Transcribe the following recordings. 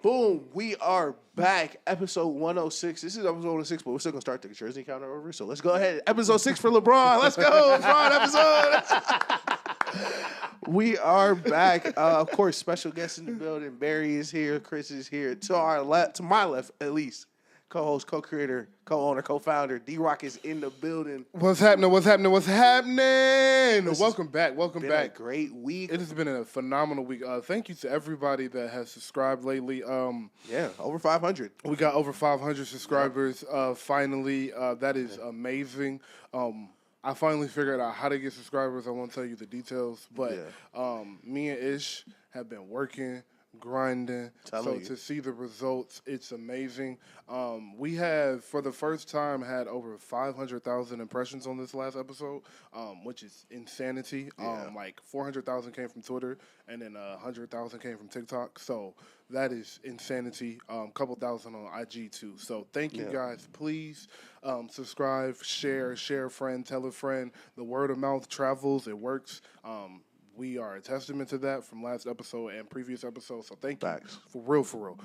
Boom, we are back. Episode 106. This is episode 106, but we're still going to start the jersey counter over. So let's go ahead. Episode 6 for LeBron. Let's go. LeBron episode. We are back. Of course, special guest in the building. Barry is here. Chris is here. To our left, to my left at least, co-host, co-creator, co-owner, co-founder, Drock is in the building. What's happening? Welcome back. Been a great week. It has been a phenomenal week. Thank you to everybody that has subscribed lately. Over 500. We got over 500 subscribers. Finally, that is amazing. I finally figured out how to get subscribers. I won't tell you the details, but me and Ish have been working, grinding. To see the results, it's amazing. We have, for the first time, had over 500,000 impressions on this last episode, which is insanity. Like 400,000 came from Twitter, and then 100,000 came from TikTok. So that is insanity. Couple thousand on IG too. So thank you guys. Please subscribe, share a friend, tell a friend. The word of mouth travels. It works. We are a testament to that from last episode and previous episodes. So thank you. For real.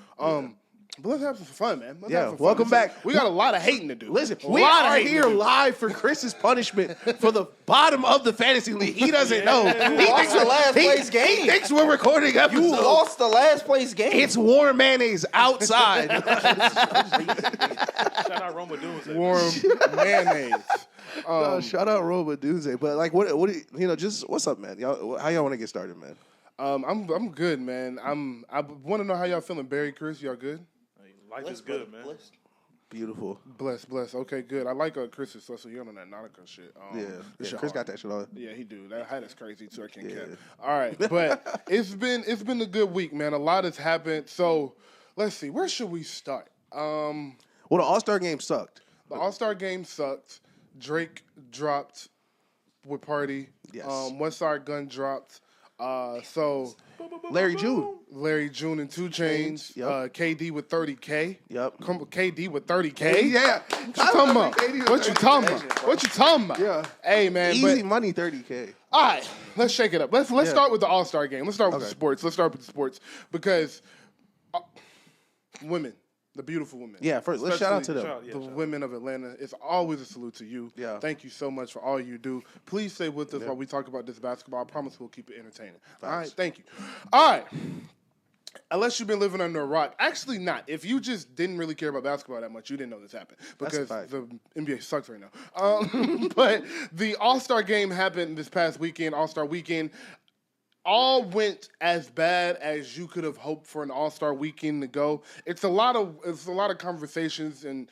But let's have some fun, man. Welcome back. We got a lot of hating to do. Listen, we are here live for Chris's punishment for the bottom of the fantasy league. He doesn't know. He thinks the last place game. He thinks we're recording episodes. You lost the last place game. It's warm mayonnaise outside. Shout out Roma Doomsday. Warm mayonnaise. Shout out Roma Doomsday. But like, what do you, just what's up, man? Y'all, how y'all want to get started, man? I'm good, man. I want to know how y'all feeling, Barry, Chris. Y'all good? Life is good, man. Beautiful. Bless. Okay, good. I like Chris's so you on that Nautica shit. Chris got that shit on. Yeah, he do. That hat is crazy too. I can't cap. All right, but it's been a good week, man. A lot has happened. So let's see. Where should we start? Well, the All-Star game sucked. The All-Star game sucked. Drake dropped with Party. Yes. Westside Gun dropped. So Larry June and 2 Chainz. Yep. KD with 30K. Yep. KD with 30K. Yeah. What you talking about? Yeah. Hey, man. Easy money, 30K. All right, let's shake it up. Let's start with the All-Star game. Let's start with the sports. Because women. The beautiful women. Yeah, first, let's shout out to them. The women of Atlanta. It's always a salute to you. Yeah. Thank you so much for all you do. Please stay with us while we talk about this basketball. I promise we'll keep it entertaining. All right, thank you. All right. Unless you've been living under a rock. Actually not. If you just didn't really care about basketball that much, you didn't know this happened. Because the NBA sucks right now. But the All-Star game happened this past weekend, All-Star weekend. All went as bad as you could have hoped for an All-Star weekend to go. It's a lot of conversations and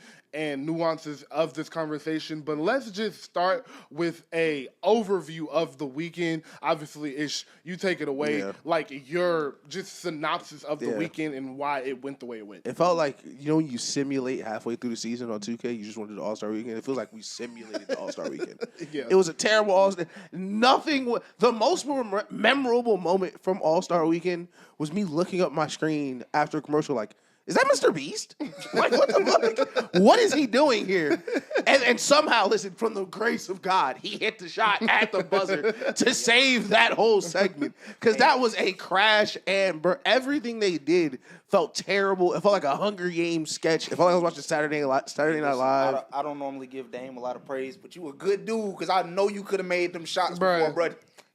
nuances of this conversation, but let's just start with a overview of the weekend. Obviously, Ish, you take it away, like your just synopsis of the weekend and why it went the way it went. It felt like, when you simulate halfway through the season on 2K, you just wanted the All-Star weekend. It feels like we simulated the All-Star weekend. It was a terrible All-Star. The most memorable moment from All-Star weekend was me looking up my screen after a commercial like, is that Mr. Beast? Like, what the fuck? What is he doing here? And somehow, listen, from the grace of God, he hit the shot at the buzzer to save that whole segment. Because that was a crash, and everything they did felt terrible. It felt like a Hunger Games sketch. It felt like I was watching Saturday Night Live. I don't normally give Dame a lot of praise, but you a good dude because I know you could have made them shots before, bro.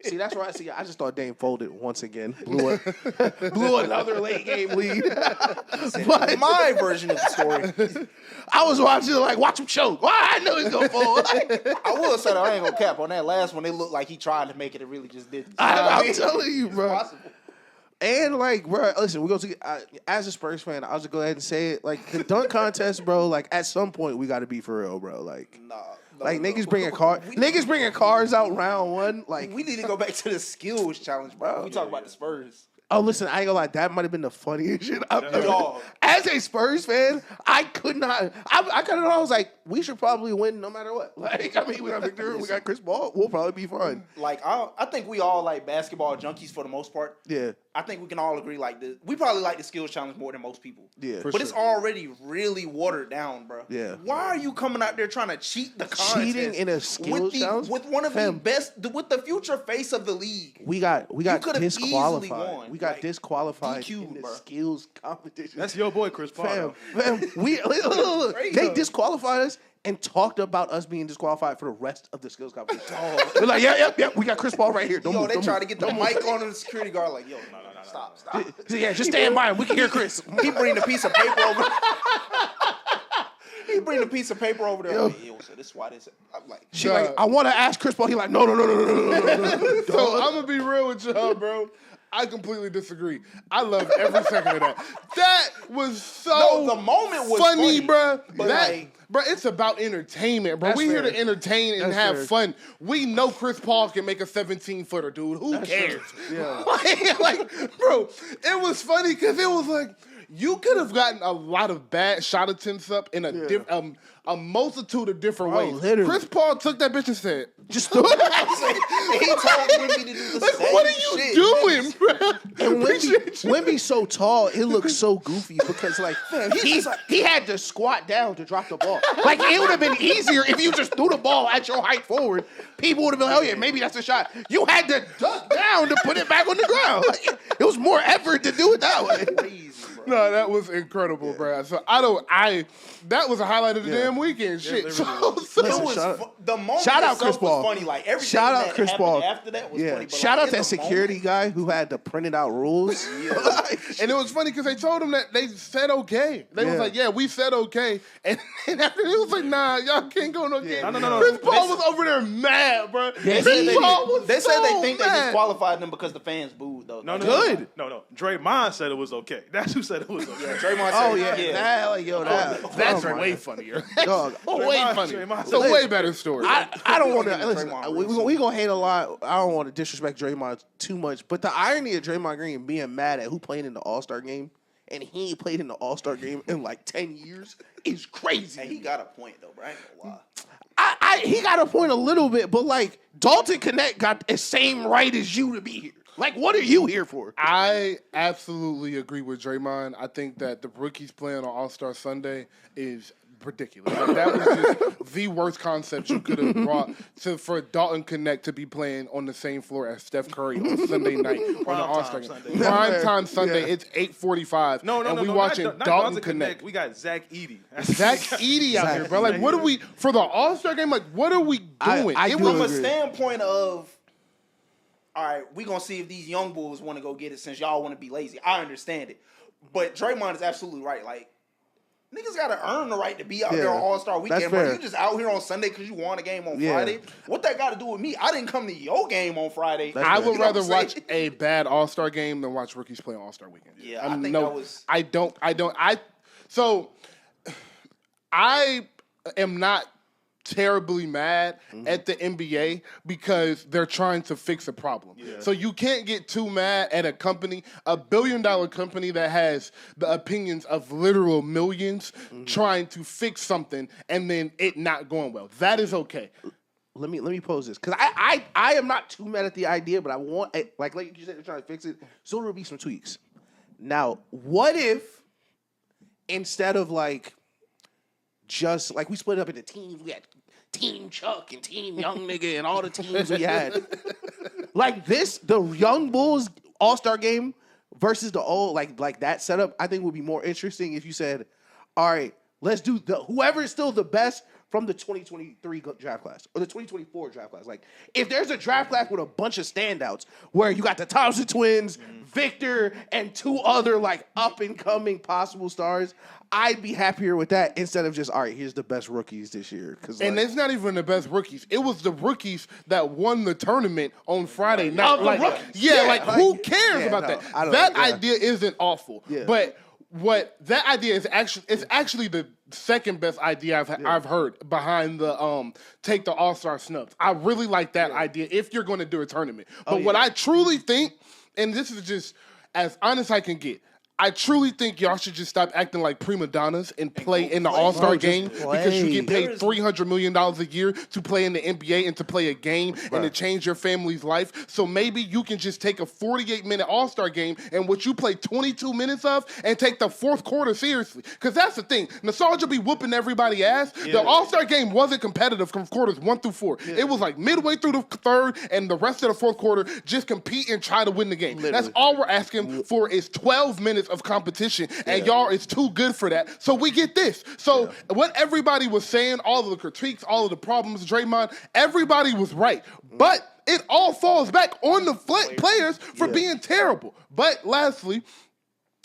See, that's why I just thought Dame folded once again. Blew another late game lead. But my version of the story. I was watching watch him choke. Why? I knew he was going to fold. I will say that I ain't going to cap. On that last one, it looked like he tried to make it. It really just didn't. I'm telling you, bro. Possible. And, bro, listen, we're going to as a Spurs fan, I'll just go ahead and say it. The dunk contest, bro, at some point, we got to be for real, bro. Niggas bringing cars out round one. We need to go back to the skills challenge, bro. We talk about the Spurs. Oh, listen, I ain't gonna lie. That might have been the funniest shit I've ever. As a Spurs fan, I could not. I kind of know. I was like, we should probably win no matter what. Like, I mean, we got Victor, we got Chris Paul. We'll probably be fine. Like, I think we all like basketball junkies for the most part. Yeah. I think we can all agree we probably like the skills challenge more than most people. Yeah. But it's already really watered down, bro. Yeah. Why are you coming out there trying to cheat the contest? Cheating in a skills challenge? With one of the best, with the future face of the league. We got disqualified. Won. We got disqualified DQ'd, in the bro. skills competition. That's your boy, Chris Paul. Fam, look, they disqualified us and talked about us being disqualified for the rest of the skills competition. They're like, yeah, we got Chris Paul right here. They try to get the mic on and the security guard like, yo, no. Stop. Yeah, just stand by him. We can hear Chris. He bring the piece of paper over. He bring the piece of paper over there. Yo. Like, yo, so this is why this. I'm like, She like, I want to ask Chris Paul. He like, no. So I'm gonna be real with y'all, bro. I completely disagree. I love every second of that. That was so the moment was funny, bro. But Bro, it's about entertainment, bro. That's We fair. here to entertain and That's have fair. fun. We know Chris Paul can make a 17-footer, dude. Who cares? Yeah. like, bro, it was funny because it was like you could have gotten a lot of bad shot attempts up in a multitude of different Bro, ways. literally. Chris Paul took that bitch and said, Just do it. he told Wimby to do the like, same what are you shit. doing, bro? And Wemby's so tall, it looks so goofy because like he had to squat down to drop the ball. Like it would have been easier if you just threw the ball at your height forward. People would have been, oh yeah, maybe that's a shot. You had to duck down to put it back on the ground. Like, it was more effort to do it that way. Crazy, bro. No, that was incredible, bro. So that was a highlight of the damn weekend. Shit. Listen, It was the moment shout out itself Chris Paul. was funny. Like everything Shout out that Chris happened Paul. after that was funny. But Shout like, out that security guy who had the printed out rules. And it was funny because they told him that they said okay. They was like, yeah, we said okay. And after he was like, nah, y'all can't go no game. No. Chris Paul was over there mad, bro. They Chris Paul was said so they think they mad. disqualified them because the fans booed though. No. Good. No. Draymond said it was okay. That's who said it was okay. Yeah, Draymond said, Oh yeah, That's oh, my way God. funnier. Dog. Way funnier. It's a way better story. I don't want to Draymond listen. Green. We gonna hate a lot. I don't want to disrespect Draymond too much, but the irony of Draymond Green being mad at who played in the All-Star game and he ain't played in the All-Star game in like 10 years is crazy. Hey, he got a point though, bro. I ain't gonna lie. He got a point a little bit, but like Dalton Connect got the same right as you to be here. Like, what are you here for? I absolutely agree with Draymond. I think that the rookies playing on All-Star Sunday is ridiculous. Like, that was just the worst concept you could have brought for Dalton Connect to be playing on the same floor as Steph Curry on Sunday night on the All-Star game. Sunday. Prime time Sunday, it's 8:45. No. And we watching not Dalton Connect. We got Zach Edey. Zach Edey out here, bro. Like, what are we, for the All-Star game, like, what are we doing? I It do was From a agree. standpoint of, all right, we gonna see if these young bulls want to go get it since y'all want to be lazy. I understand it, but Draymond is absolutely right. Like, niggas gotta earn the right to be out there on All-Star Weekend. That's Bro, fair. you just out here on Sunday because you won a game on Friday. What that got to do with me? I didn't come to your game on Friday. I would You know rather what I'm watch saying? a bad All-Star game than watch rookies play on All-Star Weekend. Yeah, I think that was- I am not terribly mad at the NBA because they're trying to fix a problem. Yeah. So you can't get too mad at a company, a billion-dollar company that has the opinions of literal millions trying to fix something and then it not going well. That is okay. Let me pose this because I am not too mad at the idea, but I want like you said, they're trying to fix it. So there'll be some tweaks. Now, what if instead of like just like we split up into teams, we had Team Chuck and Team Young Nigga and all the teams we had. Like this, the Young Bulls All-Star game versus the old like that setup, I think would be more interesting if you said, all right, let's do whoever is still the best from the 2023 draft class or the 2024 draft class. Like, if there's a draft class with a bunch of standouts where you got the Thompson twins, Victor, and two other like up and coming possible stars, I'd be happier with that instead of just, all right, here's the best rookies this year. And it's not even the best rookies. It was the rookies that won the tournament on Friday night. Who cares about that? That idea isn't awful. Yeah. But what that idea is actually the second best idea I've heard behind the take the All-Star snubs. I really like that idea if you're going to do a tournament. But what I truly think, and this is just as honest I can get, I truly think y'all should just stop acting like prima donnas and play in the All-Star game because you get paid $300 million a year to play in the NBA and to play a game and to change your family's life. So maybe you can just take a 48-minute All-Star game and what you play 22 minutes of and take the fourth quarter seriously. Because that's the thing. Nostalgia be whooping everybody ass. Yeah. The All-Star game wasn't competitive from quarters 1 through 4. Yeah. It was like midway through the third and the rest of the fourth quarter, just compete and try to win the game. Literally. That's all we're asking for is 12 minutes of competition, and y'all is too good for that. So we get this. So what everybody was saying, all of the critiques, all of the problems, Draymond, everybody was right. But it all falls back on the players for being terrible. But lastly,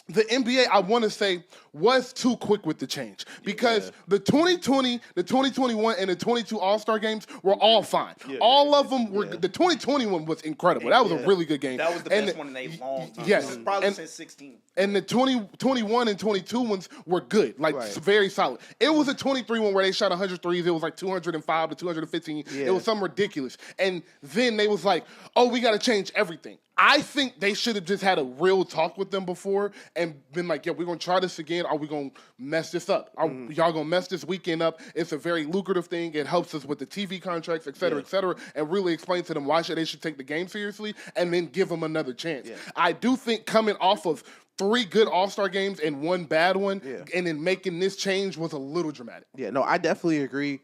the NBA, I want to say, was too quick with the change because the 2020, the 2021, and the 22 All-Star games were all fine. Yeah. All of them were. The 2021 was incredible. That was a really good game. That was the best one in a long time. Yes, probably since 16. And the 2021 and 22 ones were good, like very solid. It was a 23 one where they shot 100 threes. It was like 205 to 215. Yeah. It was something ridiculous. And then they was like, oh, we got to change everything. I think they should have just had a real talk with them before and been like, yeah, we're going to try this again. Are we going to mess this up? Are y'all going to mess this weekend up? It's a very lucrative thing. It helps us with the TV contracts, et cetera, and really explain to them why they should take the game seriously and then give them another chance. Yeah. I do think coming off of 3 good All-Star games and 1 bad one and then making this change was a little dramatic. Yeah, no, I definitely agree.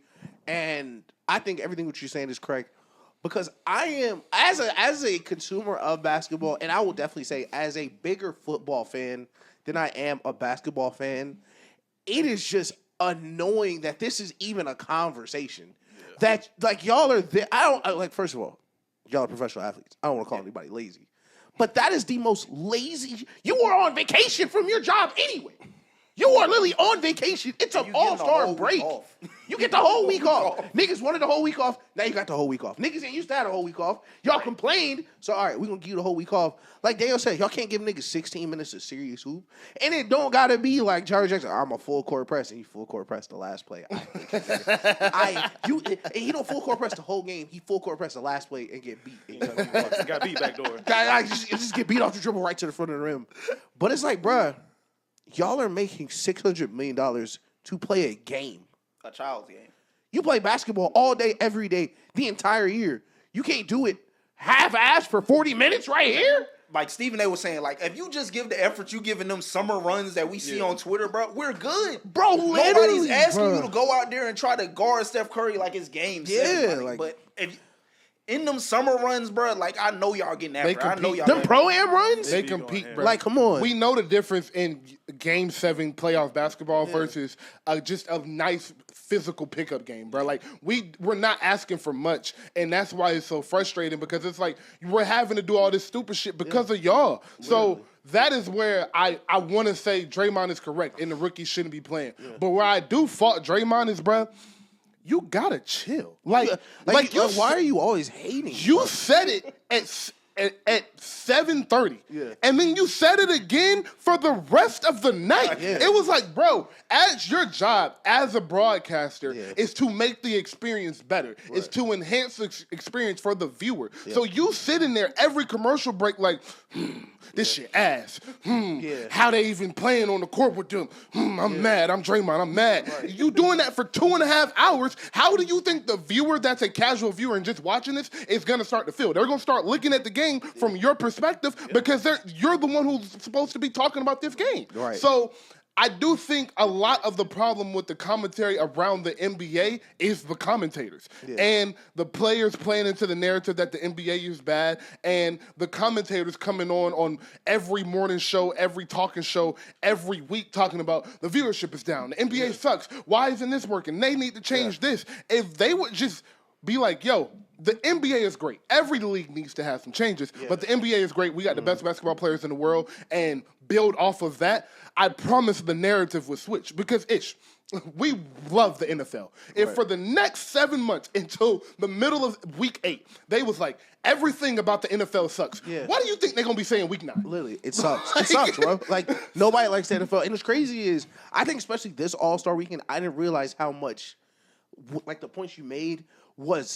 And I think everything what you're saying is correct. Because I am, as a consumer of basketball, and I will definitely say as a bigger football fan than I am a basketball fan, it is just annoying that this is even a conversation. Yeah. That, like, y'all are there. First of all, y'all are professional athletes. I don't want to call anybody lazy. But that is the most lazy. You were on vacation from your job anyway. You are literally on vacation. It's an all-star break. You get the whole week off. Niggas wanted the whole week off. Now you got the whole week off. Niggas ain't used to have a whole week off. Y'all complained. So, all right, we're going to give you the whole week off. Like Dale said, y'all can't give niggas 16 minutes of serious hoop. And it don't got to be like Jerry Jackson. I'm a full court press. And he full court press the last play. He don't full court press the whole game. He full court press the last play and get beat. He got beat back door. Just get beat off the dribble right to the front of the rim. But it's like, bruh, y'all are making $600 million to play a game. A child's game. You play basketball all day, every day, the entire year. You can't do it half-assed for 40 minutes right here? Like Stephen A was saying, like, if you just give the effort you giving them summer runs that we see on Twitter, bro, we're good. Bro, nobody's asking you to go out there and try to guard Steph Curry like it's game 7. But if in them summer runs, bro, like, I know y'all getting after it. I know y'all. Them pro-am runs? They compete, bro. Like, come on. We know the difference in Game 7 playoff basketball versus just a nice physical pickup game, bro. Like, we're not asking for much, and that's why it's so frustrating because it's like we're having to do all this stupid shit because of y'all. So that is where I want to say Draymond is correct, and the rookies shouldn't be playing. Yeah. But where I do fault Draymond is, bro, you gotta chill. Like why are you always hating? You said it at 7:30, and then you said it again for the rest of the night. It was like, bro, as your job as a broadcaster is to make the experience better. Right. It's to enhance the experience for the viewer. So you sitting there every commercial break like, this shit ass. How they even playing on the court with them? I'm mad. I'm Draymond. I'm mad. Right. You doing that for 2.5 hours. How do you think the viewer that's a casual viewer and just watching this is going to start to feel? They're going to start looking at the game from your perspective because you're the one who's supposed to be talking about this game. Right. So I do think a lot of the problem with the commentary around the NBA is the commentators and the players playing into the narrative that the NBA is bad and the commentators coming on every morning show, every talking show, every week talking about the viewership is down. The NBA sucks. Why isn't this working? They need to change this. If they would just be like, yo, the NBA is great. Every league needs to have some changes, but the NBA is great. We got the best basketball players in the world, and build off of that, I promise the narrative would switch. Because, we love the NFL. If for the next 7 months until the middle of week 8, they was like, everything about the NFL sucks. What do you think they're going to be saying week 9? Literally, it sucks. It sucks, bro. Like, nobody likes the NFL. And what's crazy is, I think especially this All-Star weekend, I didn't realize how much, like, the points you made was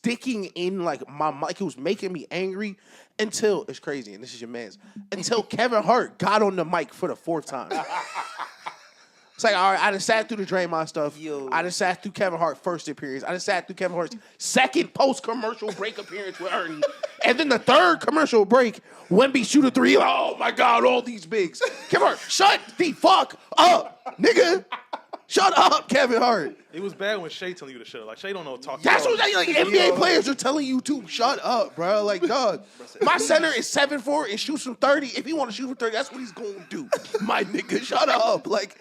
sticking in like my mic. It was making me angry until it's crazy. And this is your man's until Kevin Hart got on the mic for the 4th time. It's like, all right, I done sat through the Draymond stuff. I done sat through Kevin Hart's first appearance. I done sat through Kevin Hart's second post-commercial break appearance with Ernie. And then the 3rd commercial break, Wemby shoot a 3. Oh, my God, all these bigs. Kevin Hart, shut the fuck up, nigga. Shut up, Kevin Hart. It was bad when Shea telling you to shut up. Like, Shea don't know talk. That's what I'm saying. Like, NBA players are telling you to shut up, bro. Like, dog, my center is 7'4" and shoots from 30. If he want to shoot from 30, that's what he's going to do. My nigga, shut up. Like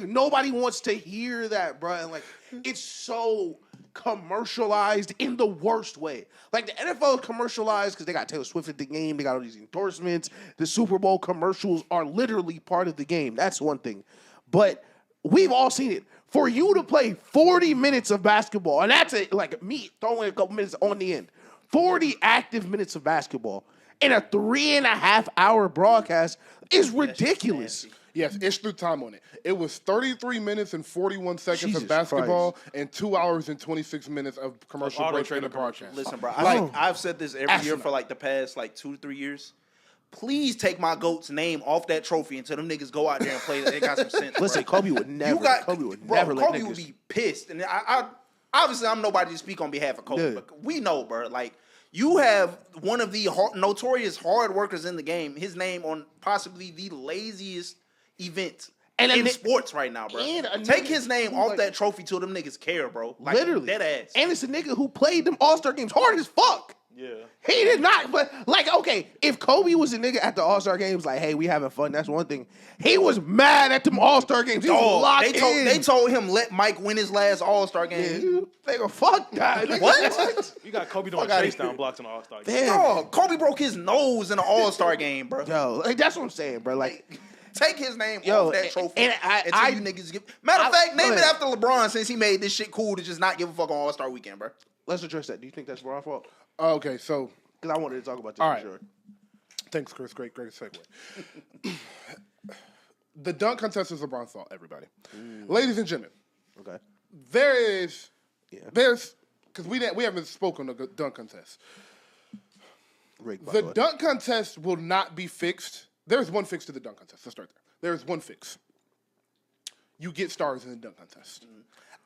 nobody wants to hear that, bro. And, like, it's so commercialized in the worst way. Like, the NFL is commercialized because they got Taylor Swift at the game. They got all these endorsements. The Super Bowl commercials are literally part of the game. That's one thing. But we've all seen it. For you to play 40 minutes of basketball, and that's it, like me throwing a couple minutes on the end, 40 active minutes of basketball in a 3.5-hour broadcast is ridiculous. Yes, it's through time on it. It was 33 minutes and 41 seconds Jesus of basketball Christ. and 2 hours and 26 minutes of commercial breaks in the broadcast. Listen, bro, I've said this every year for like the past like 2 to 3 years. Please take my GOAT's name off that trophy until them niggas go out there and play. They got some sense. Listen, bro. Kobe would never. Kobe would bro, never let Kobe niggas. would be pissed, and I obviously I'm nobody to speak on behalf of Kobe, Yeah. but we know, bro. Like, you have one of the notorious hard workers in the game. His name on possibly the laziest event in sports right now, bro. Take his name off that trophy till them niggas care, bro. Like, literally, dead ass. And it's a nigga who played them All-Star games hard as fuck. Yeah. He did not, but like, okay, if Kobe was a nigga at the All-Star games, like, hey, we having fun, that's one thing. He was mad at them All-Star games. He was locked in. They told him let Mike win his last All-Star game. Yeah, nigga, fuck that. What? You got Kobe doing chase down blocks in the All-Star game. Damn. Oh, Kobe broke his nose in an All-Star game, bro. Yo, like, that's what I'm saying, bro. Like, take his name off that trophy. And until you niggas give. Matter of fact, name it after LeBron since he made this shit cool to just not give a fuck on All-Star weekend, bro. let's address that. Do you think that's LeBron's fault? Okay, so Because I wanted to talk about this all for right. sure. Thanks, Chris. Great segue. The dunk contest is LeBron's fault, everybody. Ladies and gentlemen, Okay. there's because we haven't spoken of the dunk contest. The dunk contest will not be fixed. There's one fix to the dunk contest. Let's start there. There's one fix. You get stars in the dunk contest.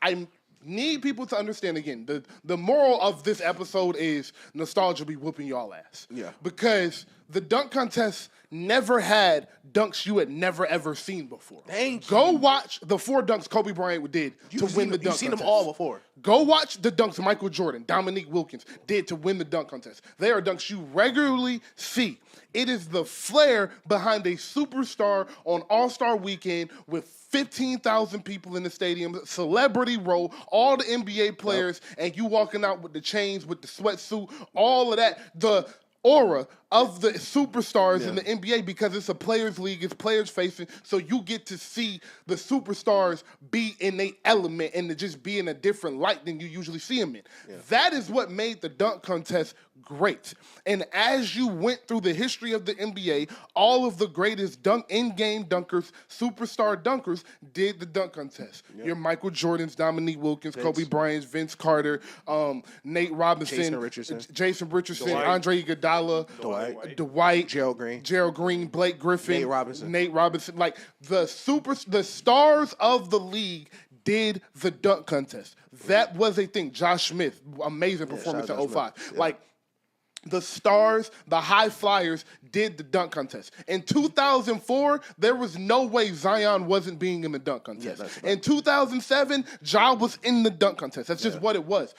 I need people to understand again. The moral of this episode is nostalgia be whooping y'all ass. Yeah. Because the dunk contest never had dunks you had never ever seen before. Go watch the 4 dunks Kobe Bryant did to win the dunk contest. You've seen them all before. Go watch the dunks Michael Jordan, Dominique Wilkins did to win the dunk contest. They are dunks you regularly see. It is the flair behind a superstar on All-Star Weekend with 15,000 people in the stadium, celebrity row, all the NBA players, and you walking out with the chains, with the sweatsuit, all of that. The aura of the superstars in the NBA, because it's a players league, it's players facing, so you get to see the superstars be in their element and to just be in a different light than you usually see them in. That is what made the dunk contest great. And as you went through the history of the NBA, all of the greatest in-game dunkers, superstar dunkers, did the dunk contest. Your Michael Jordans, Dominique Wilkins, Kobe Bryant, Vince Carter, Nate Robinson, Jason Richardson, Dwight. Andre Iguodala, Dwight, Gerald Green, Blake Griffin, Nate Robinson. Like the stars of the league did the dunk contest. That was a thing. Josh Smith, amazing performance in 05. Like, the stars, the high flyers did the dunk contest. In 2004, there was no way Zion wasn't being in the dunk contest. In 2007, Ja was in the dunk contest. That's just what it was.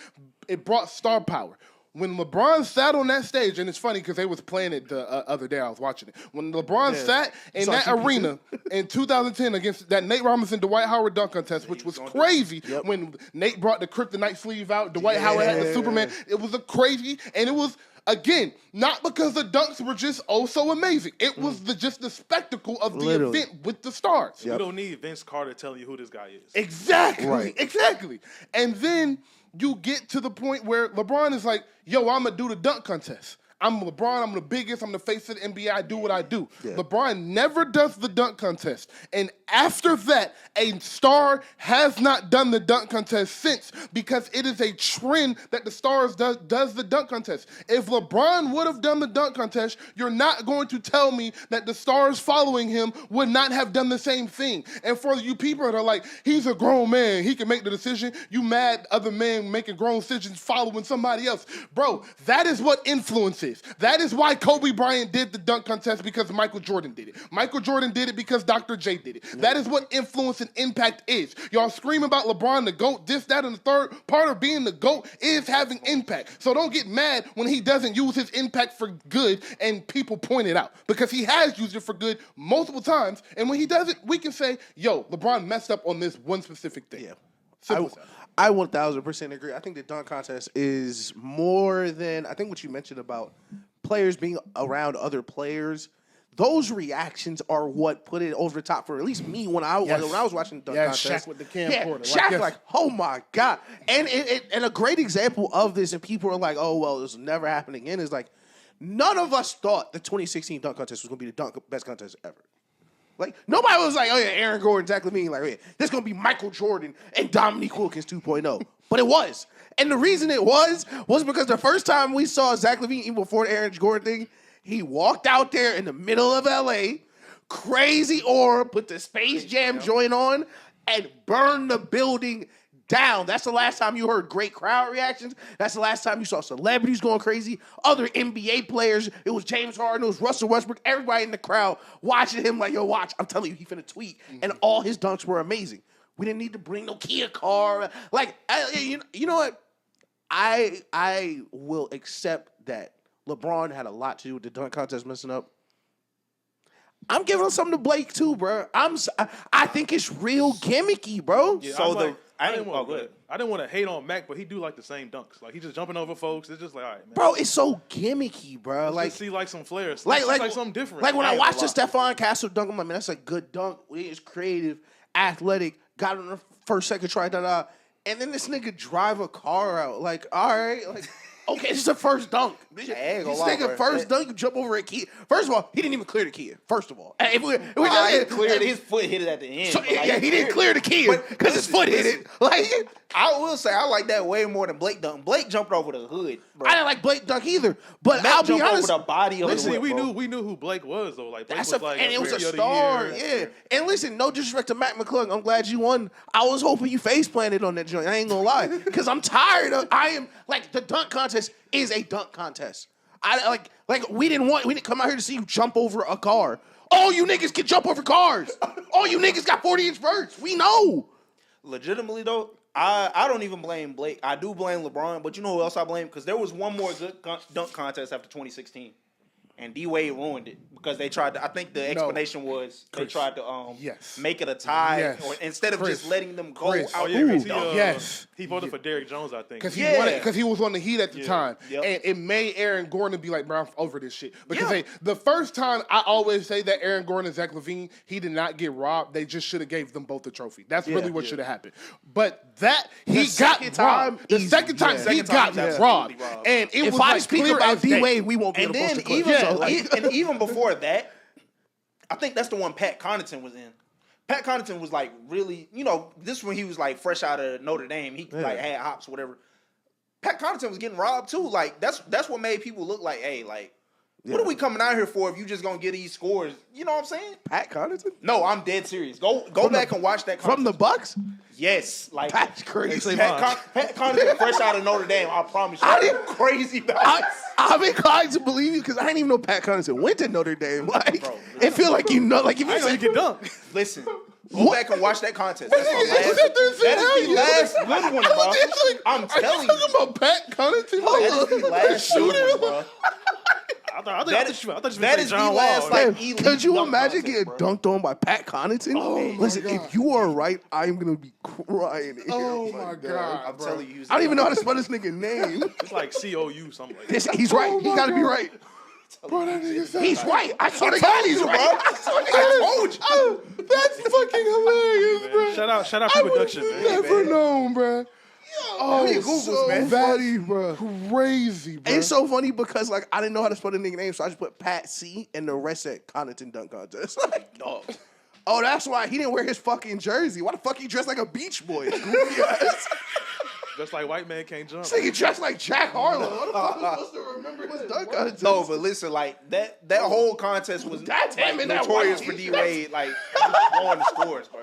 It brought star power. When LeBron sat on that stage, and it's funny because they was playing it the other day, I was watching it. When LeBron sat in that arena in 2010 against that Nate Robinson, Dwight Howard dunk contest, which was crazy when Nate brought the kryptonite sleeve out, Dwight Howard had the Superman. It was a crazy, and it was, again, not because the dunks were just so amazing. It was just the spectacle of the event with the stars. You don't need Vince Carter telling you who this guy is. Exactly. Exactly. And then you get to the point where LeBron is like, yo, I'm going to do the dunk contest. I'm LeBron. I'm the biggest. I'm the face of the NBA. I do what I do. Yeah. LeBron never does the dunk contest. And after that, a star has not done the dunk contest since because it is a trend that the stars does the dunk contest. If LeBron would have done the dunk contest, you're not going to tell me that the stars following him would not have done the same thing. And for you people that are like, he's a grown man, he can make the decision, you mad other men making grown decisions following somebody else. Bro, that is what influence is. That is why Kobe Bryant did the dunk contest because Michael Jordan did it. Michael Jordan did it because Dr. J did it. That is what influence and impact is. Y'all scream about LeBron, the GOAT, this, that, and the third. Part of being the GOAT is having impact. So don't get mad when he doesn't use his impact for good and people point it out. Because he has used it for good multiple times. And when he does it, we can say, yo, LeBron messed up on this one specific thing. Yeah. I 1,000% agree. I think the dunk contest is more than, I think what you mentioned about players being around other players. Those reactions are what put it over the top for at least me when I was watching the dunk contest. Shaq with the camcorder. Shaq like, oh my God. And a great example of this, and people are like, oh, well, this will never happen again, is like, none of us thought the 2016 dunk contest was going to be the best contest ever. Like, nobody was like, oh, yeah, Aaron Gordon, Zach LaVine. Like, oh, yeah, this is going to be Michael Jordan and Dominique Wilkins 2.0. But it was. And the reason it was because the first time we saw Zach LaVine, even before the Aaron Gordon thing, he walked out there in the middle of L.A., crazy aura, put the Space Jam joint on, and burned the building down. That's the last time you heard great crowd reactions. That's the last time you saw celebrities going crazy. Other NBA players. It was James Harden. It was Russell Westbrook. Everybody in the crowd watching him like, yo, watch. I'm telling you, he finna tweet. And all his dunks were amazing. We didn't need to bring no Kia car. Like, you know what? I will accept that LeBron had a lot to do with the dunk contest messing up. I'm giving something to Blake too, bro. I think it's real gimmicky, bro. Yeah, so I didn't want to hate on Mac, but he do like the same dunks. Like, he just jumping over folks. It's just like, all right, man. Bro, it's so gimmicky, bro. Let's like, just see like some flares. Like something different. Like when I watched the Stephon Castle dunk, I'm like, man, that's a good dunk. It's creative, athletic, got on the first, second try, and then this nigga drive a car out. Like, all right, like, okay, this is the first dunk. This nigga first dunk, you jump over a key. First of all, he didn't even clear the key. First of all, he cleared his foot hit it at the end. So, yeah, he didn't clear the key because his foot hit it. Like, I will say I like that way more than Blake dunk. Blake jumped over the hood, bro. I didn't like Blake dunk either. But Mac I'll be honest, over the body of the hood, we knew who Blake was though. Like, Blake was and it was a star. Yeah. And listen, no disrespect to Mac McClung. I'm glad you won. I was hoping you face planted on that joint. I ain't gonna lie, because I'm tired of. I am like the dunk contest is a dunk contest. We didn't come out here to see you jump over a car. All you niggas can jump over cars. All you niggas got 40-inch verts. We know. Legitimately though, I don't even blame Blake. I do blame LeBron, but you know who else I blame? Because there was one more good dunk contest after 2016. And D-Wade ruined it because they tried to. I think the explanation was they tried to make it a tie, or instead of just letting them go out. Oh, yeah, he voted for Derrick Jones, I think. Because he was on the Heat at the time, and it made Aaron Gordon be like, "Bro, I'm over this shit." Because the first time I always say that Aaron Gordon and Zach LaVine, he did not get robbed. They just should have gave them both the trophy. That's really what should have happened. But he got robbed. The second time he got robbed, and it was if I speak about D-Wade, we won't be able to post the clip. And even before that, I think that's the one Pat Connaughton was in. Pat Connaughton was like really, this when he was like fresh out of Notre Dame. He like had hops, whatever. Pat Connaughton was getting robbed too. Like that's what made people look like, hey, like, what are we coming out here for if you just gonna get these scores? You know what I'm saying? Pat Connaughton? No, I'm dead serious. Go back and watch that contest. From the Bucks? Yes, like that's crazy. Pat Connaughton fresh out of Notre Dame. I promise you. I'm crazy about I'm inclined to believe you because I didn't even know Pat Connaughton went to Notre Dame. Like, bro, it feel like like if you say get dunked. Listen, go back and watch that contest. That's the last good one, bro. I'm telling you. Are you talking about Pat Connaughton? That is the last good one, bro. I thought that is the last like elite. Could you imagine getting dunked on by Pat Connaughton? Oh, listen, if you are right, I'm gonna be crying. Oh my God! I'm telling you, I don't even know how to spell this nigga name. It's like COU something like that. He's right. He gotta be right. Bro, that nigga he's right. I swear to God, he's right. I told you. That's fucking hilarious, bro. Shout out to production, man. Never known, bro. Oh, Googles, so man. funny, bro. Crazy, bro. It's so funny because like I didn't know how to spell the nigga name, so I just put Pat C and the rest at Connaughton dunk contest. Like, no. Oh, that's why he didn't wear his fucking jersey. Why the fuck he dressed like a beach boy? Goofy ass. Just like white man can't jump. This nigga dressed like Jack Harlow. What the fuck am I supposed to remember his dunk contest? No, but listen, like that whole contest was That's him in that notorious white for D t-shirt. Wade, like blowing the scores, bro.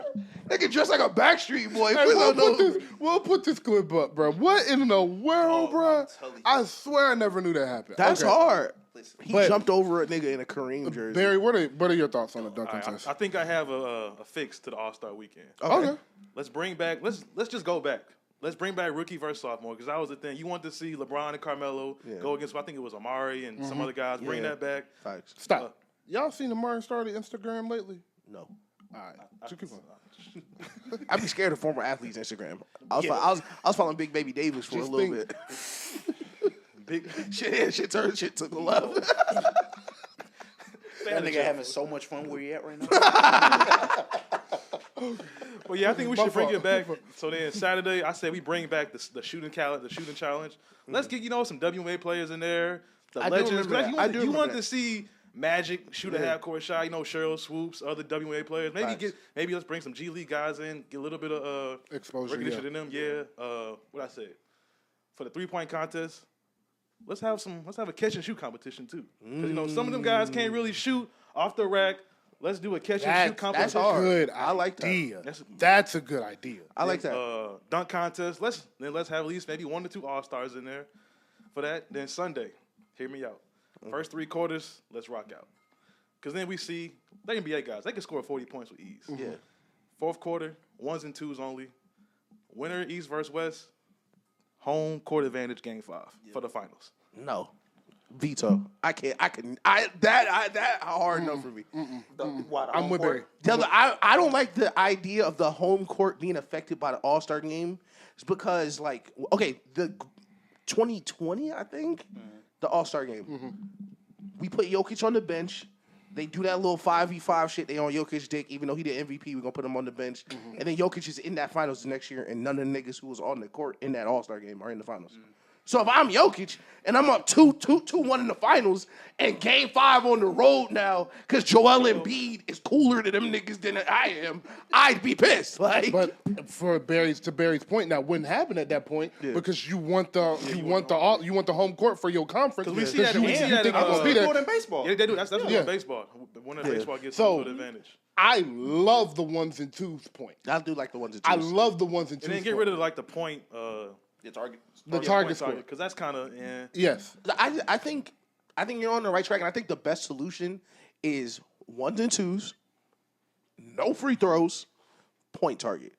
Nigga dressed like a Backstreet Boy. Hey, Please don't know. we'll put this clip up, bro. What in the world, bro? I'm telling you. I swear I never knew that happened. That's Okay. hard. Listen, He But- jumped over a nigga in a Kareem jersey. Barry, what are your thoughts on the dunk All right, contest? I think I have a fix to the All-Star weekend. Okay. Let's bring back. Let's just go back. Let's bring back rookie versus sophomore because that was the thing. You want to see LeBron and Carmelo go against. I think it was Amari and some other guys. Bring that back. Facts. Stop. Y'all seen the Martin started Instagram lately? No. All right. Just keep on. I'd be scared of former athletes' Instagram. I was following Big Baby Davis for Just a little think- bit. shit turned shit to the left. that nigga having so much fun where you at right now. Well, yeah, I think we should bring fault. it back. So then Saturday, I said we bring back the shooting challenge. Let's get some WNBA players in there, the I do legends. remember that. Like, you want that. to see Magic shoot a half court shot. Cheryl Swoops, other WNBA players. Maybe let's bring some G League guys in, get a little bit of Exposure, recognition in them. Yeah. What I said for the 3-point contest. Let's have a catch and shoot competition too. Because some of them guys can't really shoot off the rack. Let's do a catch and shoot competition. That's hard. Good I like that. idea. That's- That's a good idea. I like that. Dunk contest. Let's have at least maybe 1 or 2 All-Stars in there for that. Then Sunday, hear me out. First 3 quarters, let's rock out. Because then we see the NBA guys, they can score 40 points with ease. Yeah. Fourth quarter, 1s and 2s only. Winner, East versus West. Home court advantage, game 5 for the finals. No. Veto. I can't. That hard enough for me. I'm with Barry. I don't like the idea of the home court being affected by the All-Star game. It's because, the 2020, I think, the All-Star game. We put Jokic on the bench. They do that little 5v5 shit. They on Jokic's dick, even though he the MVP. We're going to put him on the bench. And then Jokic is in that finals the next year, and none of the niggas who was on the court in that All-Star game are in the finals. So if I'm Jokic and I'm up 2-1 in the finals and game 5 on the road now because Joel Embiid is cooler to them niggas than I am, I'd be pissed. Like, But for Barry's point, that wouldn't happen at that point because you want the home court for your conference. Because we see that. you We see that think you're gonna be More there. than baseball. Yeah, they do. That's what Yeah. baseball. The winner of baseball gets So- home court advantage. I love the 1s and 2s point. I do like the ones that I love the 1s and 2s. And then get rid of the point. The target. the target score. Because that's kind of Yes. I think you're on the right track, and I think the best solution is 1s and 2s, no free throws, point target.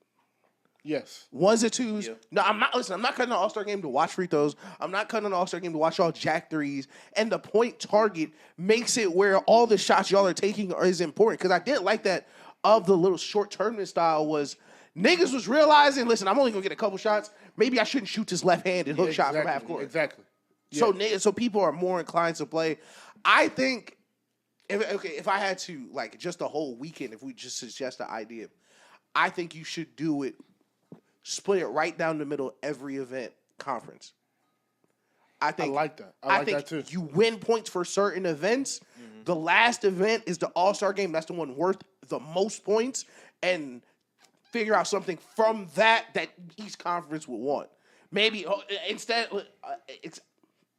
Yes. 1s and 2s. No, I'm not cutting the All-Star game to watch free throws. I'm not cutting the All-Star game to watch y'all jack threes. And the point target makes it where all the shots y'all are taking is important. Because I did like that of the little short tournament style was niggas was realizing, listen, I'm only going to get a couple shots. Maybe I shouldn't shoot this left-handed hook shot from half court. Exactly. So people are more inclined to play. I think, if I had to, just the whole weekend, if we just suggest the idea, I think you should do it, split it right down the middle, every event, conference. I like that. I like think that too. You win points for certain events. The last event is the All-Star game. That's the one worth the most points. And figure out something from that each conference would want. Maybe instead,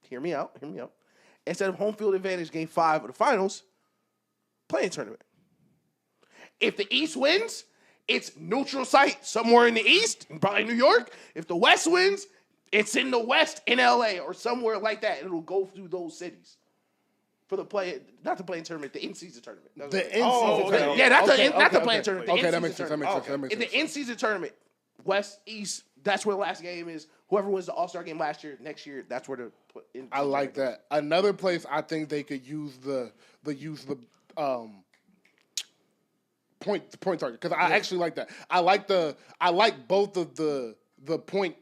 hear me out. Instead of home field advantage game 5 of the finals, play-in tournament. If the East wins, it's neutral site somewhere in the East, probably New York. If the West wins, it's in the West in LA or somewhere like that. It'll go through those cities. For the not the play-in tournament, the in-season tournament. The in-season tournament. Yeah, not the play-in tournament. The Okay, that in-season makes sense. tournament. In the in-season tournament, West, East, that's where the last game is. Whoever wins the All-Star game last year, next year, that's where the I like that. Another place I think they could use the point target because I actually like that. I like both of the point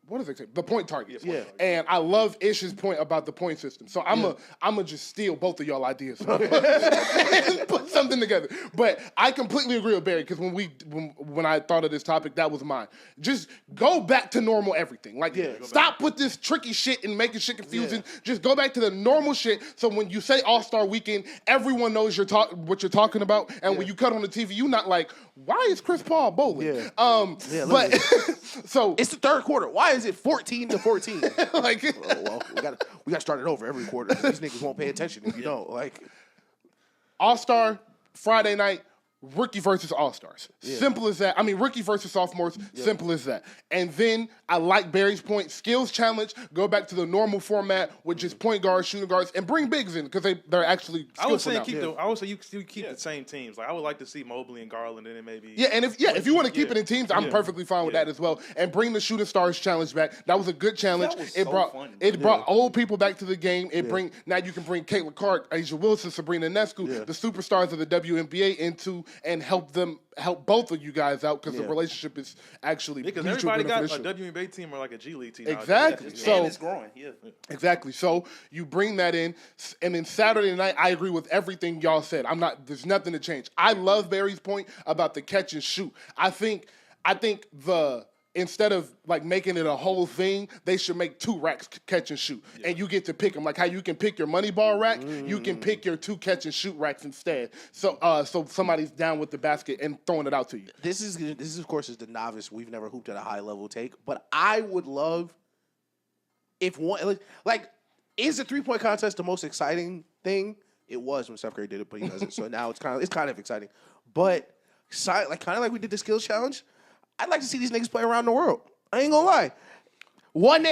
what does it say? The point target. Yeah. And I love Ish's point about the point system. So I'm gonna just steal both of y'all ideas and put something together. But I completely agree with Barry because when I thought of this topic, that was mine. Just go back to normal everything. Like stop with this tricky shit and making shit confusing. Yeah. Just go back to the normal shit. So when you say All-Star Weekend, everyone knows what you're talking about. And when you cut on the TV, you're not like, why is Chris Paul bowling? Yeah. But so it's the third quarter. Why is it 14-14? Like, well, we got to start it over every quarter. These niggas won't pay attention if you don't. Like, All-Star Friday night. Rookie versus All-Stars. Yeah. Simple as that. I mean, rookie versus sophomores, simple as that. And then I like Barry's point, skills challenge, go back to the normal format with just point guards, shooting guards, and bring bigs in because they're actually skillful I would say now. I would say you keep the same teams. Like I would like to see Mobley and Garland and then maybe and if you want to keep it in teams, I'm perfectly fine with that as well. And bring the Shooting Stars challenge back. That was a good challenge. It brought old people back to the game. Now you can bring Caitlin Clark, Asia Wilson, Sabrina Nescu, the superstars of the WNBA into and help both of you guys out because the relationship is actually because everybody beneficial. Got a WNBA team or like a G League team. Exactly. So it's growing. Yeah. Exactly. So you bring that in, and then Saturday night, I agree with everything y'all said. There's nothing to change. I love Barry's point about the catch and shoot. I think instead of like making it a whole thing, they should make 2 racks catch and shoot, and you get to pick them. Like how you can pick your money ball rack, you can pick your 2 catch and shoot racks instead. So somebody's down with the basket and throwing it out to you. This is of course is the novice. We've never hooped at a high level take, but I would love if one like is the 3-point contest the most exciting thing? It was when Steph Curry did it, but he doesn't. So now it's kind of exciting, but kind of like we did the skills challenge. I'd like to see these niggas play around the world. I ain't gonna lie. One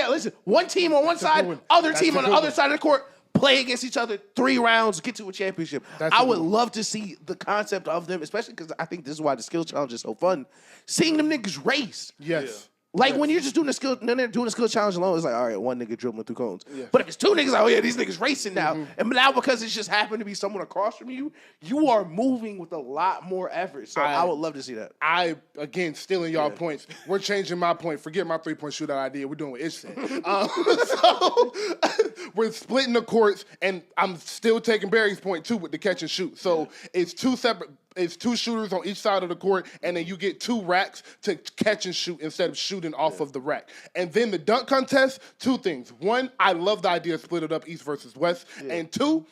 team on one side, other team on the other side of the court, play against each other 3 rounds, get to a championship. I would love to see the concept of them, especially because I think this is why the skills challenge is so fun. Seeing them niggas race. Yes. Yeah. Like when you're just doing the skill challenge alone, it's like, all right, one nigga dribbling through cones. Yeah. But if it's 2 niggas, like, oh yeah, these niggas racing now. And now because it just happened to be someone across from you, you are moving with a lot more effort. So I would love to see that. Again, stealing y'all points. We're changing my point. Forget my 3-point shootout idea. We're doing what Ish said. So we're splitting the courts, and I'm still taking Barry's point too with the catch and shoot. So it's 2 separate. It's 2 shooters on each side of the court, and then you get 2 racks to catch and shoot instead of shooting off of the rack. And then the dunk contest, 2 things. 1, I love the idea of split it up East versus West. Yeah. And 2,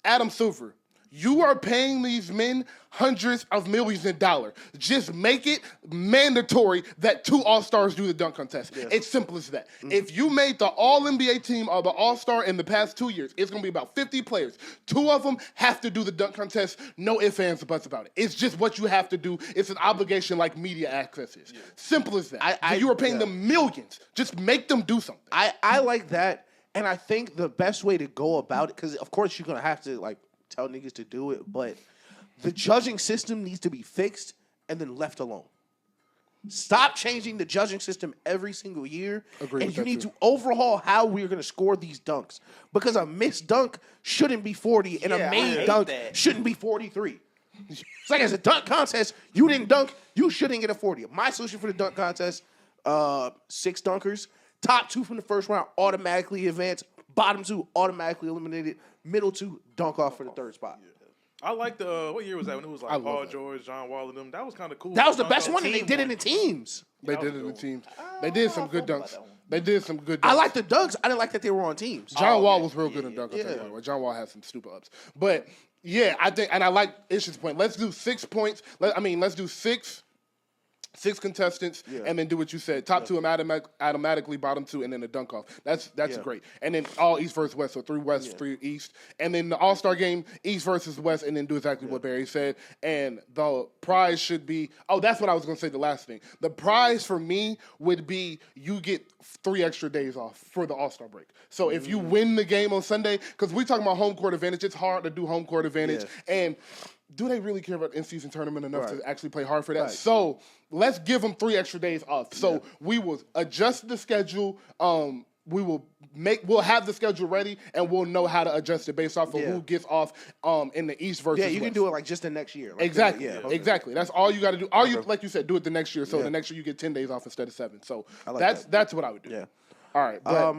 Adam Silver, you are paying these men hundreds of millions of dollars. Just make it mandatory that 2 All-Stars do the dunk contest. Yeah. It's simple as that. Mm-hmm. If you made the All-NBA team or the All-Star in the past 2 years, it's going to be about 50 players. 2 of them have to do the dunk contest. No ifs, ands, or buts about it. It's just what you have to do. It's an obligation like media access is. Yeah. Simple as that. You are paying them millions. Just make them do something. I like that, and I think the best way to go about it, because of course you're going to have to like tell niggas to do it, but the judging system needs to be fixed and then left alone. Stop changing the judging system every single year. And you need to overhaul how we're going to score these dunks. Because a missed dunk shouldn't be 40 and a made dunk shouldn't be 43. It's like as a dunk contest, you didn't dunk, you shouldn't get a 40. My solution for the dunk contest, 6 dunkers. Top 2 from the first round automatically advance. Bottom 2 automatically eliminated. Middle 2 dunk off for the 3rd spot. Yeah. I like the what year was that when it was like Paul George, John Wall, and them. That was kind of cool. That was the best one, and they did it in teams. They did it in teams. They did some good dunks. I like the dunks. I didn't like that they were on teams. John Wall was real good in dunks. John Wall had some stupid ups, but yeah, I think, and I like Ish's point. Let's do 6 points. Let's do 6 contestants, and then do what you said. Top 2 automatically, bottom 2, and then a dunk off. That's great. And then all East versus West, so 3 West, 3 East. And then the All-Star game, East versus West, and then do exactly what Barry said. And the prize should be, that's what I was going to say, the last thing. The prize for me would be you get 3 extra days off for the All-Star break. So if you win the game on Sunday, because we're talking about home court advantage, it's hard to do home court advantage. And do they really care about in-season tournament enough to actually play hard for that? Right. So let's give them 3 extra days off. So we will adjust the schedule we'll have the schedule ready and we'll know how to adjust it based off of who gets off in the East versus West. can do it like just the next year. Like, exactly. Exactly. That's all you got to do. You like you said, do it the next year. So the next year you get 10 days off instead of 7. So that's what I would do. Yeah. All right. But,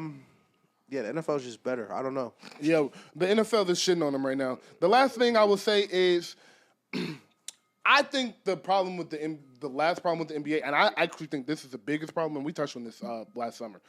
the NFL is just better. I don't know. Yeah, the NFL is shitting on them right now. The last thing I will say is, I think the last problem with the NBA, and I actually think this is the biggest problem, and we touched on this last summer.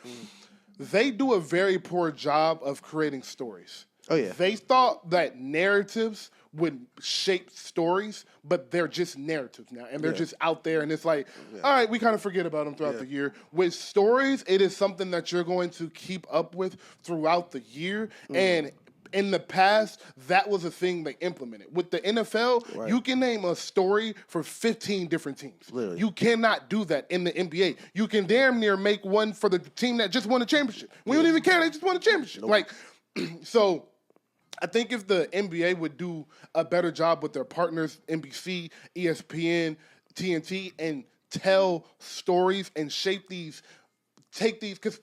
They do a very poor job of creating stories. Oh, yeah. They thought that narratives would shape stories, but they're just narratives now. And they're just out there, and it's like, all right, we kind of forget about them throughout the year. With stories, it is something that you're going to keep up with throughout the year. And in the past, that was a thing they implemented. With the NFL, you can name a story for 15 different teams. Literally. You cannot do that in the NBA. You can damn near make one for the team that just won a championship. We don't even care. They just won a championship. Nope. Like, so I think if the NBA would do a better job with their partners, NBC, ESPN, TNT, and tell stories and take these, because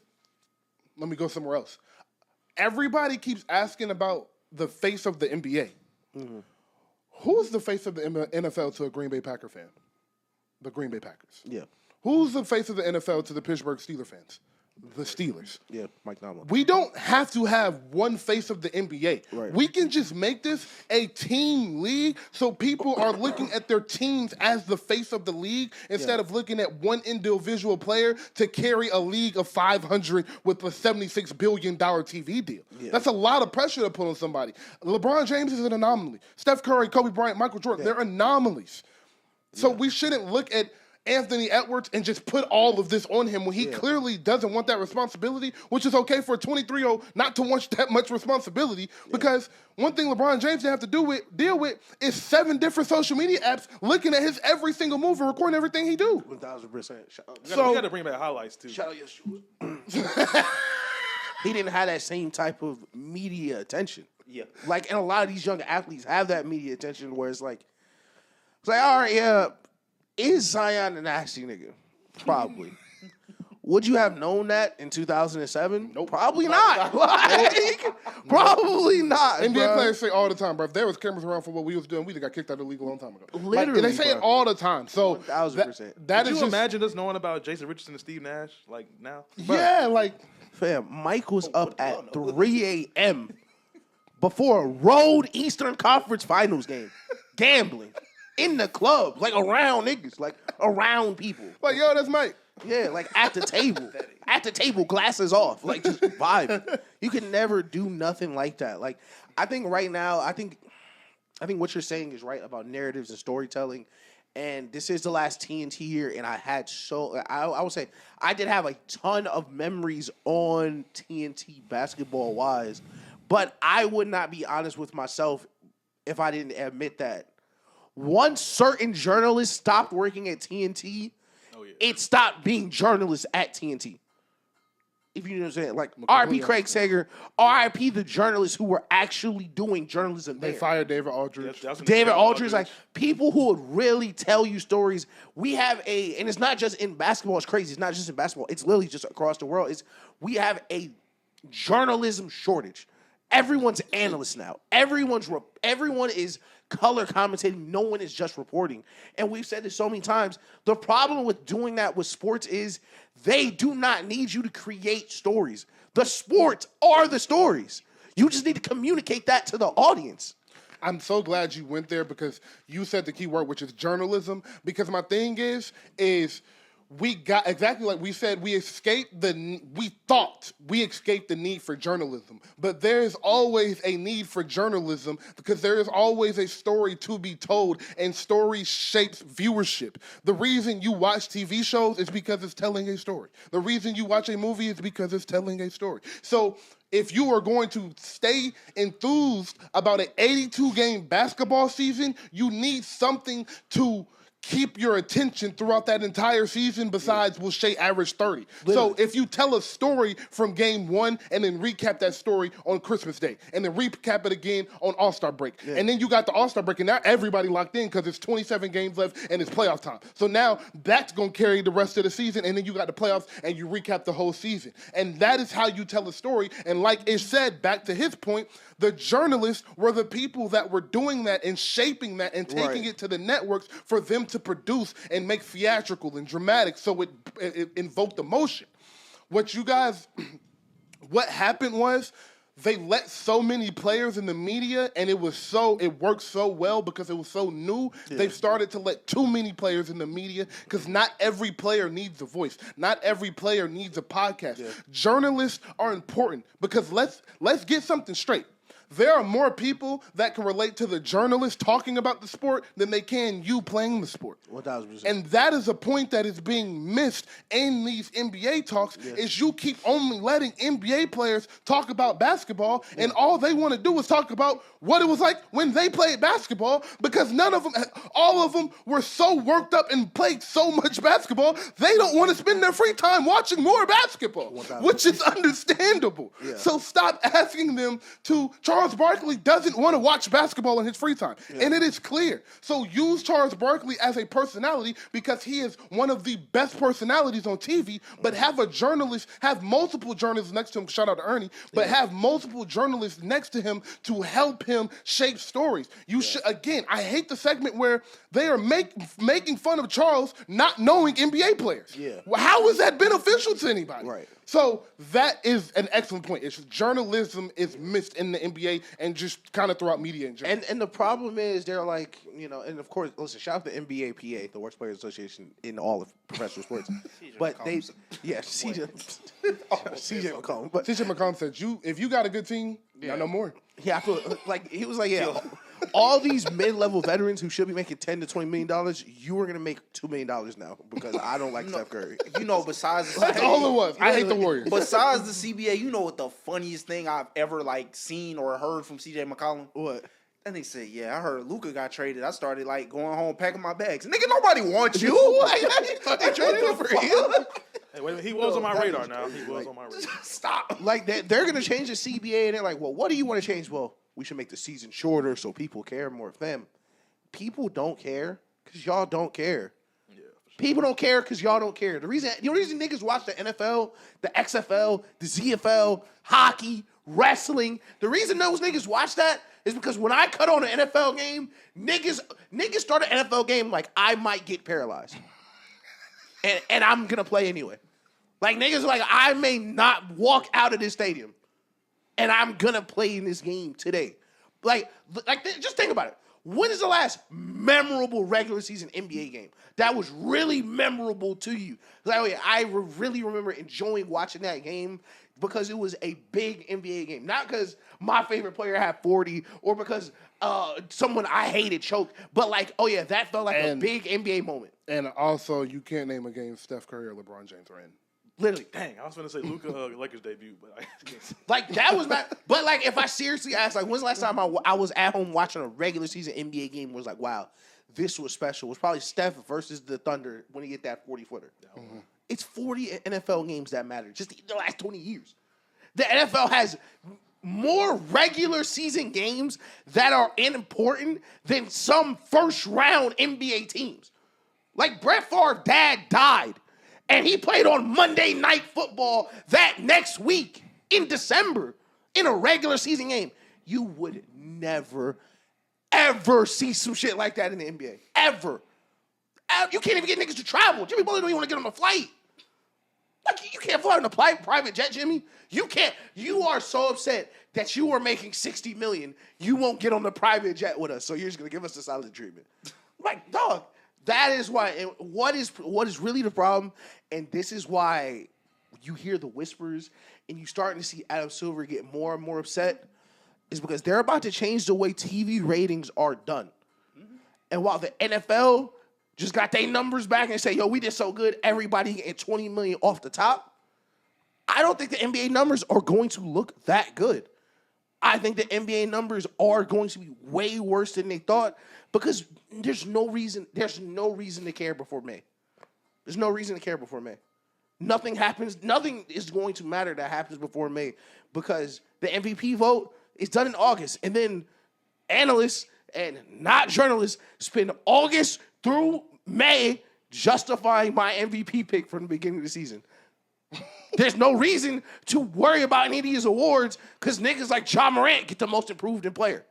let me go somewhere else. Everybody keeps asking about the face of the NBA. Mm-hmm. Who's the face of the NFL to a Green Bay Packer fan? The Green Bay Packers. Yeah. Who's the face of the NFL to the Pittsburgh Steelers fans? The Steelers. Yeah, Mike Tomlin. We don't have to have one face of the NBA. Right. We can just make this a team league so people are looking at their teams as the face of the league instead of looking at one individual player to carry a league of 500 with a $76 billion TV deal. Yeah. That's a lot of pressure to put on somebody. LeBron James is an anomaly. Steph Curry, Kobe Bryant, Michael Jordan, they're anomalies. So we shouldn't look at Anthony Edwards and just put all of this on him when he clearly doesn't want that responsibility, which is okay for a 23-year-old not to want that much responsibility because one thing LeBron James didn't have to deal with is 7 different social media apps looking at his every single move and recording everything he do. 1,000%. We got to bring back highlights, too. Shout out your shoes. He didn't have that same type of media attention. Yeah. Like, and a lot of these young athletes have that media attention where it's like, all right, yeah, is Zion a nasty nigga? Probably. Would you have known that in 2007? Nope. Probably not. Like, probably not. NBA players say all the time, bro, if there was cameras around for what we was doing, we'd have got kicked out of the league a long time ago. Literally, they say it all the time. So 1,000%. That Could is you imagine us knowing about Jason Richardson and Steve Nash, like, now? Yeah, like. Fam, Mike was up at 3 a.m. before a road Eastern Conference Finals game, gambling in the club, like around niggas, like around people. Like, yo, that's Mike. Yeah, like at the table. At the table, glasses off, like just vibing. You can never do nothing like that. Like, I think right now, I think what you're saying is right about narratives and storytelling. And this is the last TNT year, and I had I would say I did have a ton of memories on TNT basketball-wise, but I would not be honest with myself if I didn't admit that. Once certain journalists stopped working at TNT, it stopped being journalists at TNT. If you know what I'm saying. Like, R.I.P. Craig Sager, R.I.P. the journalists who were actually doing journalism there. They fired David Aldridge. David Aldridge, like, people who would really tell you stories. We have and it's not just in basketball, it's crazy. It's not just in basketball. It's literally just across the world. We have a journalism shortage. Everyone's analyst now. Everyone is color commentating. No one is just reporting. And we've said this so many times. The problem with doing that with sports is they do not need you to create stories. The sports are the stories. You just need to communicate that to the audience. I'm so glad you went there because you said the key word, which is journalism. Because my thing is we got exactly like we said, we thought we escaped the need for journalism. But there is always a need for journalism because there is always a story to be told, and story shapes viewership. The reason you watch TV shows is because it's telling a story. The reason you watch a movie is because it's telling a story. So if you are going to stay enthused about an 82-game basketball season, you need something to keep your attention throughout that entire season besides will Shea average 30. Literally. So if you tell a story from game one and then recap that story on Christmas Day and then recap it again on All-Star break. And then you got the All-Star break and now everybody locked in because it's 27 games left and it's playoff time. So now that's going to carry the rest of the season and then you got the playoffs and you recap the whole season. And that is how you tell a story. And like Ish said, back to his point, the journalists were the people that were doing that and shaping that and taking it to the networks for them to produce and make theatrical and dramatic so it invoked emotion. What happened was they let so many players in the media and it worked so well because it was so new. Yeah. They started to let too many players in the media because not every player needs a voice. Not every player needs a podcast. Yeah. Journalists are important because let's get something straight. There are more people that can relate to the journalist talking about the sport than they can you playing the sport. 1,000%. And that is a point that is being missed in these NBA talks is you keep only letting NBA players talk about basketball and all they want to do is talk about what it was like when they played basketball because all of them were so worked up and played so much basketball, they don't want to spend their free time watching more basketball, 1,000%. Which is understandable. Yeah. So stop asking them to Charles Barkley doesn't want to watch basketball in his free time, and it is clear. So use Charles Barkley as a personality because he is one of the best personalities on TV, but have multiple journalists next to him, shout out to Ernie, but have multiple journalists next to him to help him shape stories. Again, I hate the segment where they are making fun of Charles not knowing NBA players. Yeah. Well, how is that beneficial to anybody? Right. So that is an excellent point. It's journalism is missed in the NBA and just kind of throughout media in general. And the problem is they're like, and of course, listen, shout out to NBA PA, the Worst Players Association in all of professional sports. But CJ McCollum. But CJ McCollum said, if you got a good team, no more. Yeah, I feel like he was like, all these mid-level veterans who should be making $10 to $20 million, you are gonna make $2 million now because I don't like Steph Curry. Besides that's all it was. I hate the Warriors. Besides the CBA, you know what the funniest thing I've ever seen or heard from CJ McCollum? What? And they said, I heard Luka got traded. I started going home packing my bags. Nigga, nobody wants you. They traded him for you. Hey, wait a minute. He was on my radar now. He was on my radar. Stop. Like they're gonna change the CBA, and they're like, well, what do you want to change? Well, we should make the season shorter so people care more. Fam, people don't care because y'all don't care. Yeah, sure. People don't care because y'all don't care. The only reason niggas watch the NFL, the XFL, the ZFL, hockey, wrestling, the reason those niggas watch that is because when I cut on an NFL game, niggas start an NFL game like I might get paralyzed. And I'm going to play anyway. Like, niggas are like, I may not walk out of this stadium. And I'm going to play in this game today. Just think about it. When is the last memorable regular season NBA game that was really memorable to you? I really remember enjoying watching that game because it was a big NBA game. Not because my favorite player had 40 or because someone I hated choked, but that felt like a big NBA moment. And also, you can't name a game Steph Curry or LeBron James are in. Literally. Dang, I was going to say Luka Lakers debut, but that was not. But if I seriously ask, when's the last time I was at home watching a regular season NBA game? Was wow, this was special. It was probably Steph versus the Thunder when he hit that 40-footer. Mm-hmm. It's 40 NFL games that matter. Just the last 20 years, the NFL has more regular season games that are important than some first round NBA teams. Like Brett Favre's dad died. And he played on Monday Night Football that next week in December in a regular season game. You would never, ever see some shit like that in the NBA. Ever. You can't even get niggas to travel. Jimmy Butler don't even want to get on a flight. You can't fly on a private jet, Jimmy. You can't. You are so upset that you are making $60 million. You won't get on the private jet with us, so you're just going to give us the solid treatment. Dog. That is why. And what is really the problem? And this is why you hear the whispers and you starting to see Adam Silver get more and more upset. Is because they're about to change the way TV ratings are done. Mm-hmm. And while the NFL just got their numbers back and say, "Yo, we did so good, everybody getting $20 million off the top," I don't think the NBA numbers are going to look that good. I think the NBA numbers are going to be way worse than they thought because there's no reason to care before May. There's no reason to care before May. Nothing happens. Nothing is going to matter that happens before May because the MVP vote is done in August. And then analysts and not journalists spend August through May justifying my MVP pick from the beginning of the season. There's no reason to worry about any of these awards because niggas like Ja Morant get the most improved player.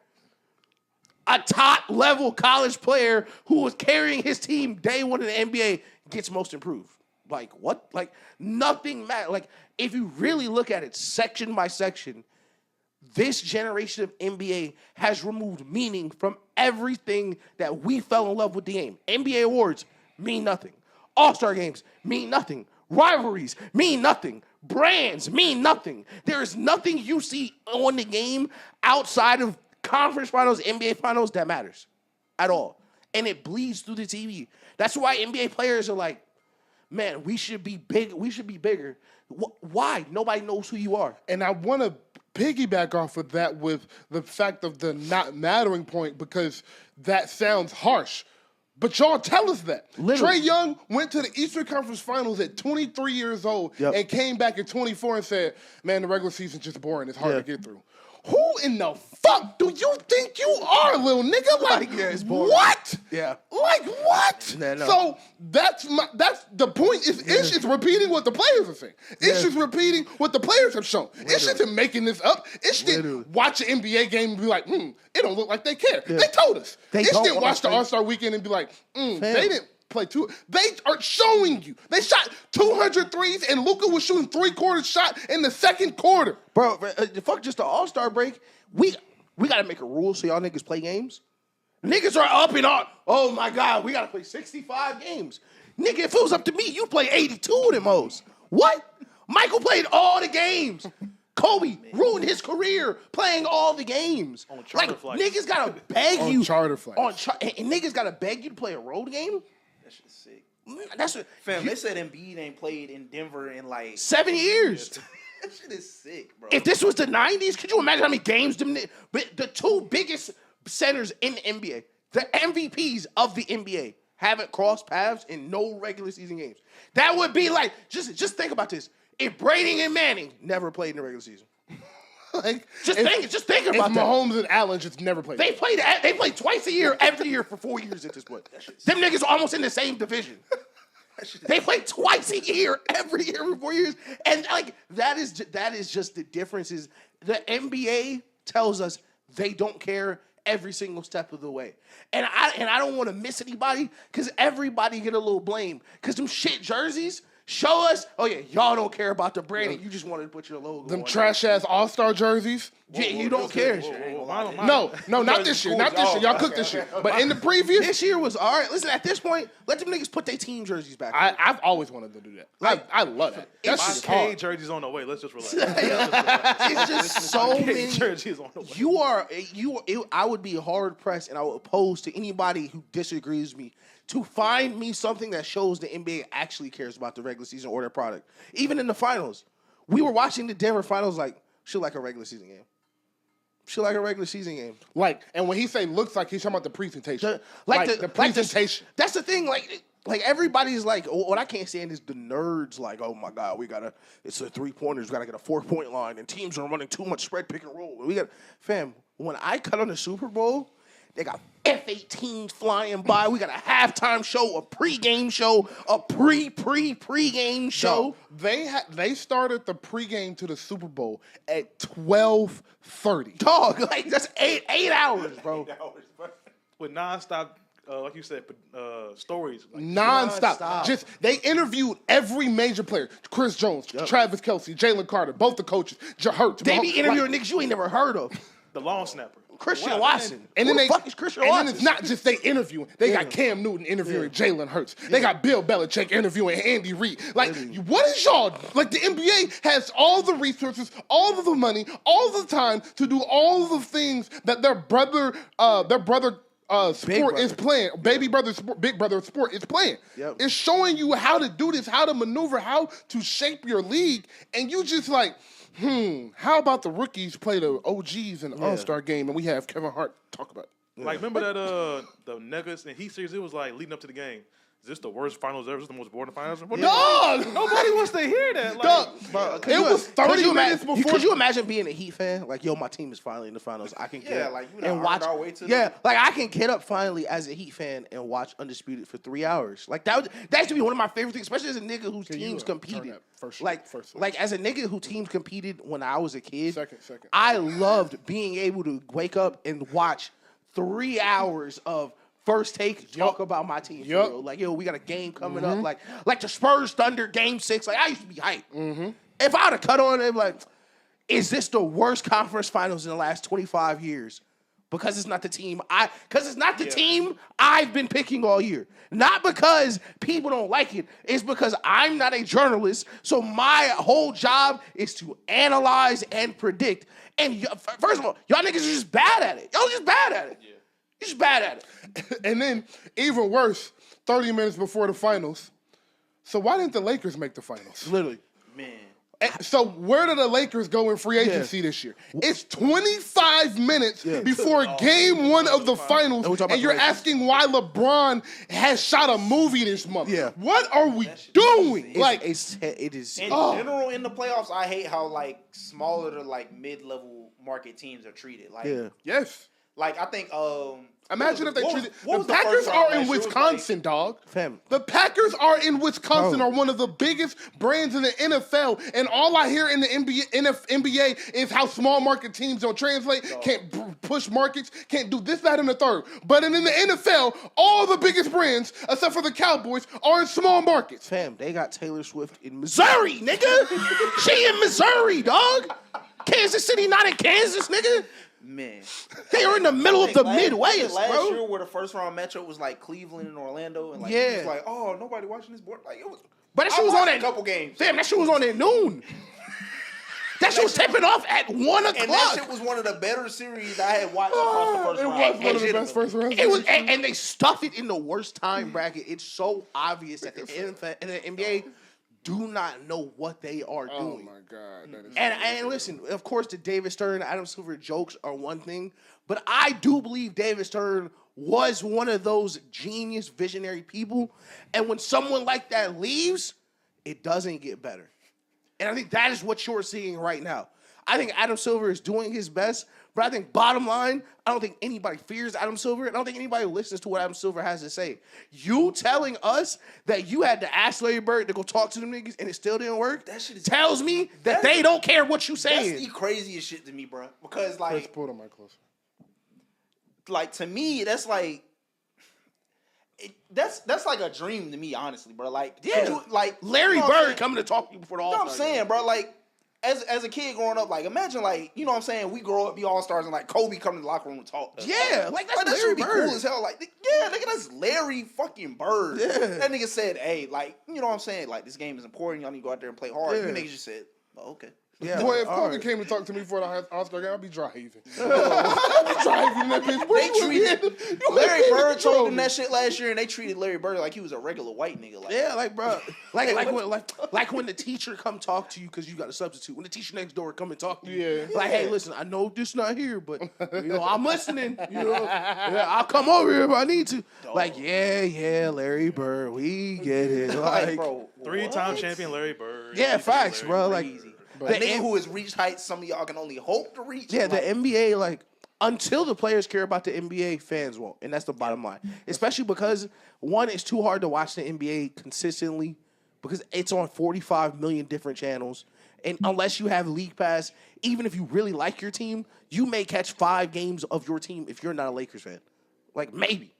A top-level college player who was carrying his team day one in the NBA gets most improved. Like, what? Like, nothing matters. Like, if you really look at it section by section, this generation of NBA has removed meaning from everything that we fell in love with the game. NBA awards mean nothing. All-Star games mean nothing. Rivalries mean nothing. Brands mean nothing. There is nothing you see on the game outside of conference finals, NBA finals that matters at all. And it bleeds through the TV. That's why NBA players are like, man, we should be big. We should be bigger. Why? Nobody knows who you are. And I want to piggyback off of that with the fact of the not mattering point because that sounds harsh. But y'all tell us that. Literally. Trae Young went to the Eastern Conference Finals at 23 years old and came back at 24 and said, man, the regular season's just boring. It's hard to get through. Who in the fuck do you think you are, little nigga? Like, it's boring. what? Yeah. Like, what? No. So that's the point. Ish is repeating what the players are saying. Ish is repeating what the players have shown. Ish isn't making this up. Ish didn't watch an NBA game and be like, it don't look like they care. They told us. Ish didn't watch the All-Star weekend and be like, they didn't play two. They are showing you. They shot 200 threes and Luka was shooting 3/4 shot in the second quarter. Bro, fuck just the All-Star break. We got to make a rule so y'all niggas play games. Niggas are up and on. Oh, my God, we got to play 65 games. Nigga, if it was up to me, you'd play 82 of them hoes. What? Michael played all the games. Kobe ruined his career playing all the games. On charter flights. Niggas got to beg you. On charter flights. And niggas got to beg you to play a road game? That shit's sick. That's what. Fam, they said Embiid ain't played in Denver in like 7 years. That shit is sick, bro. If this was the 90s, could you imagine how many games the two biggest centers in the NBA, the MVPs of the NBA, haven't crossed paths in no regular season games? That would be like, just think about this. If Brady and Manning never played in the regular season. Like, Just think about if that. Mahomes and Allen just never played. They played twice a year, every year for 4 years at this point. Them niggas are almost in the same division. They play twice a year, every year for 4 years. And like that is just the difference is the NBA tells us they don't care every single step of the way. And I don't want to miss anybody because everybody get a little blame. Because them shit jerseys show us, oh yeah, y'all don't care about the brand and you just wanted to put your logo Them on trash-ass All-Star jerseys. Yeah, you don't care. No, not this year. Not this year. Y'all cooked this year. But in the previous, This year was all right. Listen, at this point, let them niggas put their team jerseys back. I've always wanted to do that. I love that. That shit is My hard. jersey's on the way. Let's just relax. It's just so many. Jersey's on the way. I would be hard pressed, and I would oppose to anybody who disagrees with me to find me something that shows the NBA actually cares about the regular season or their product. Even in the finals, we were watching the Denver finals like shit like a regular season game. Shit like a regular season game. Like, and when he say looks like, he's talking about the presentation. The presentation. That's the thing. Like everybody's like, what I can't stand is the nerds. Like, oh my God, it's a 3-pointers. We gotta get a 4-point line, and teams are running too much spread pick and roll. Fam. When I cut on the Super Bowl, they got F-18s flying by. We got a halftime show, a pregame show, a pre-game show. No, they started the pregame to the Super Bowl at 12:30. Dog, like that's 8 hours, bro. With nonstop, like you said, stories. Like, Non-stop. Just they interviewed every major player: Chris Jones, Travis Kelce, Jalen Carter, both the coaches, Hurts. They be interviewing niggas you ain't never heard of. the long snapper. Christian Watson. And Who then the fuck is Christian and Watson? then it's not just they interviewing. They got Cam Newton interviewing Jalen Hurts. They got Bill Belichick interviewing Andy Reid. Like, what is y'all? Like, the NBA has all the resources, all of the money, all the time to do all the things that their brother sport is playing. Baby brother sport, big brother sport is playing. Yep. It's showing you how to do this, how to maneuver, how to shape your league, and you just like. how about the rookies play the OGs in the All-Star game and we have Kevin Hart talk about it? Like, remember that the Nuggets and Heat series? It was like leading up to the game. Is this the worst finals ever? Is this the most boring finals ever? Dog! Nobody wants to hear that. Like, Dog! It was 30 minutes before. Could you imagine being a Heat fan? Like, yo, my team is finally in the finals. I can get up like you and watch. Our way to Like I can get up finally as a Heat fan and watch Undisputed for 3 hours. Like that used to be one of my favorite things, especially as a nigga whose teams competed. First, like as a nigga whose teams competed when I was a kid. Second. I loved being able to wake up and watch 3 hours of First Take, talk about my team. For real. Like, yo, we got a game coming up. Like the Spurs Thunder Game 6. Like, I used to be hyped. If I would have cut on it, like, is this the worst conference finals in the last 25 years? Because it's not the team team I've been picking all year. Not because people don't like it. It's because I'm not a journalist. So my whole job is to analyze and predict. And first of all, y'all niggas are just bad at it. Y'all just bad at it. Yeah. You're just bad at it. And then, even worse, 30 minutes before the finals. So why didn't the Lakers make the finals? Literally. Man. So where do the Lakers go in free agency this year? It's 25 minutes before game one of the finals, and you're asking why LeBron has shot a movie this month. Yeah. What are we doing? It is. In general, in the playoffs, I hate how, like, smaller to, like, mid-level market teams are treated. Like, yes. Like, I think, imagine if they treated. The Packers are in Wisconsin, dog. Fam. The Packers are in Wisconsin, are one of the biggest brands in the NFL, and all I hear in the NBA is how small market teams don't translate, can't push markets, can't do this, that, and the third. But in the NFL, all the biggest brands, except for the Cowboys, are in small markets. Fam, they got Taylor Swift in Missouri, nigga. She in Missouri, dog. Kansas City not in Kansas, nigga. Man, they are in the middle of the Midwest, last bro. year, where the first round matchup was like Cleveland and Orlando, and like it was like, oh, nobody watching this board. Like it was, but that shit was on at a couple games. Damn, that shit was on at noon. That shit was tipping off at 1 o'clock. And that shit was one of the better series I had watched across the first round. It was one of the best first rounds. It was, and they stuffed it in the worst time bracket. It's so obvious that the NBA do not know what they are doing. Oh my God. That is and listen, of course, the David Stern, Adam Silver jokes are one thing, but I do believe David Stern was one of those genius, visionary people. And when someone like that leaves, it doesn't get better. And I think that is what you're seeing right now. I think Adam Silver is doing his best, but I think bottom line, I don't think anybody fears Adam Silver. I don't think anybody listens to what Adam Silver has to say. You telling us that you had to ask Larry Bird to go talk to them niggas and it still didn't work, that shit tells me that they don't care what you saying. That's the craziest shit to me, bro. Because, like... Let's pull the mic closer. Like, to me, that's like... That's like a dream to me, honestly, bro. Like, Larry Bird coming to talk to you before the All-Star. You know what I'm saying, bro? Like, as a kid growing up, like, imagine, like, you know what I'm saying, we grow up, be All-Stars, and, like, Kobe come to the locker room and talk to us. Yeah, like, that's that Larry should be Bird. cool as hell. Like, yeah, nigga, that's Larry fucking Bird. Yeah. That nigga said, hey, like, you know what I'm saying, like, this game is important, y'all need to go out there and play hard. Yeah. You niggas just said, oh, okay. Yeah, Boy, if Kobe came to talk to me for the All-Star game, I'd be dry heaving. I'd be dry heaving that bitch. Larry Bird told him that shit last year, and they treated Larry Bird like he was a regular white nigga. Like, yeah, like, bro, like when the teacher come talk to you because you got a substitute. When the teacher next door come and talk to you, like, hey, listen, I know this not here, but you know I'm listening. You know, I'll come over here if I need to. Dog. Like, yeah, Larry Bird, we get it. Like, bro, 3-time champion Larry Bird. Yeah, facts, bro. Like. The nigga who has reached heights some of y'all can only hope to reach. Yeah, the NBA, like, until the players care about the NBA, fans won't. And that's the bottom line. Especially because, one, it's too hard to watch the NBA consistently because it's on 45 million different channels. And unless you have League Pass, even if you really like your team, you may catch 5 games of your team if you're not a Lakers fan. Like, maybe.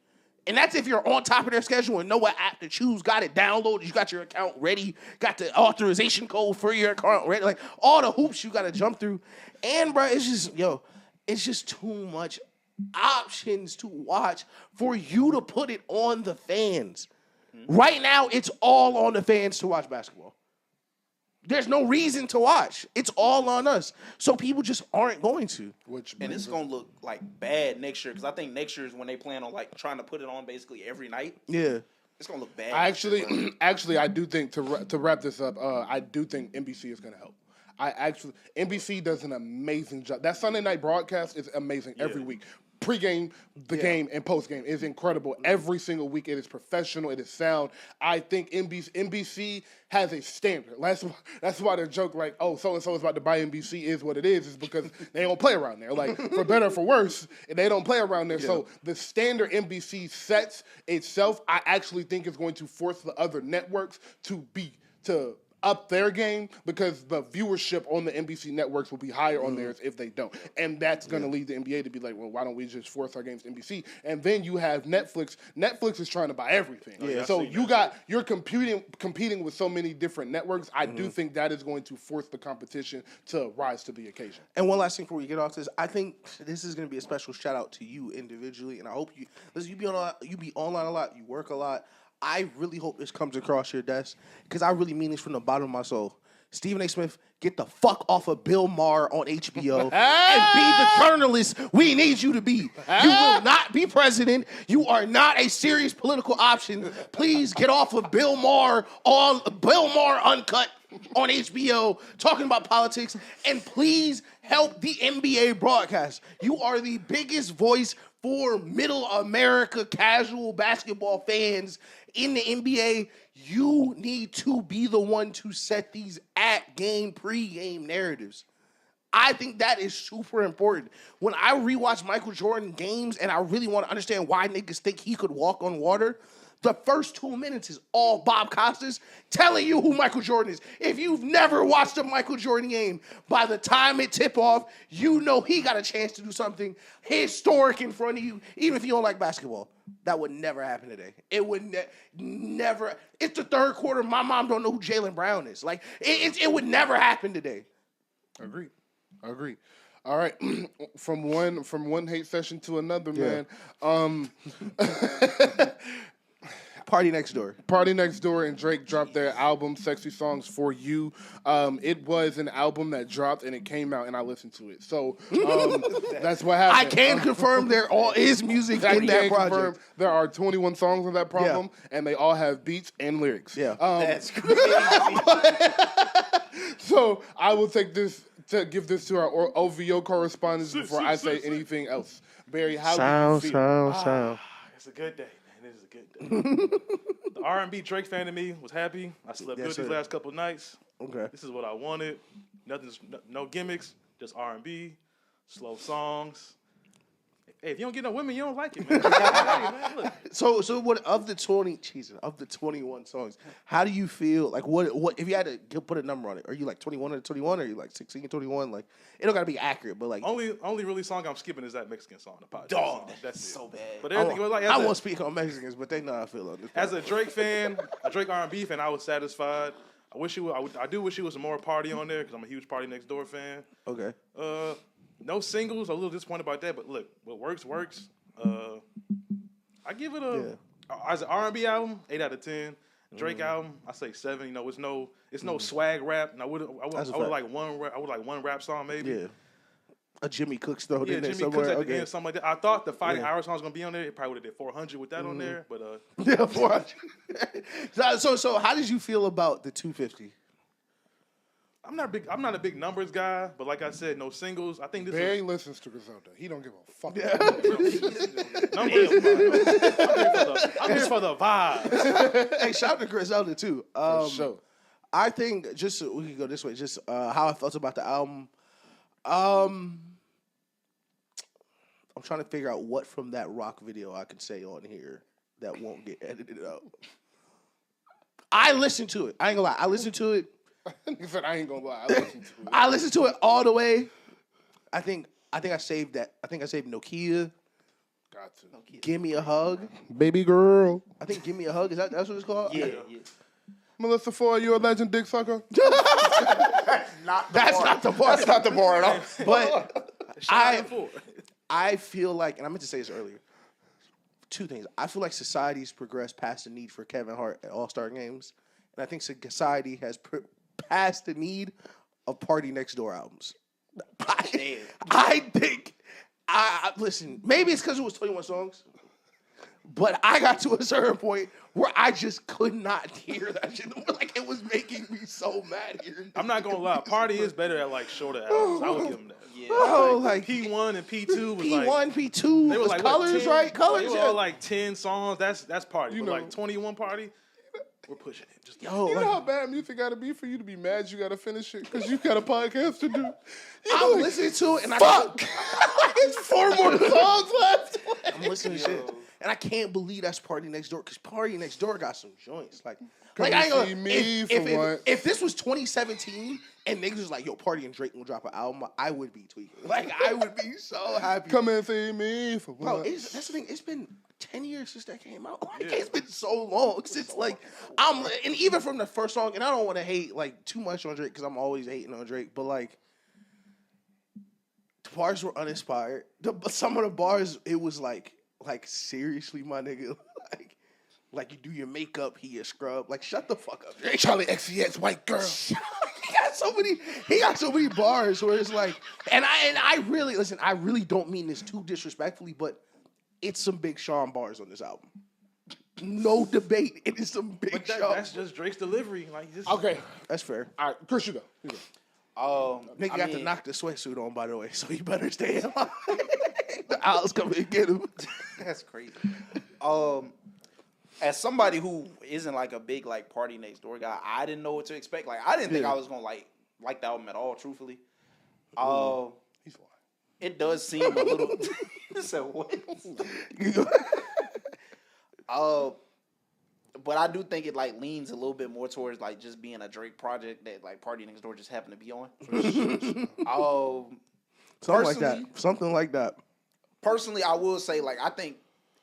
And that's if you're on top of their schedule and know what app to choose, got it downloaded, you got your account ready, got the authorization code for your account ready, like all the hoops you got to jump through. And, bro, it's just too much options to watch for you to put it on the fans. Mm-hmm. Right now, it's all on the fans to watch basketball. There's no reason to watch. It's all on us. So people just aren't going to. And it's going to look like bad next year because I think next year is when they plan on like trying to put it on basically every night. Yeah. It's going to look bad. Actually, I do think to wrap this up, I do think NBC is going to help. NBC does an amazing job. That Sunday night broadcast is amazing every week. Pre-game, the game, and post-game is incredible. Every single week, it is professional. It is sound. I think NBC has a standard. That's why the joke like, oh, so-and-so is about to buy NBC is what it is because they don't play around there. Like, for better or for worse, they don't play around there. Yeah. So the standard NBC sets itself, I actually think is going to force the other networks to up their game because the viewership on the NBC networks will be higher on theirs if they don't. And that's going to lead the NBA to be like, well, why don't we just force our games to NBC? And then you have Netflix. Netflix is trying to buy everything. Yeah, so you're competing with so many different networks. I do think that is going to force the competition to rise to the occasion. And one last thing before we get off this, I think this is going to be a special shout out to you individually. And I hope you be online a lot, you work a lot. I really hope this comes across your desk because I really mean this from the bottom of my soul. Stephen A. Smith, get the fuck off of Bill Maher on HBO and be the journalist we need you to be. You will not be president. You are not a serious political option. Please get off of Bill Maher Uncut on HBO talking about politics, and please help the NBA broadcast. You are the biggest voice for middle America casual basketball fans in the NBA. You need to be the one to set these at-game, pre-game narratives. I think that is super important. When I rewatch Michael Jordan games and I really want to understand why niggas think he could walk on water, the first 2 minutes is all Bob Costas telling you who Michael Jordan is. If you've never watched a Michael Jordan game, by the time it tip off, you know he got a chance to do something historic in front of you, even if you don't like basketball. That would never happen today. It would never. It's the third quarter. My mom don't know who Jaylen Brown is. Like, it would never happen today. Agreed. All right, from one hate session to another, man. Party Next Door. Party Next Door and Drake dropped their album, Sexy Songs for You. It was an album that dropped and it came out and I listened to it. So that's what happened. I can confirm there all is music in that project. There are 21 songs on that album and they all have beats and lyrics. Yeah. That's crazy. So I will take this to give this to our OVO correspondents before I say anything else. Barry, how do you feel? Sound. It's a good day. It is a good day. The R&B Drake fan of me was happy. I slept good these last couple nights. Okay. This is what I wanted. No gimmicks, just R&B, slow songs. Hey, if you don't get no women, you don't like it, man. Look. So what of the 21 songs, how do you feel? Like what if you had to put a number on it? Are you like 21 or 21? Or are you like 16 or 21? Like it don't gotta be accurate, but like only really song I'm skipping is that Mexican song, the podcast. Dog, that's so bad. But everything was like I won't speak on Mexicans, but they know how I feel on this. As a Drake fan, a Drake R&B fan, I was satisfied. I do wish he was some more Party on there because I'm a huge Party Next Door fan. Okay. No singles. I'm a little disappointed about that, but look, what works. I give it as an R&B album, 8 out of 10. Drake album, I say 7. You know, it's no swag rap. And I would like one rap song maybe. Yeah. A Jimmy Cook's thrown in there Jimmy somewhere. Cooks at the end, something like that. I thought the Fighting Irish song was gonna be on there. It probably would have did 400 with that on there, but yeah, 400. So how did you feel about the 250? I'm not a big numbers guy, but like I said, no singles. I think this Barry listens to Griselda. He don't give a fuck. Yeah. Numbers. I'm here for the vibes. Hey, shout out to Griselda too. For sure. I think we can go this way. Just how I felt about the album. I'm trying to figure out what from that rock video I can say on here that won't get edited out. I listened to it. I ain't gonna lie. I listened to it. He said, I ain't gonna lie. I listened to it. I listened to it all the way. I think I saved that. I think I saved Nokia. Got to. Nokia. Give Me a Hug. Baby girl. I think Give Me a Hug. That's what it's called? Yeah. Melissa Ford, you a legend, dick sucker? That's not the bar. That's not the bar at all. But I feel like, and I meant to say this earlier, 2 things. I feel like society's progressed past the need for Kevin Hart at All-Star games. And I think society has past the need of Party Next Door albums. I think, listen, maybe it's because it was 21 songs. But I got to a certain point where I just could not hear that shit. Like, it was making me so mad hearing. I'm not gonna lie. Party is better at like shorter albums. I would give him that. Yeah. Oh, like P1 and P2 was P1, like P2 they were was like Colors, what, 10, right? Colors, They were yeah. all like 10 songs. That's Party. You But know. like 21 Party, we're pushing it. Just Yo, You like, know how bad music got to be for you to be mad you got to finish it because you got a podcast to do. I'm listening to it and Fuck! It's 4 more songs left. I'm listening to shit. And I can't believe that's Party Next Door, because Party Next Door got some joints. Like I ain't gonna, see me for once. if this was 2017 and niggas was like, yo, Party and Drake will drop an album, I would be tweaking. Like, I would be so happy. Come and see me for Bro, once. that's the thing. It's been 10 years since that came out. Like, it's been so long since, like, and even from the first song, and I don't want to hate, like, too much on Drake, because I'm always hating on Drake, but, like, the bars were uninspired. Some of the bars, it was like, seriously, my nigga, like you do your makeup, he a scrub. Like, shut the fuck up, Drake. Charlie XCX, white girl. He got so many bars where it's like, and I really, listen, I really don't mean this too disrespectfully, but it's some Big Sean bars on this album. No debate. It is some Big Sean. that's just Drake's delivery. Like, just, Okay. That's fair. All right, Chris, you go. Nigga got to knock the sweatsuit on, by the way, so you better stay in line. The owls come and get him. That's crazy. As somebody who isn't like a big like Party Next Door guy, I didn't know what to expect. Like, I didn't think I was gonna like the album at all. Truthfully, He's fine. it does seem a little. So what? But I do think it like leans a little bit more towards like just being a Drake project that like Party Next Door just happened to be on. Something like that. Personally, I will say like I think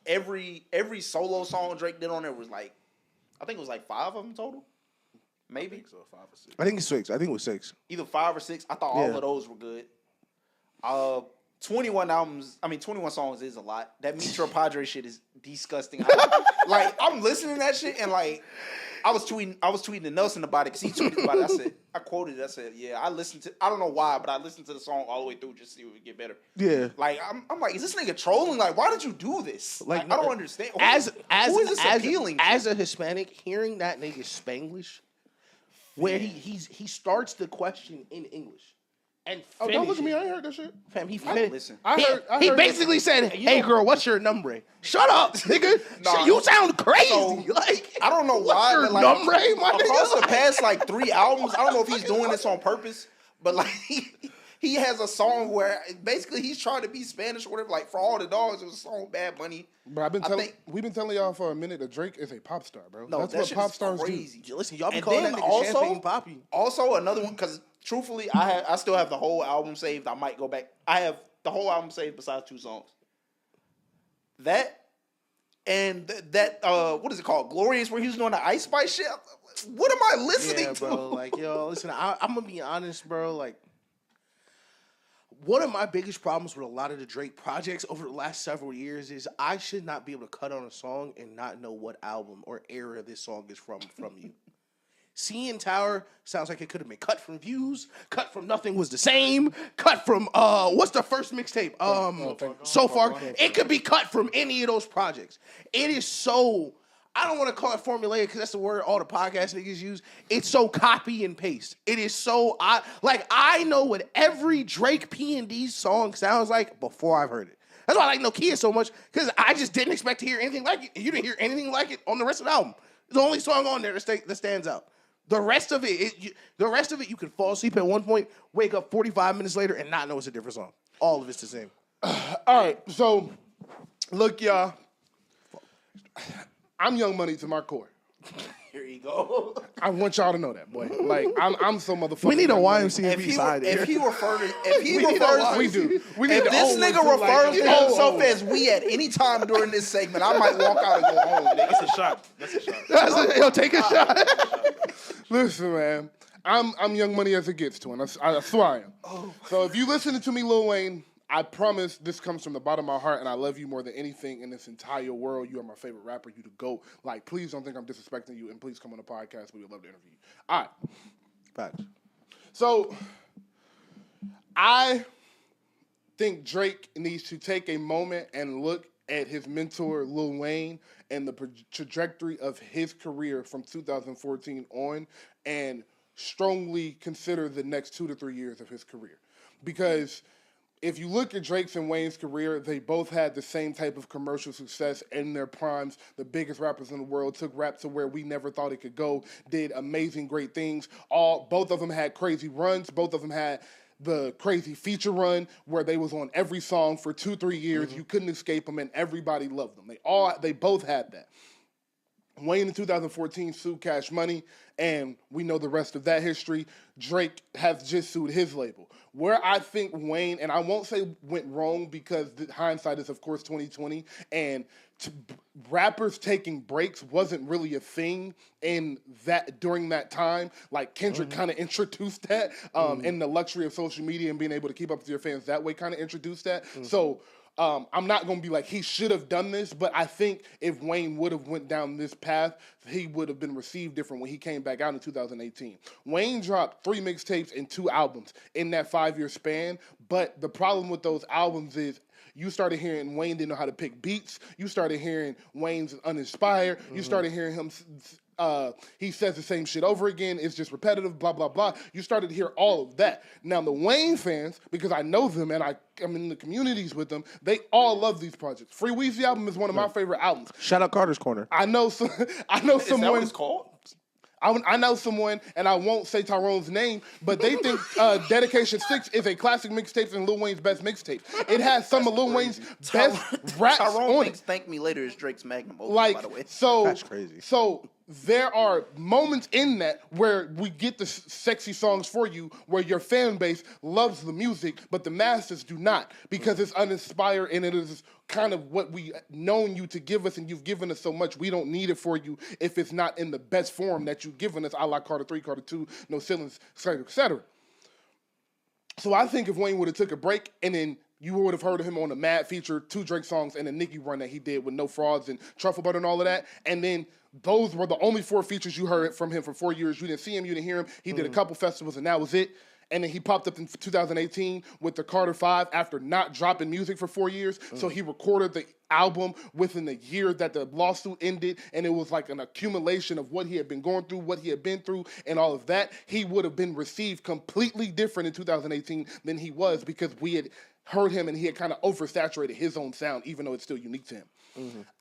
every solo song Drake did on there was like, I think it was like 5 of them total, maybe. I think so, 5 or 6. I think it's 6. I think it was 6. Either 5 or 6. I thought all of those were good. 21 songs is a lot. That Metro Padre shit is disgusting. I'm listening to that shit and like I was tweeting to Nelson about it because he tweeted about it. I quoted it. I said, yeah, I don't know why, but I listened to the song all the way through just to see if it would get better. Yeah. Like, I'm like, is this nigga trolling? Like, why did you do this? Like I don't understand. Who is this appealing to? As a Hispanic, hearing that nigga Spanglish, where he starts the question in English. And don't look at me. I ain't heard that shit. Fam, he listen. He basically said, "Hey, girl, what's your number?" Shut up, nigga. Nah. You sound crazy. So, like, I don't know what's why, your but like number, my across nigga? the past like 3 albums, I don't know if he's doing this on purpose, but like he has a song where basically he's trying to be Spanish or whatever. Like For All the Dogs, it was a song Bad Bunny. Bro, we've been telling y'all for a minute that Drake is a pop star, bro. No, that's that what shit pop is stars crazy. do. Listen, y'all be And calling then that nigga Champagne also, Poppy. Also, another one because truthfully, I still have the whole album saved. I might go back. I have the whole album saved besides 2 songs. That and that what is it called? Glorious, where he was doing the Ice Spice shit. What am I listening to? Bro. Like, yo, listen, I'm gonna be honest, bro. Like, one of my biggest problems with a lot of the Drake projects over the last several years is I should not be able to cut on a song and not know what album or era this song is from you. CN Tower sounds like it could have been cut from Views, cut from Nothing Was the Same, cut from what's the first mixtape? So Far. It could be cut from any of those projects. It is so, I don't want to call it formulaic because that's the word all the podcast niggas use. It's so copy and paste. It is so, I know what every Drake P&D song sounds like before I've heard it. That's why I like Nokia so much, because I just didn't expect to hear anything like it. You didn't hear anything like it on the rest of the album. It's the only song on there that stands out. The rest of it, you can fall asleep at one point, wake up 45 minutes later, and not know it's a different song. All of it's the same. All right, so look, y'all. I'm Young Money to my core. Here you go. I want y'all to know that, boy. Like I'm so motherfucking. We need a Young Money. YMCA side here. If he refers, We do. We need if to this own one, nigga too, refers like, to himself as we at any time during this segment, I might walk out and go home. Nigga. That's a shot. Yo, take a shot. Listen, man. I'm Young Money as it gets to, and I swear I am. So if you listen to me, Lil Wayne, I promise this comes from the bottom of my heart, and I love you more than anything in this entire world. You are my favorite rapper. You the GOAT. Like, please don't think I'm disrespecting you, and please come on the podcast. We would love to interview you. All right. Facts. So I think Drake needs to take a moment and look at his mentor Lil Wayne and the trajectory of his career from 2014 on, and strongly consider the next 2 to 3 years of his career. Because if you look at Drake's and Wayne's career, they both had the same type of commercial success in their primes. The biggest rappers in the world took rap to where we never thought it could go, did amazing, great things. Both of them had crazy runs. Both of them had the crazy feature run where they was on every song for 2-3 years. You couldn't escape them, and everybody loved them. They both had that. Wayne in 2014 sued Cash Money, and we know the rest of that history. Drake has just sued his label. Where I think Wayne, and I won't say went wrong because hindsight is, of course, 2020, and rappers taking breaks wasn't really a thing during that time. Like Kendrick kind of introduced that, and the luxury of social media and being able to keep up with your fans that way kind of introduced that. So I'm not going to be like, he should have done this, but I think if Wayne would have went down this path, he would have been received different when he came back out in 2018. Wayne dropped 3 mixtapes and 2 albums in that 5-year span, but the problem with those albums is you started hearing Wayne didn't know how to pick beats. You started hearing Wayne's uninspired. You started hearing him... he says the same shit over again. It's just repetitive, blah, blah, blah. You started to hear all of that. Now, the Wayne fans, because I know them and I'm in the communities with them, they all love these projects. Free Weezy album is one of my favorite albums. Shout out Carter's Corner. I know someone. Is that what it's called? I know someone, and I won't say Tyrone's name, but they think Dedication 6 is a classic mixtape and Lil Wayne's best mixtape. It has some of Lil Wayne's best raps Tyrone on thinks it. Thank Me Later is Drake's magnum opus, Like, by the way. so That's crazy. So there are moments in that where we get the sexy songs for you, where your fan base loves the music, but the masses do not, because it's uninspired and it is kind of what we known you to give us, and you've given us so much, we don't need it for you if it's not in the best form that you've given us, a la Carter 3, Carter 2, No Ceilings, et cetera, et cetera. So I think if Wayne would have took a break and then you would have heard of him on the Mad feature, 2 Drake songs, and a Nicki run that he did with No Frauds and Truffle Butter and all of that. And then those were the only 4 features you heard from him for 4 years. You didn't see him, you didn't hear him. He did a couple festivals, and that was it. And then he popped up in 2018 with the Carter 5 after not dropping music for 4 years. So he recorded the album within the year that the lawsuit ended, and it was like an accumulation of what he had been going through, what he had been through, and all of that. He would have been received completely different in 2018 than he was, because we had heard him and he had kind of oversaturated his own sound, even though it's still unique to him.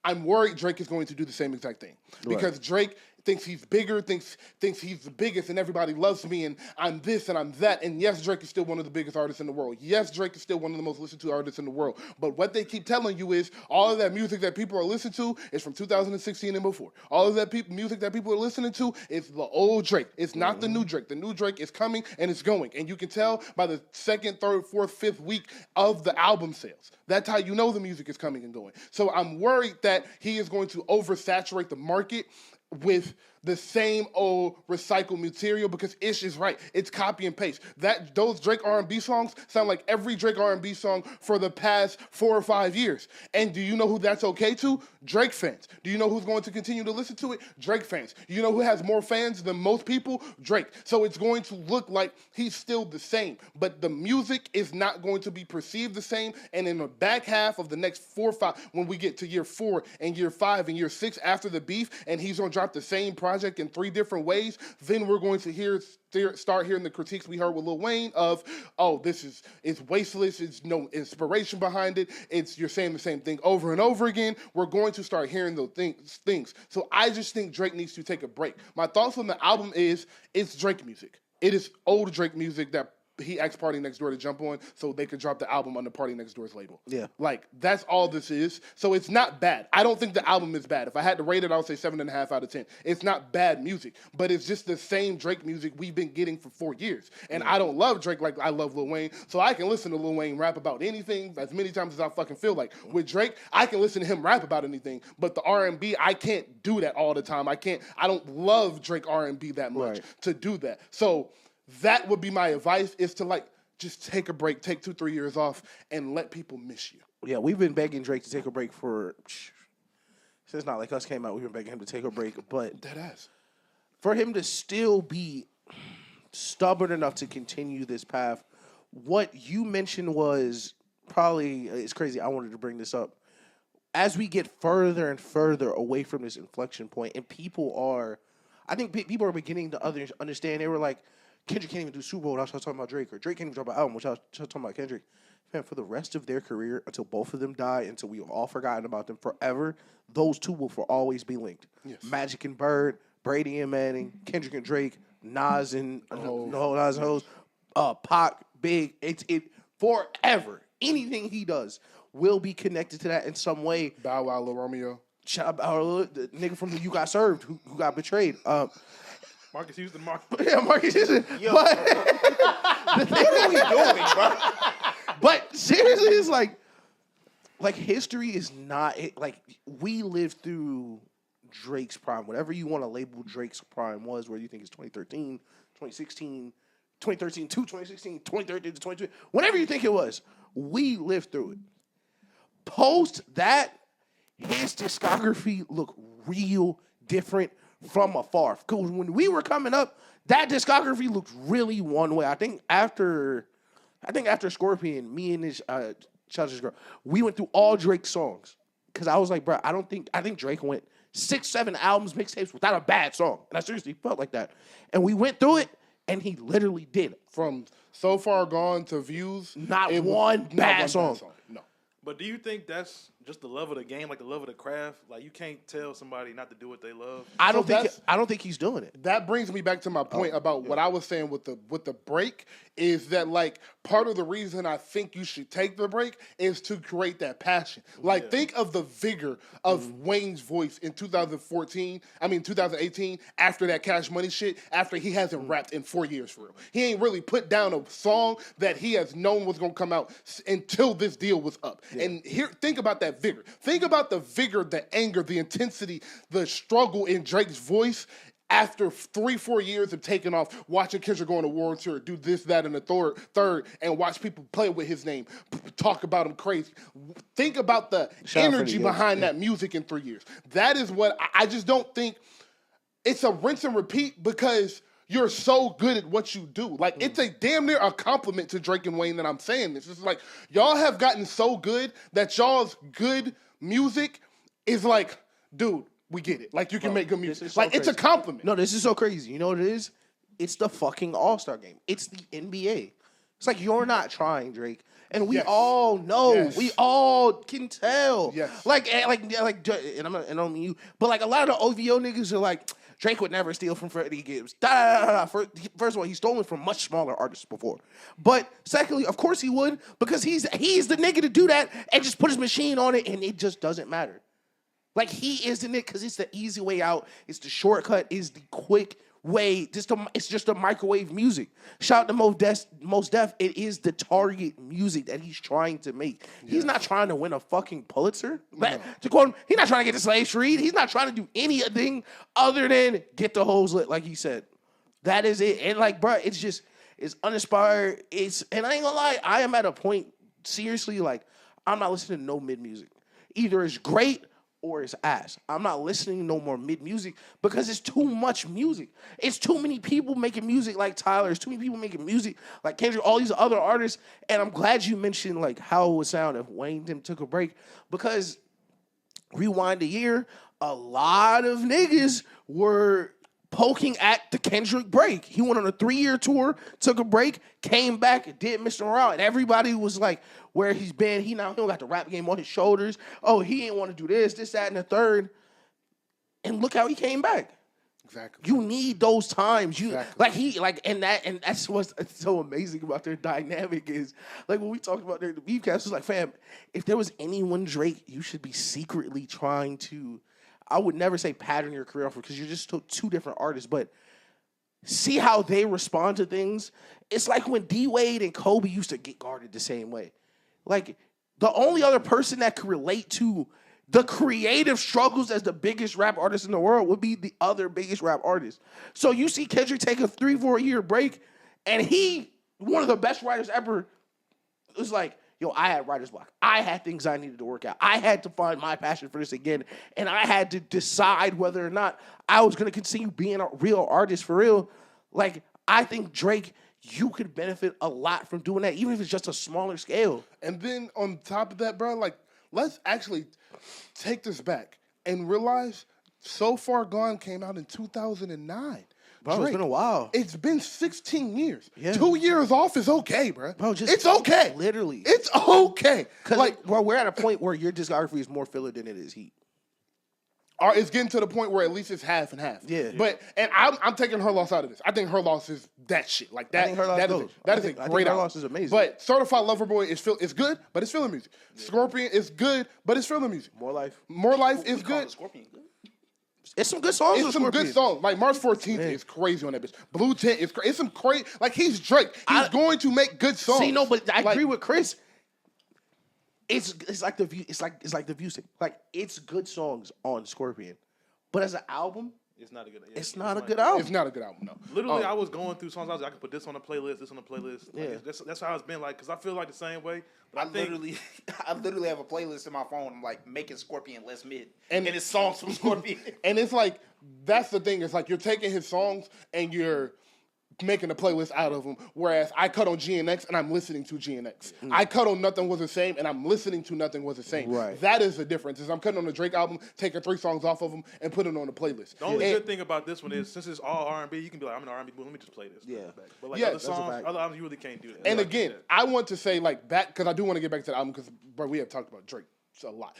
I'm worried Drake is going to do the same exact thing, because Drake thinks he's bigger, thinks he's the biggest, and everybody loves me, and I'm this and I'm that. And yes, Drake is still one of the biggest artists in the world. Yes, Drake is still one of the most listened to artists in the world. But what they keep telling you is all of that music that people are listening to is from 2016 and before. All of that music that people are listening to is the old Drake. It's not the new Drake. The new Drake is coming and it's going. And you can tell by the 2nd, 3rd, 4th, 5th week of the album sales. That's how you know the music is coming and going. So I'm worried that he is going to oversaturate the market with the same old recycled material, because Ish is right. It's copy and paste. Those Drake R&B songs sound like every Drake R&B song for the past 4 or 5 years. And do you know who that's okay to? Drake fans. Do you know who's going to continue to listen to it? Drake fans. You know who has more fans than most people? Drake. So it's going to look like he's still the same, but the music is not going to be perceived the same. And in the back half of the next 4 or 5, when we get to year 4 and year 5 and year 6 after the beef, and he's going to drop the same project in 3 different ways, then we're going to start hearing the critiques we heard with Lil Wayne of, oh, it's wasteless, it's no inspiration behind it, you're saying the same thing over and over again. We're going to start hearing those things. So I just think Drake needs to take a break. My thoughts on the album is, it's Drake music. It is old Drake music that he asked Party Next Door to jump on so they could drop the album on the Party Next Door's label. Yeah. Like, that's all this is. So it's not bad. I don't think the album is bad. If I had to rate it, I would say 7.5 out of 10. It's not bad music, but it's just the same Drake music we've been getting for 4 years. And I don't love Drake like I love Lil Wayne, so I can listen to Lil Wayne rap about anything as many times as I fucking feel like. With Drake, I can listen to him rap about anything, but the R&B, I can't do that all the time. I don't love Drake R&B that much to do that. So that would be my advice, is to just take a break, take 2-3 years off, and let people miss you. Yeah, we've been begging Drake to take a break since Not Like Us came out. We've been begging him to take a break, but for him to still be stubborn enough to continue this path, what you mentioned was probably, it's crazy, I wanted to bring this up. as we get further and further away from this inflection point, and I think people are beginning to understand. They were like, Kendrick can't even do Super Bowl without talking about Drake, or Drake can't even drop an album without talking about Kendrick. Man, for the rest of their career, until both of them die, until we've all forgotten about them forever, those two will always be linked. Yes. Magic and Bird, Brady and Manning, Kendrick and Drake, Nas and Nas and Hos, Pac, Big. It forever. Anything he does will be connected to that in some way. Bow Wow, Lil Romeo. Shout out the nigga from the You Got Served who got betrayed. Marcus Houston, Marcus Houston. Yo, what are we doing, bro? But seriously, it's like history is not like we lived through Drake's prime. Whatever you want to label Drake's prime was, where you think it's 2013, 2016, 2013 to 2016, 2013 to 2020, whatever you think it was, we lived through it. Post that, his discography looked real different from afar. Because when we were coming up, that discography looked really one way. I think after Scorpion, me and his childhood girl, we went through all Drake's songs. Because I was like, bro, I think Drake went 6-7 albums, mixtapes without a bad song. And I seriously felt like that. And we went through it, and he literally did it. From So Far Gone to Views, not one bad song. No. But do you think that's just the love of the game, like the love of the craft? Like you can't tell somebody not to do what they love. I don't think he's doing it. That brings me back to my point about what I was saying with the break is that like part of the reason I think you should take the break is to create that passion. Like think of the vigor of Wayne's voice in 2018 after that Cash Money shit, after he hasn't rapped in 4 years for real. He ain't really put down a song that he has known was going to come out until this deal was up. Yeah. And think about that vigor. Think about the vigor, the anger, the intensity, the struggle in Drake's voice after 3-4 years of taking off, watching Kendrick go on a war tour, do this, that, and the third, and watch people play with his name, talk about him crazy. Think about the energy behind that music in 3 years. That is what I just don't think it's a rinse and repeat because you're so good at what you do. Like, it's a damn near a compliment to Drake and Wayne that I'm saying this. It's like, y'all have gotten so good that y'all's good music is like, dude, we get it. Like, you can make good music. So like, crazy. It's a compliment. No, this is so crazy. You know what it is? It's the fucking All-Star game. It's the NBA. It's like, you're not trying, Drake. And we all know. Yes. We all can tell. Yes. Like, and I don't mean you, but like a lot of the OVO niggas are like, Drake would never steal from Freddie Gibbs. First of all, he's stolen from much smaller artists before. But secondly, of course he would, because he's the nigga to do that and just put his machine on it, and it just doesn't matter. Like, he isn't it because it's the easy way out. It's the shortcut. It's the quick way. It's just a microwave music. Shout out to Mos Def. It is the target music that he's trying to make. Yes. He's not trying to win a fucking Pulitzer. No. To quote him, he's not trying to get the slave freed. He's not trying to do anything other than get the hoes lit, like he said. That is it. And like, bro, it's uninspired. And I ain't gonna lie, I am at a point, seriously, like, I'm not listening to no mid music. Either it's great or it's ass. I'm not listening to no more mid music because it's too much music. It's too many people making music like Tyler. It's too many people making music like Kendrick, all these other artists. And I'm glad you mentioned like how it would sound if Wayne them took a break, because rewind a year, a lot of niggas were poking at the Kendrick break. He went on a 3-year tour, took a break, came back, did Mr. Morale, and everybody was like, where he's been, he don't got the rap game on his shoulders. Oh, he ain't want to do this, that, and the third. And look how he came back. Exactly. You need those times. And that's what's so amazing about their dynamic is, like, when we talked about the Beefcast, it's like, fam, if there was anyone Drake, you should be secretly trying to, I would never say pattern your career off because you're just two different artists, but see how they respond to things. It's like when D-Wade and Kobe used to get guarded the same way. Like, the only other person that could relate to the creative struggles as the biggest rap artist in the world would be the other biggest rap artist. So you see Kendrick take a 3-4 year break, and he, one of the best writers ever, was like, yo, I had writer's block. I had things I needed to work out. I had to find my passion for this again, and I had to decide whether or not I was going to continue being a real artist for real. Like, I think Drake, you could benefit a lot from doing that, even if it's just a smaller scale. And then on top of that, bro, like, let's actually take this back and realize So Far Gone came out in 2009. Bro, it's been a while. It's been 16 years. Yeah. 2 years off is okay, bro. Just it's okay. Literally. It's okay. Like, bro, we're at a point where your discography is more filler than it is heat. Or it's getting to the point where at least it's half and half. Yeah. But I'm taking Her Loss out of this. I think Her Loss is that shit. Like that. I think Her Loss goes. That is a great Her album. Loss is amazing. But Certified Lover Boy is good, but it's filler music. Scorpion is good, but it's filler music. More Life. More Life is good. Scorpion good. It's some good songs. It's some good songs. Like March 14th is crazy on that bitch. Blue Tent is crazy. It's some crazy. Like he's Drake. He's going to make good songs. See, no, but I agree with Chris. It's like the view. It's like the view thing. Like it's good songs on Scorpion, but as an album, It's not a good. it's not a good album. It's not a good album, no. Literally, I was going through songs. I was like, I can put this on a playlist, this on a playlist. Like, Yeah. that's how it's been. Like, because I feel like the same way. But I literally have a playlist in my phone. I'm like making Scorpion less mid, And- and it's songs from Scorpion. And it's like, that's the thing. It's like you're taking his songs and you're making a playlist out of them. Whereas I cut on GNX and I'm listening to GNX. I cut on Nothing Was the Same and I'm listening to Nothing Was the Same. Right. That is the difference. Is I'm cutting on the Drake album, taking 3 songs off of them and putting it on the playlist. The only good thing about this one is since it's all R&B, you can be like, I'm in R&B, let me just play this. Yeah. But like Yeah, other that's a songs, fact. other albums, you really can't do that. And Like, again, yeah. I want to say like back, because I do want to get back to the album because, bro, we have talked about Drake a lot.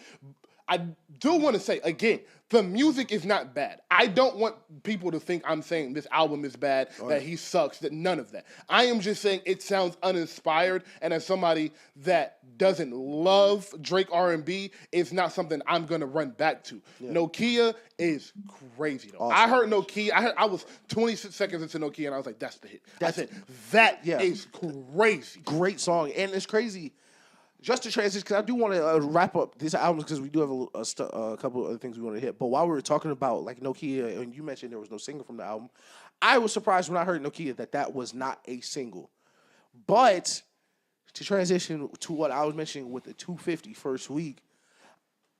I do want to say, again, the music is not bad. I don't want people to think I'm saying this album is bad, that he sucks, that none of that. I am just saying it sounds uninspired, and as somebody that doesn't love Drake R&B, it's not something I'm going to run back to. Nokia is crazy, though. Awesome. I heard Nokia. I was 26 seconds into Nokia, and I was like, that's the hit. That's it. That is crazy. Great song, and it's crazy. Just to transition, because I do want to wrap up these albums because we do have a couple of other things we want to hit. But while we were talking about like Nokia, and you mentioned there was no single from the album, I was surprised when I heard Nokia that was not a single. But to transition to what I was mentioning with the 250 first week,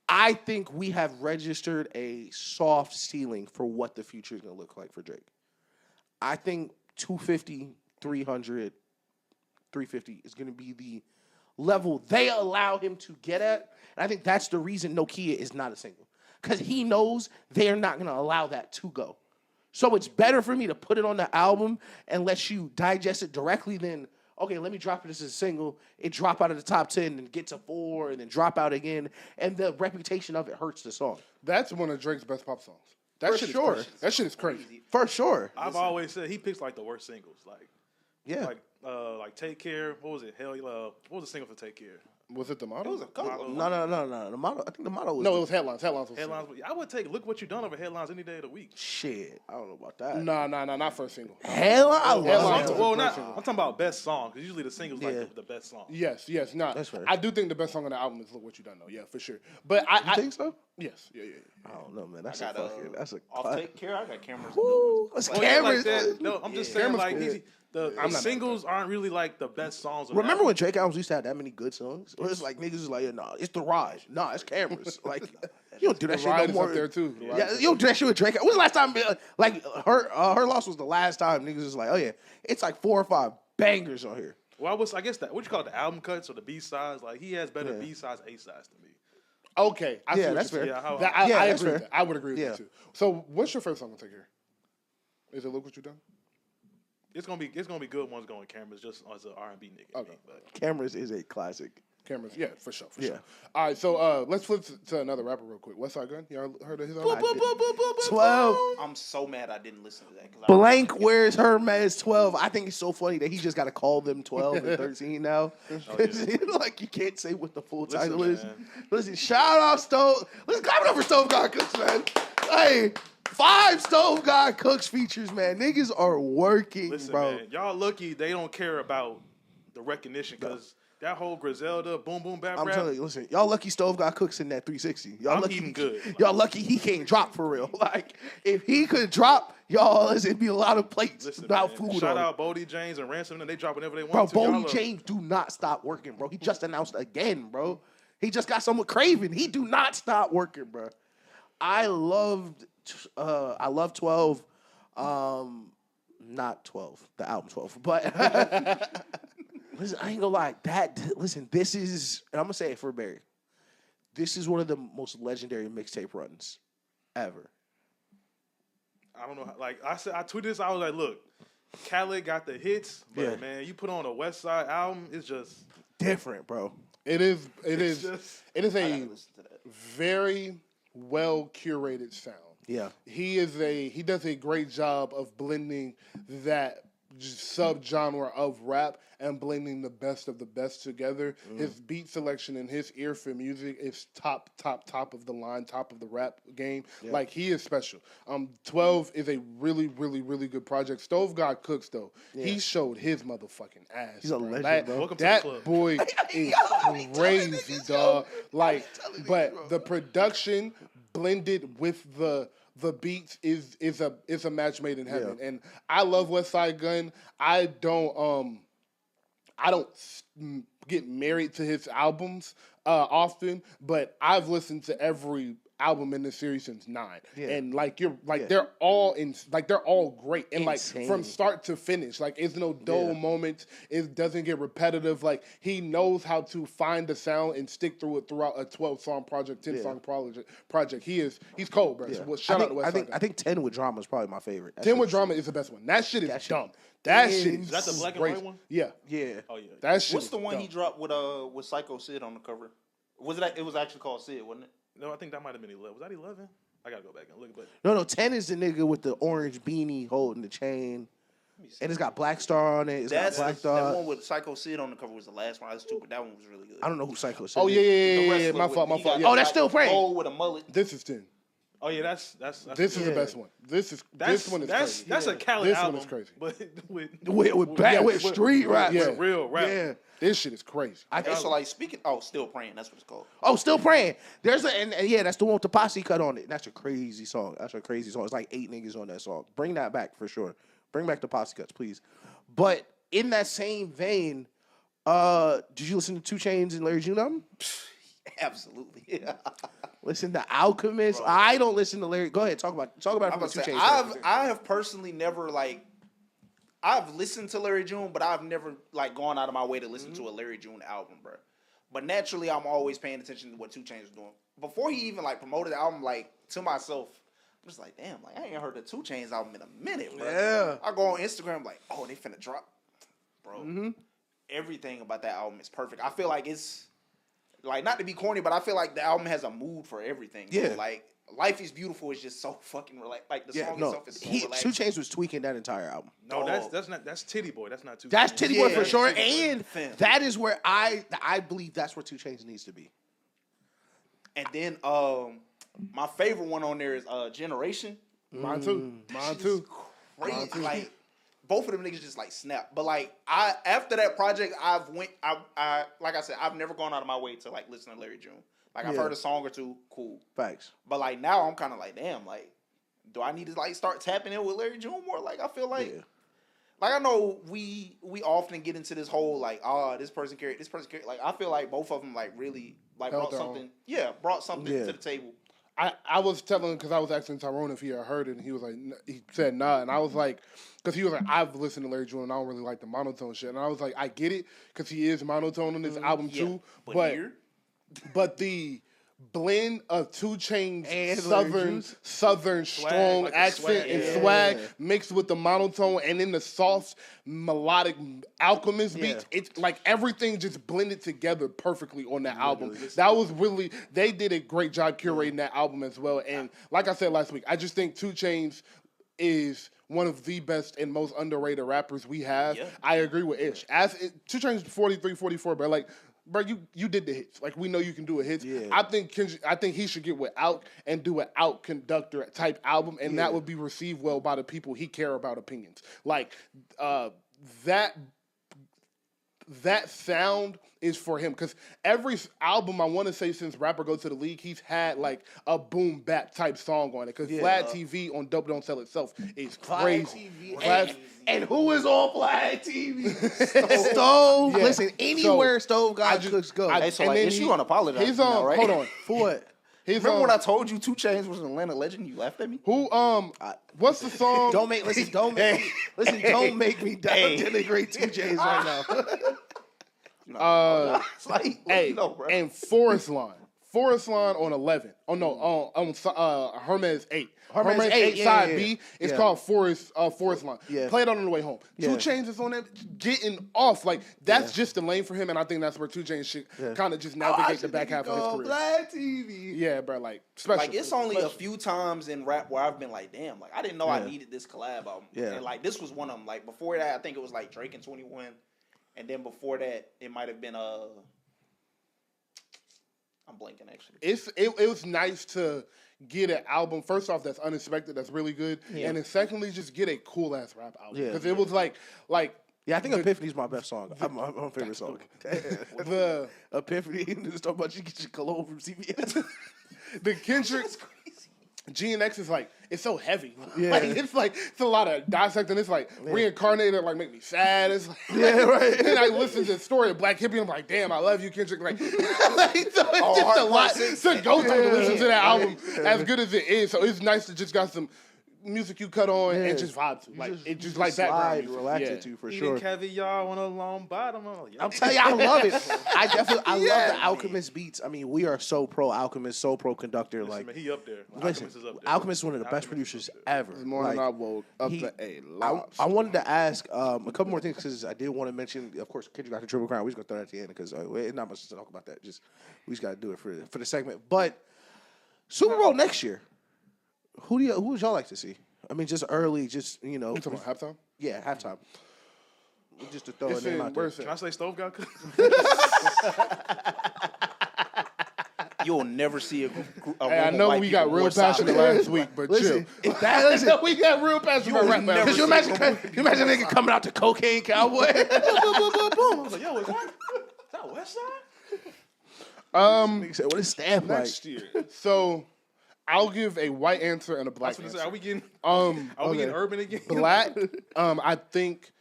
I think we have registered a soft ceiling for what the future is going to look like for Drake. I think 250, 300, 350 is going to be the level they allow him to get at. And I think that's the reason Nokia is not a single. Because he knows they're not going to allow that to go. So it's better for me to put it on the album and let you digest it directly than, okay, let me drop it as a single, it drop out of the top 10 and get to 4 and then drop out again. And the reputation of it hurts the song. That's one of Drake's best pop songs. That For shit sure. Is crazy. That shit is crazy. For sure. I've always said he picks like the worst singles. Like, Yeah. like Take Care. What was it? What was the single for Take Care? Was it the model? It was a couple. No. The motto, I think the motto was. No, it was Headlines. Headlines was Headlines. I would take Look What You Done over Headlines any day of the week. Shit. I don't know about that. No, not first single. Headline? I love Headlines. it. Well, I'm talking about best song because usually the singles Yeah. like the best song. Yes, not. That's fair. I do think the best song on the album is Look What You Done, though. Yeah, for sure. But I You think so? Yes, yeah. I don't know, man. That's I a got fucking. That's a. Off Take Care. I got cameras. Woo, that's Oh, yeah, like cameras. that. No, I'm just saying Cameras like cool. the not singles aren't really like the best songs. On the Remember album. when Drake albums used to have that many good songs? It was like niggas was like, nah, it's the ride. Nah, it's cameras. Like you don't do that The shit Ride no is more. up there, too. The Ride Yeah, is you don't do that shit with Drake. When was the last time? Like her loss was the last time niggas was like, oh yeah, it's like 4 or 5 bangers on here. Well, I guess that what you call it, the album cuts or the B sides. Like he has better B sides, A sides to me. Okay, I see Yeah, what that's you're fair. saying. Yeah, That- I that's agree with fair. that. I would agree with Yeah. that, too. So what's your favorite song to take here? Is it Look What You Done? It's gonna be good ones going cameras just as an R&B nigga. Okay. But Cameras is a classic. Cameras, yeah, for sure. Yeah. All right, so let's flip to another rapper real quick. Westside Gun, y'all heard of his album? 12. I'm so mad I didn't listen to that. 'Cause Blank wears Hermes 12. I think it's so funny that he just got to call them 12 and 13 now. Like, you can't say what the full title is. man. Listen, shout out Stove. Let's clap it up for Stove God Cooks, man. Hey, 5 Stove God Cooks features, man. Niggas are working, listen, bro. man, y'all lucky they don't care about the recognition because that whole Griselda boom boom bap I'm rap. telling you, listen, y'all lucky Stove got Cooks in that 360. Y'all I'm lucky, eating good. Y'all lucky he can't drop for real. Like, if he could drop, y'all, it'd be a lot of plates Listen, without man, food shout on it. out Bodie James and Ransom, and they drop whenever they Bro, want to. Y'all Bodie are- James do not stop working, bro. He just announced again, bro. He just got some with Craven. He do not stop working, bro. I love 12. Not 12, the album 12, but listen, I ain't gonna lie. Listen, this is, and I'm gonna say it for Barry. this is one of the most legendary mixtape runs ever. I don't know. Like I said, I tweeted this. I was like, look, Khaled got the hits, but man, you put on a West Side album, it's just different, bro. It is a very well curated sound. Yeah. He does a great job of blending that subgenre of rap and blending the best of the best together. His beat selection and his ear for music is top of the line, top of the rap game. Yeah. Like, he is special. 12 is a really, really, really good project. Stove God Cooks, though, he showed his motherfucking ass. He's a legend, bro. Welcome that to the club. Boy is crazy, dog. Like, but the production blended with the beats is a match made in heaven. And I love West Side Gun. I don't get married to his albums often, but I've listened to every album in this series since 9. Yeah. And they're all great. And insane. Like from start to finish, like it's no dull moments. It doesn't get repetitive. Like he knows how to find the sound and stick through it throughout a 12-song project, 10-song project. He's cold, bro. Yeah. So shout out to West Side. I think 10 with Drama is probably my favorite. 10 with Drama is the best one. That shit is dumb. That shit is that the black and white one? Yeah. Yeah. Oh yeah. That shit. What's the one he dropped with Psycho Sid on the cover? Was it was actually called Sid, wasn't it? No, I think that might have been 11. Was that 11? I gotta go back and look. But no, 10 is the nigga with the orange beanie holding the chain, and it's got Black Star on it. Got Black Dog. That one with Psycho Sid on the cover was the last one. I was stupid. That one was really good. I don't know who Psycho Sid. Oh yeah. My fault. Yeah. Oh, that's still Frank. Old with a mullet. This is 10. Oh yeah, that's this is the best one. This one is crazy. That's a Khaled album. This one is crazy. But with street rap, with real rap. Yeah. This shit is crazy. So like speaking, Still Praying. That's what it's called. Oh, Still Praying. There's that's the one with the posse cut on it. That's a crazy song. It's like 8 niggas on that song. Bring that back for sure. Bring back the posse cuts, please. But in that same vein, did you listen to 2 Chainz and Larry June album? Absolutely. Yeah. Listen to Alchemist. Bro. I don't listen to Larry. Go ahead, talk about it from the 2 Chainz. I have personally never I've listened to Larry June, but I've never gone out of my way to listen to a Larry June album, bro. But naturally, I'm always paying attention to what 2 Chainz was doing. Before he even promoted the album, to myself, I'm just like, damn, I ain't heard the 2 Chainz album in a minute, bro. Yeah. I go on Instagram they finna drop, bro. Mm-hmm. Everything about that album is perfect. I feel like it's not to be corny, but I feel like the album has a mood for everything. Yeah. So, Life is Beautiful is just so fucking relaxed. The song itself is so relaxing. 2 Chainz was tweaking that entire album. No, that's Titty Boy. That's not 2 Chainz. That's Titty Boy for sure. And that is where I believe that's where 2 Chainz needs to be. And then my favorite one on there is Generation. Mine too. Crazy. Both of them niggas just snap. But after that project, I like I said, I've never gone out of my way to listen to Larry June. I've heard a song or two, cool. Facts. But now I'm kind of damn, do I need to start tapping in with Larry June more? I feel I know we often get into this whole this person carried. I feel like both of them really brought something. Yeah, brought something to the table. I was telling him because I was asking Tyrone if he had heard it, and he was he said nah, and I was because he was I've listened to Larry June and I don't really like the monotone shit, and I was I get it because he is monotone on this album too, but the blend of 2 Chainz southern strong swag, accent and swag mixed with the monotone and then the soft melodic Alchemist beats, it's everything just blended together perfectly on that album. That was really, they did a great job curating that album as well. And like I said last week, I just think 2 Chainz is one of the best and most underrated rappers we have. Yeah. I agree with Ish. 2 Chainz 43, 44, but bro, you did the hits. We know you can do a hits. Yeah. I think he should get with Out and do an Out Conductor type album, and that would be received well by the people he care about opinions. That sound is for him because every album I want to say since Rapper Go to the League, he's had a boom bap type song on it. Because Vlad TV on Dope Don't Sell Itself is crazy. And who is on Vlad TV? Stove. Yeah. Listen, anywhere Stove God Cooks go. You want to apologize now, right? Hold on. For what? Remember when I told you 2 Chainz was an Atlanta legend? You laughed at me. Who? What's the song? Don't make me denigrate 2 Chainz right now. And Forest Line. Forest Line on 11. Oh no, on Hermes 8. Hermes 8, side B. It's called Forest Line. Yeah. Play it on the way home. Yeah. 2 Chainz is on there getting off. Like that's just the lane for him, and I think that's where 2 Chainz should kind of just navigate the back half of his career. Black TV. Yeah, bro. Like special. Like it's only a few times in rap where I've been like, damn, like I didn't know I needed this collab album. Yeah. And like this was one of them. Like before that, I think it was like Drake and 21, and then before that, it might have been I'm blanking actually. It was nice to get an album, first off, that's unexpected, that's really good, and then secondly, just get a cool ass rap album because it was like. Yeah, I think Epiphany's my best song. My favorite song. The Epiphany, just talking about you get your cologne from CVS. The Kendrick. GNX is like, it's so heavy. Yeah. It's a lot of dissecting. It's like reincarnated, like make me sad. It's like, yeah, right. And I listen to the story of Black Hippie and I'm like, damn, I love you, Kendrick. Like, so it's just a lot to go through to listen to that album as good as it is. So it's nice to just got some music you cut on and just vibe to. Like it just like background music. Relax it to for sure. Eating caviar on a long bottom. I'm telling you, I love it. I love the Alchemist beats. I mean, we are so pro Alchemist, so pro Conductor. Listen, like man, he up there. Listen, Alchemist is up there. Alchemist is one of the best producers ever. More than I woke up to a lot. I wanted to ask a couple more things because I did want to mention, of course, Kendrick got the Triple Crown. We're just gonna throw that at the end because it's not much to talk about that. We just got to do it for the segment. But Super Bowl next year, who would y'all like to see? I mean, just early, just You talking about halftime? Yeah, halftime. Just to throw it in out there. Can I say Stove got cooked? You'll never see a Hey, I know we got real passionate last week, but Listen, chill. we got real passionate about rap. Because you imagine a nigga coming out to Cocaine Cowboy. I was like, yo, is that West Side? Nigga said, what is stamp Next year. So I'll give a white answer and a black answer. Are we getting we getting urban again? Black, I think,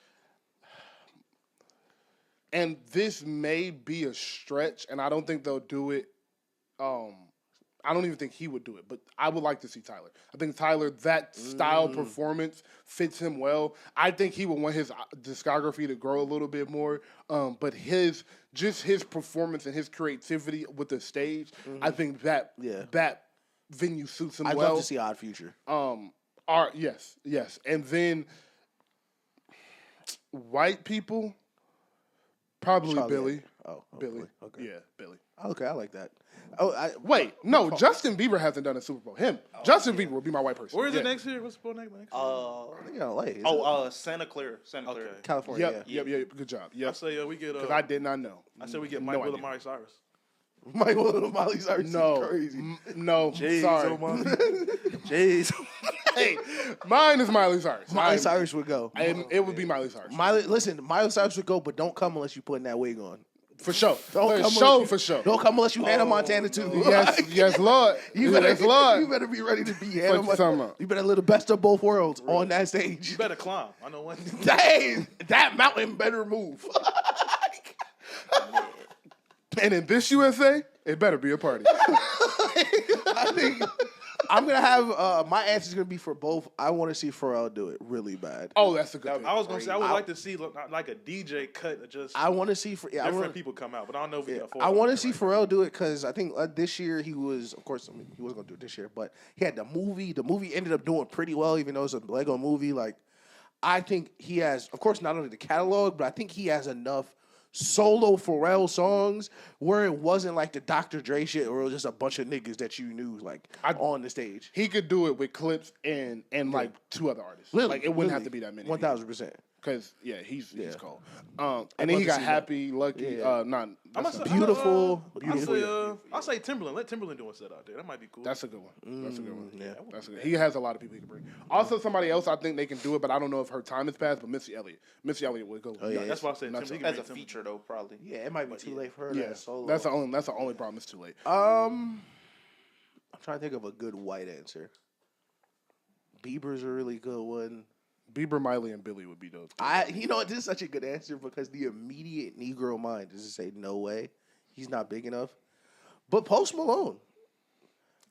and this may be a stretch, and I don't think they'll do it. I don't even think he would do it, but I would like to see Tyler. I think Tyler, that style performance fits him well. I think he would want his discography to grow a little bit more, but his performance and his creativity with the stage, I think that venue suits him well. I'd love to see Odd Future. Yes. And then white people, probably Billy. Oh, Billy. Okay. Yeah, Billy. Okay, I like that. Wait, no, Justin Bieber hasn't done a Super Bowl. Justin Bieber would be my white person. Where is it next year? What's the next year? I think LA. Santa Clara. Okay. California. Yep. Good job. I say we get. Because I did not know. I said we get Mike Will and Miley Cyrus. Michael Little Miley Cyrus No, is crazy. No, sorry. Jeez. Hey, mine is Miley Cyrus. Miley Cyrus would go. It would be Miley Cyrus. Miley Cyrus would go, but don't come unless you putting that wig on. For sure. For sure. Don't come unless you Hannah Montana too. Yes, Lord. Yes, Lord. You better be ready to be Hannah What you talking Montana. about? You better live the best of both worlds on that stage. You better climb. I know one. Dang, that mountain better move. And in this USA, it better be a party. I think I'm gonna have my answer is gonna be for both. I want to see Pharrell do it really bad. Oh, that's a good thing. I was gonna say I would like to see like a DJ cut of just. I want to see different people come out, but I don't know if we can afford. I want to see Pharrell do it because I think this year he was, of course, he wasn't gonna do it this year, but he had the movie. The movie ended up doing pretty well, even though it's a Lego movie. Like, I think he has, of course, not only the catalog, but I think he has enough solo Pharrell songs where it wasn't like the Dr. Dre shit or it was just a bunch of niggas that you knew on the stage. He could do it with Clips and like 2 other artists. Like it wouldn't have to be that many. 1,000%. Because he's cold. And then he got Happy, Lucky, Beautiful. I'll say Timberland. Let Timberland do a set out there. That might be cool. That's a good one. That's a good one. Yeah, that's a good. He has a lot of people he can bring. Also, somebody else I think they can do it, but I don't know if her time has passed. But Missy Elliott would go. Oh, yeah. That's why I said Timberland. As a feature though, probably. Yeah, it might be too late for her. Yeah, solo. that's the only problem. It's too late. I'm trying to think of a good white answer. Bieber's a really good one. Bieber, Miley, and Billy would be those. This is such a good answer because the immediate Negro mind is to say, no way, he's not big enough. But Post Malone.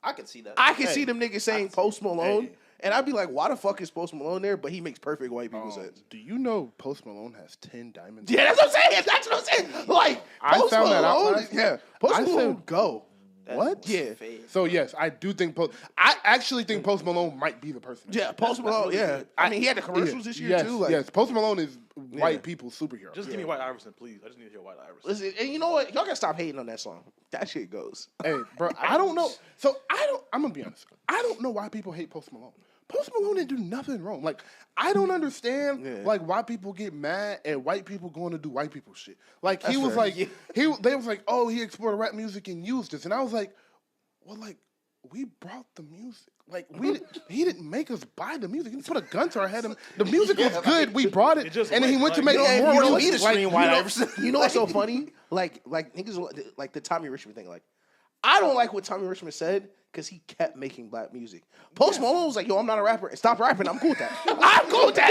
I can see that. I can see them niggas saying Post Malone, and I'd be like, why the fuck is Post Malone there? But he makes perfect white people sense. Do you know Post Malone has 10 diamonds? Yeah, that's what I'm saying. Like, I Post found that out Malone, last night. Post Malone, go. What? Yeah. So yes, I do think I actually think Post Malone might be the person. Yeah, Post Malone. Yeah, I mean he had the commercials this year too. Like, yes, Post Malone is white people's superhero. Just give me White Iverson, please. I just need to hear White Iverson. listen, and you know what? Y'all gotta stop hating on that song. That shit goes. Hey, bro, I don't know. So I'm gonna be honest. I don't know why people hate Post Malone. Post Malone didn't do nothing wrong. Like, I don't understand like why people get mad at white people going to do white people shit. Like he was like they was like, oh, he explored rap music and used this, and I was like, well, like we brought the music. Like he didn't make us buy the music. He didn't put a gun to our head. The music was good. We brought it, and then he went to make more music. You know what's so funny? Like niggas like the Tommy Richmond thing. Like, I don't like what Tommy Richmond said because he kept making black music. Post Malone was like, yo, I'm not a rapper. Stop rapping. I'm cool with that. I'm cool with that.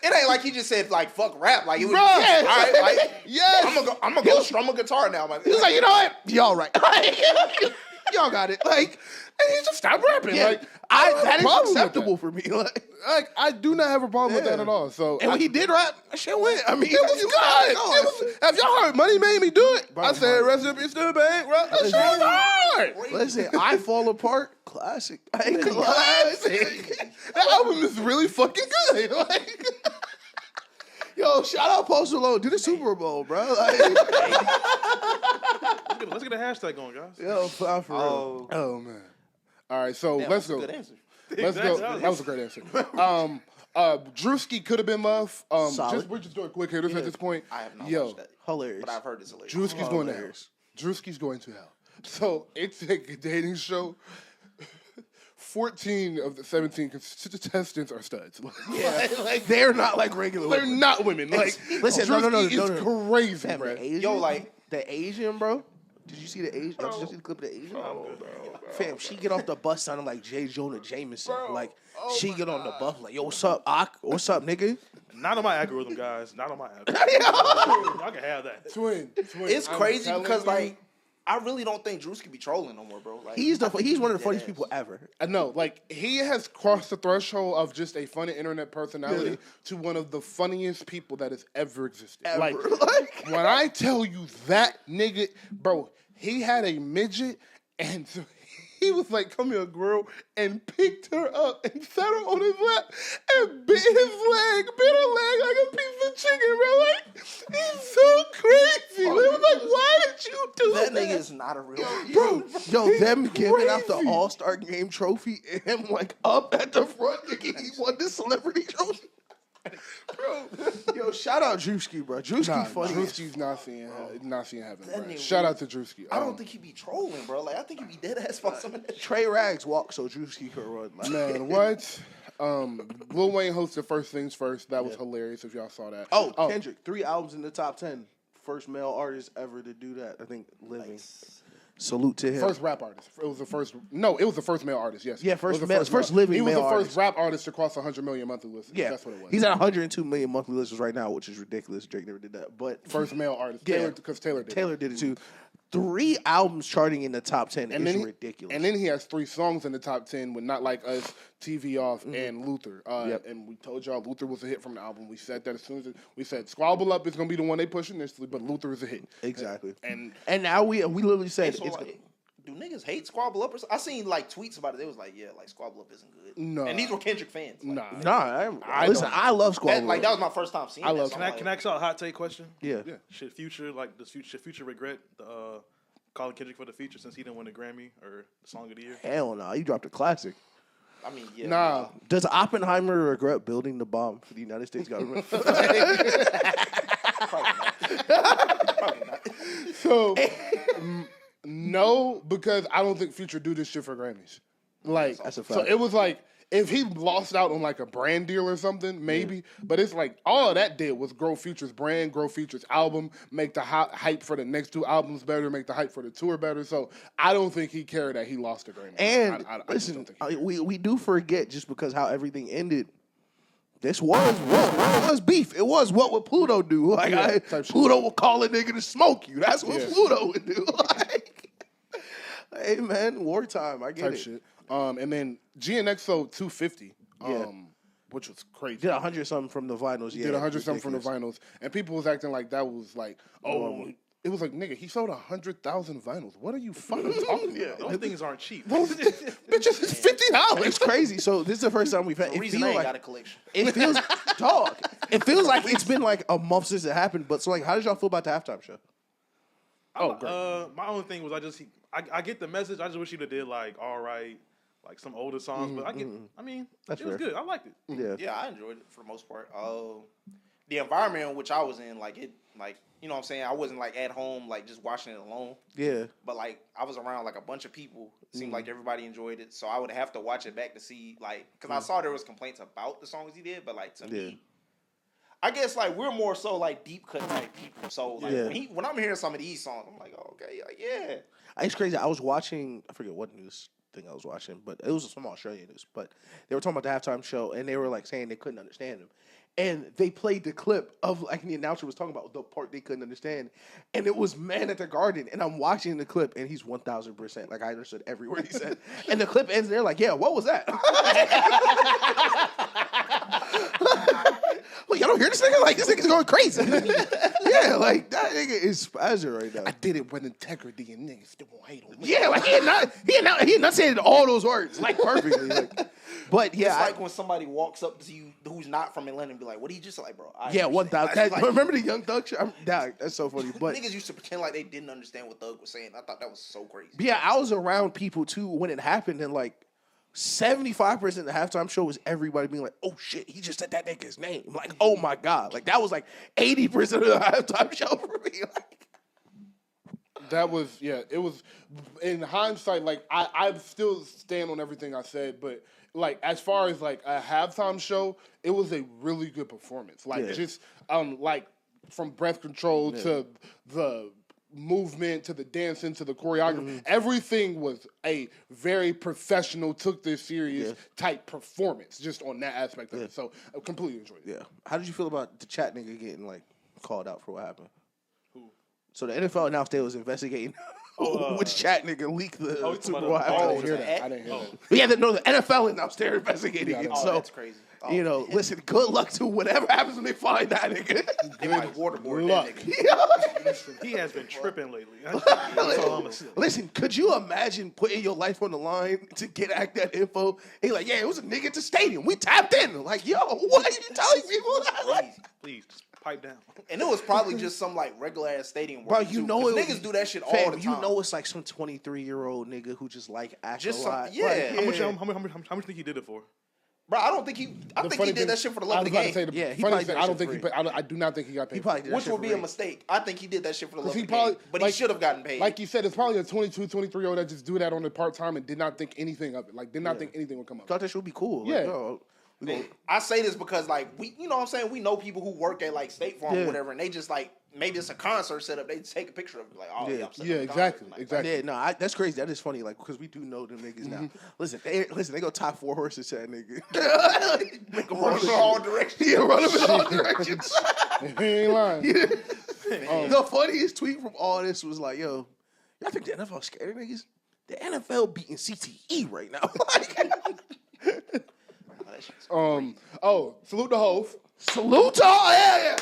It ain't like he just said like fuck rap. Like it was all right, like I'm gonna go strum a guitar now. He was like, you know what? Y'all right. Y'all got it. Like, and he just stopped rapping. Yeah, like that is acceptable for me. Like I do not have a problem with that at all. So and when he did rap, that shit went. I mean, it was good. Have y'all heard Money Made Me Do It? Bro, I said rest in peace to the bank. That shit was hard. Listen, I Fall Apart, classic. Classic. That album is really fucking good. Like, yo, shout out Post Malone. Do the Super Bowl, bro. Like, let's get a hashtag going, guys. yo, for real. Oh man. All right, so let's go. Good answer. Let's go. That was a great answer. Drewski could have been Muff. We're just doing quick hitters at this point. I have not watched that. Hilarious. But I've heard it's hilarious. Drewski's going to hell. Drewski's going to hell. So it's a dating show. 14 of the 17 contestants are studs. Like they're not like regular They're women. not women. Like, listen, Drewski no. is crazy, Damn, bro. yo, like the Asian, bro. Did you see the Asian? Did you see the clip of the Asian? Bro. Fam, she get off the bus sounding like J. Jonah Jameson. Like, she get on the bus like, yo, what's up, Ak? What's up, nigga? Not on my algorithm, guys. Not on my algorithm. Y'all can have that. Twin. It's crazy because, like, I really don't think Drews could be trolling no more, bro. Like, he's one of the funniest people ever. I know, like, he has crossed the threshold of just a funny internet personality to one of the funniest people that has ever existed. Ever. Like, when I tell you that nigga, bro, he had a midget, and so he was like, come here, girl, and picked her up and sat her on his lap and bit her leg like a piece of chicken, bro. Like, he's so crazy. It was like, why did you do that? That nigga is not a real Bro, yo, them giving out the All-Star Game trophy and him, like, up at the front thinking he won the celebrity trophy. Bro, yo, shout out Drewski, bro. Drewski funny. Drewski's not seeing heaven, bro. Shout out to Drewski. I don't think he be trolling, bro. Like, I think he be dead ass for some of that shit. Trey Rags walk so Drewski could run. Like. Man, what? Lil Wayne hosted First Things First. That was hilarious if y'all saw that. Oh, Kendrick, 3 albums in the top 10. First male artist ever to do that. I think living. Nice. Salute to him. First rap artist. It was the first male artist. Yes. Yeah, first living. He was male the first artist. rap artist to cross 100 million monthly listeners. Yeah, that's what it was. He's at 102 million monthly listeners right now, which is ridiculous. Drake never did that, but first male artist. Yeah, because Taylor did. Taylor did it too. 3 albums charting in the top 10 is ridiculous. And then he has 3 songs in the top 10 with Not Like Us, TV Off, and Luther. And we told y'all Luther was a hit from the album. We said that as soon as we said Squabble Up is going to be the one they push initially, but Luther is a hit. Exactly. And now we literally said so do niggas hate Squabble Up? I seen like tweets about it. They was like, yeah, like Squabble Up isn't good. No. And these were Kendrick fans. Like, listen, I love Squabble Up. That was my first time seeing it. Can I ask y'all a hot take question? Yeah. Should Future regret calling Kendrick for the feature since he didn't win the Grammy or the Song of the Year? Hell no, you dropped a classic. I mean, yeah. Nah. Does Oppenheimer regret building the bomb for the United States government? Probably not. So, no, because I don't think Future do this shit for Grammys. Like, that's a fact. So it was like, if he lost out on like a brand deal or something, maybe. Yeah. But it's like, all of that did was grow Future's brand, grow Future's album, make the hype for the next 2 albums better, make the hype for the tour better. So I don't think he cared that he lost a Grammy. And I listen, don't think we do forget just because how everything ended. This was beef. It was what would Pluto do? Like Pluto will call a nigga to smoke you. That's what Pluto would do. Like, hey man, wartime. I get type it. Shit. And then GNX sold 250. Which was crazy. Did 100 something from the vinyls. Yeah, did 100 something from the vinyls, and people was acting like that was like, It was like, nigga, he sold 100,000 vinyls. What are you fucking talking about? Those things aren't cheap. Bitches, it's $50. It's crazy. So this is the first time we've had. The reason I ain't got a collection. It feels dog. It feels like it's been like a month since it happened. But so like, how did y'all feel about the halftime show? Great. My only thing was I get the message. I just wish you'd have did like all right, like some older songs. But I mean, That's it was fair. good. I liked it. Yeah, I enjoyed it for the most part. The environment in which I was in, like it, like you know what I'm saying. I wasn't like at home, like just watching it alone. Yeah. But like I was around like a bunch of people. It seemed like everybody enjoyed it, so I would have to watch it back to see like because I saw there was complaints about the songs he did, but like to me, I guess like we're more so like deep cut type people. So like when I'm hearing some of these songs, I'm like, oh, okay, like yeah. It's crazy. I was watching. I forget what news thing I was watching, but it was some Australian news. But they were talking about the halftime show, and they were like saying they couldn't understand him. And they played the clip of like the announcer was talking about the part they couldn't understand, and it was Man at the Garden. And I'm watching the clip, and he's 1,000% like I understood every word he said. And the clip ends, and they're like, "Yeah, what was that?" Well, y'all don't hear this nigga? Like this nigga's going crazy. Yeah, like that nigga is spazzing right now. I did it with integrity, and niggas still won't hate on me. Yeah, like he enunciated all those words like perfectly. Like, but yeah, It's like when somebody walks up to you who's not from Atlanta and be like, "What did you just like, bro?" Yeah, 1,000. Like, Remember the Young Thug shit? That's so funny. But niggas used to pretend like they didn't understand what Thug was saying. I thought that was so crazy. yeah, I was around people too when it happened, and like 75% of the halftime show was everybody being like, "Oh shit, he just said that nigga's name." Like, oh my god, like that was like 80% of the halftime show for me. Like, That was, it was, in hindsight, like, I still stand on everything I said, but, like, as far as, like, a halftime show, it was a really good performance. Like, just, like, from breath control to the movement to the dancing to the choreography, everything was a very professional, took this serious type performance, just on that aspect of it. So, I completely enjoyed it. yeah. How did you feel about the chat nigga getting, like, called out for what happened? So the NFL announced they was investigating which chat nigga leaked the Super Bowl. I didn't hear that. But yeah, the NFL announced they're investigating it. So that's crazy. You know, listen, good luck to whatever happens when they find that nigga. They might waterboard that nigga. He has been tripping lately. That's all I'm gonna say. Listen, could you imagine putting your life on the line to get at that info? He like, yeah, it was a nigga at the stadium. We tapped in. Like, yo, what are you telling people? Like, Please, just pipe down. And it was probably just some like regular ass stadium. bro, you know it. Niggas do that shit all fam, the time. You know it's like some 23-year-old nigga who just like acts Just a some- lot. yeah. Like, How much do you think he did it for? Bro, I don't think he. I think he did that shit for the love of the game. Yeah, he funny probably thing, did I don't that think shit he. I do not think he got paid. He probably did that Which shit would for be free. a mistake. I think he did that shit for the love of he the probably- game. But like- he should have gotten paid. Like you said, it's probably a 22, 23-year-old that just do that on the part-time and did not think anything of it. Like, did not think anything would come up. Thought that shit would be cool. Yeah. Like, yo, we gonna- I say this because like we, you know what I'm saying, we know people who work at like State Farm or whatever, and they just like maybe it's a concert setup. They take a picture of it, like, oh yeah, I'm setting Yeah, up a exactly, concert. Like, exactly. Yeah, no, that's crazy. That is funny, like, because we do know them niggas now. Listen, they go top 4 horses to that nigga. Make them run in all directions. Yeah, run them in all directions. He ain't lying. The funniest tweet from all this was like, yo, y'all think the NFL scared of niggas? The NFL beating CTE right now. Salute the Hove. Salute to all, yeah.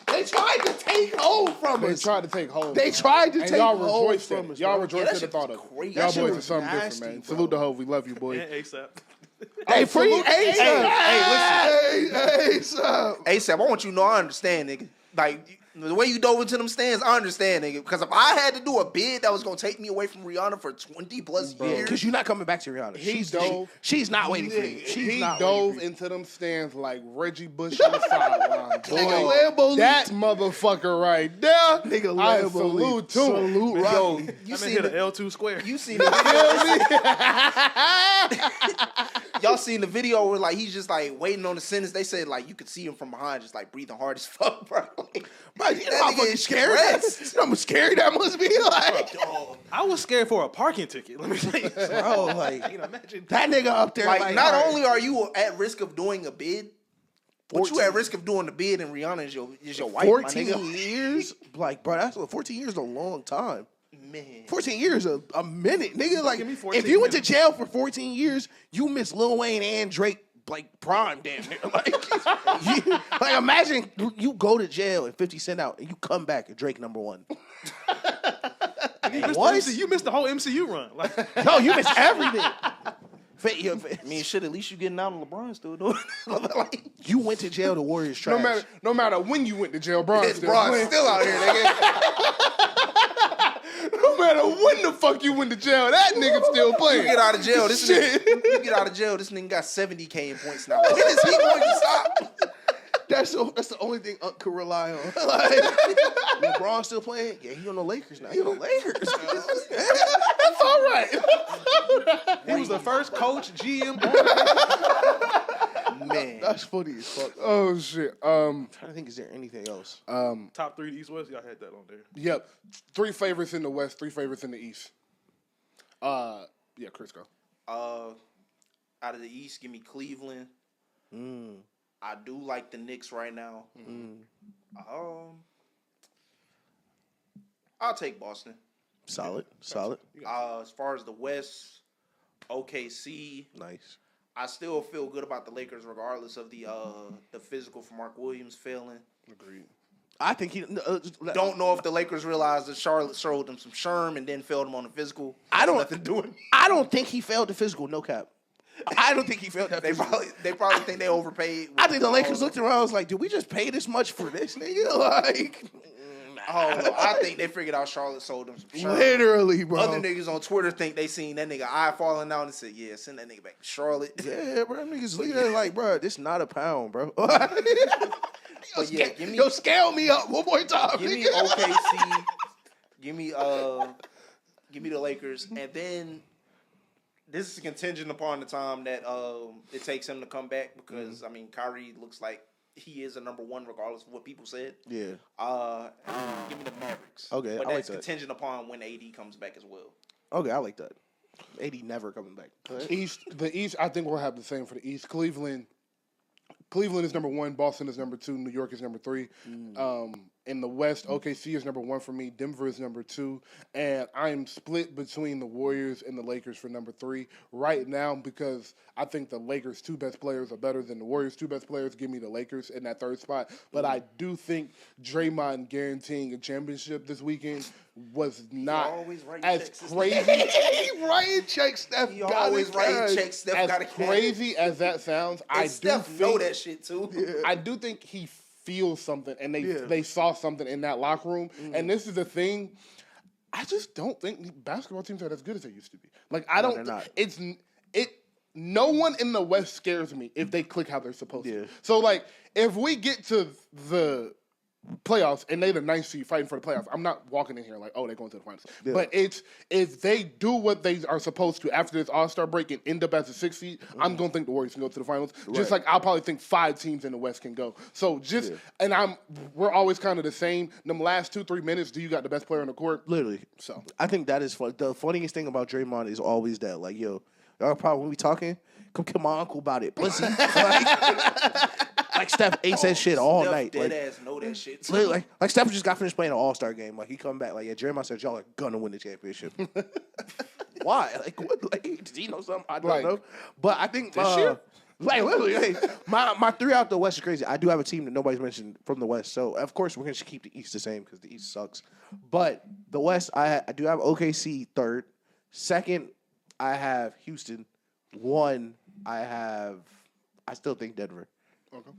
They tried to take Hove from They us. tried to take Hove. They tried to and take y'all Hove rejoiced from at us. it. Y'all bro. rejoiced that at the shit thought was of crazy. it. That Y'all shit boys are was something nasty, different, man. bro. Salute the Hove. We love you, boy. And ASAP. Hey, free salute- ASAP. Hey, ASAP. ASAP, I want you to know I understand, nigga. Like the way you dove into them stands, I understand, nigga. Because if I had to do a bid that was gonna take me away from Rihanna for 20+ years, Because you're not coming back to Rihanna. She's not waiting for you. He not dove waiting into them stands like Reggie Bush on the sideline. Nigga, Boy, Lambo that motherfucker right there. Nigga, I Lambo salute to him. Salute, yo, Rocky. you I see hit an the, L2 square. you see the video. Y'all seen the video where like he's just like waiting on the sentence. They said like you could see him from behind, just like breathing hard as fuck, bro. Like, Bro, you know that how nigga fucking is scary that stressed. You know how scary that must be? Like, Dog. I was scared for a parking ticket. Let me tell you. bro, like, You know, imagine that nigga up there, Like, like, not all right, only are you at risk of doing a bid, but you 14 at risk of doing the bid, and Rihanna is your wife, 14 my nigga. years, like, bro, that's 14 years is a long time. Man, 14 years a minute, nigga. Like, Give me 14 if you went to minutes. jail for 14 years, you miss Lil Wayne and Drake like prime damn near. Like imagine you go to jail and 50 Cent out and you come back and Drake number 1. You missed the whole MCU run. Like, yo, you missed everything. I mean, shit. At least you getting out of LeBron still doing. Like, you went to jail. The Warriors trash. No matter when you went to jail, Bron's still LeBron's still out here, nigga. No matter when the fuck you went to jail, that nigga still playing. You get out of jail, this nigga got 70K in points now. When is he going to stop? That's the only thing Unc could rely on. Like, LeBron still playing? Yeah, he on the Lakers now. He on the Lakers now. That's all right. he was the first coach, GM. Man, that's funny as fuck. Oh shit. I'm trying to think, is there anything else? Top 3 East West. Y'all had that on there. Yep. 3 favorites in the West, 3 favorites in the East. Yeah, Chris, go. Out of the East, give me Cleveland. I do like the Knicks right now. I'll take Boston. Solid. As far as the West, OKC. Nice. I still feel good about the Lakers, regardless of the physical for Mark Williams failing. Agreed. I think he don't know if the Lakers realized that Charlotte showed them some sherm and then failed them on the physical. I Nothing doing. I don't think he failed the physical. No cap. I don't think he failed that. They probably think they overpaid. I think the Lakers looked around and was like, did we just pay this much for this nigga? Like, oh no, I think they figured out Charlotte sold them some sherm. Literally, bro. Other niggas on Twitter think they seen that nigga eye falling down and said, yeah, send that nigga back to Charlotte. Yeah, bro. Them niggas look at it like, bro, this not a pound, bro. But yeah, scale me up one more time. Give me OKC. Give me the Lakers, and then this is contingent upon the time that it takes him to come back because I mean Kyrie looks like he is a number 1 regardless of what people said. Yeah. Give me the Mavericks. Okay, but I that's like that. contingent upon when AD comes back as well. Okay, I like that. AD never coming back. The East, I think we'll have the same for the East. Cleveland is number 1. Boston is number 2. New York is number 3. In the West, OKC is number 1 for me. Denver is number 2. And I'm split between the Warriors and the Lakers for number 3 right now because I think the Lakers' 2 best players are better than the Warriors' 2 best players. Give me the Lakers in that 3rd spot. But I do think Draymond guaranteeing a championship this weekend was not as crazy. He writing checks, Steph. He always writing checks. Steph got as crazy as that sounds, I Steph do think, know that shit too. Yeah. I do think he feels something, and they saw something in that locker room. And this is the thing. I just don't think basketball teams are as good as they used to be. Like I don't. No one in the West scares me if they click how they're supposed to. So like if we get to the playoffs and they're the 9th seed fighting for the playoffs, I'm not walking in here like, oh, they're going to the finals. Yeah. But it's if they do what they are supposed to after this All-Star break and end up as a 6th seed, I'm going to think the Warriors can go to the finals. Right. Just like I'll probably think 5 teams in the West can go. So we're always kind of the same. Them last 2-3 minutes, do you got the best player on the court? Literally. So I think that is fun. The funniest thing about Draymond is always that, like, yo, y'all probably when we talking, come kill my uncle about it. Pussy. Like Steph ate that shit all night. Dead like, ass know that shit too. Like Steph just got finished playing an All-Star game. Like he come back, like, yeah, Draymond said y'all are gonna win the championship. Why? Like what? Like does he know something? I don't know. But I think this year? Like literally, my 3 out the West is crazy. I do have a team that nobody's mentioned from the West, so of course we're gonna keep the East the same because the East sucks. But the West, I do have OKC 3rd. 2nd, I have Houston. 1, I still think Denver. Okay.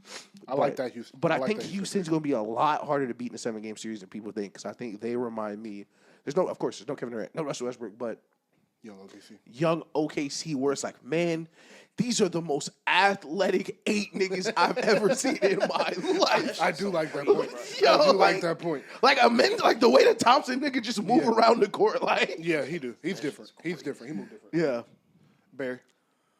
I like that Houston. But I think Houston's going to be a lot harder to beat in a 7-game series than people think because I think they remind me. There's no Kevin Durant, no Russell Westbrook, but young OKC where it's like, man, these are the most athletic 8 niggas I've ever seen in my life. I do like that point. I do like that point. Like the way that Thompson nigga just move around the court, like yeah, he do. He's different. He's different. He move different. Yeah, Barry.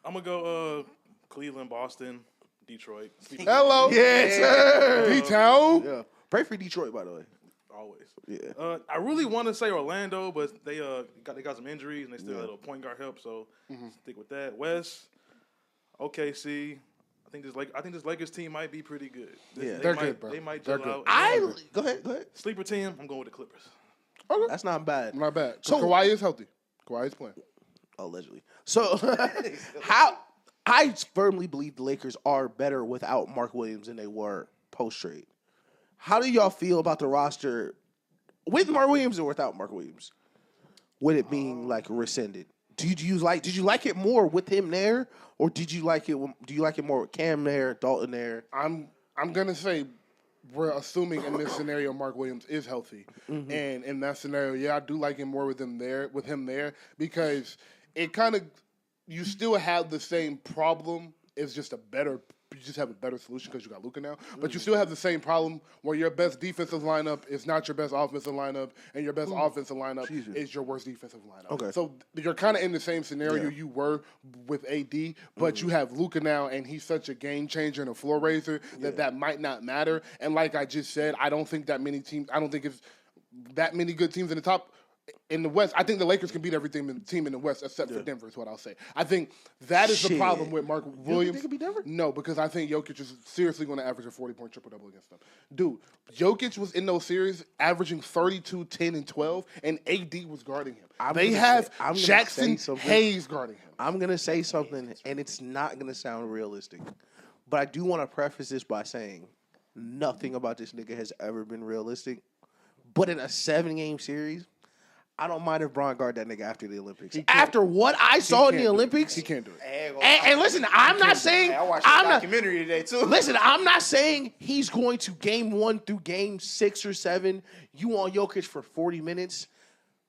I'm gonna go Cleveland, Boston, Detroit. Hello. Yes, sir. D-Town. Yeah. Pray for Detroit, by the way. Always. Yeah. I really want to say Orlando, but they got some injuries and they still had a point guard help, so stick with that. West, OKC. I think this Lakers team might be pretty good. They're good, bro. They might They're chill good. out. Go ahead. Sleeper team. I'm going with the Clippers. Okay. That's not bad. Not bad. So Kawhi is healthy. Kawhi is playing. Allegedly. So how I firmly believe the Lakers are better without Mark Williams than they were post-trade. How do y'all feel about the roster with Mark Williams or without Mark Williams? With it being like rescinded, did you like it more with him there, or do you like it more with Cam there, Dalton there? I'm gonna say we're assuming in this scenario Mark Williams is healthy, and in that scenario, yeah, I do like him more with him there because it kind of you still have the same problem. It's just you just have a better solution because you got Luka now. But you still have the same problem where your best defensive lineup is not your best offensive lineup, and your best offensive lineup is your worst defensive lineup. Okay. So you're kind of in the same scenario you were with AD, but you have Luka now, and he's such a game changer and a floor raiser that might not matter. And like I just said, I don't think that many teams. I don't think it's that many good teams in the top. In the West, I think the Lakers can beat every team in the West except for Denver is what I'll say. I think that is the problem with Mark Williams. You think they can beat Denver? No, because I think Jokic is seriously going to average a 40-point triple-double against them. Dude, Jokic was in those series averaging 32, 10, and 12, and AD was guarding him. They have Jackson Hayes guarding him. I'm going to say something, and it's not going to sound realistic. But I do want to preface this by saying nothing about this nigga has ever been realistic. But in a 7-game series, I don't mind if Bron guard that nigga after the Olympics. After what I saw in the Olympics, he can't do it. And listen, I'm not saying I watched a documentary today too. Listen, I'm not saying he's going to game 1 through game 6 or 7. You on Jokic for 40 minutes.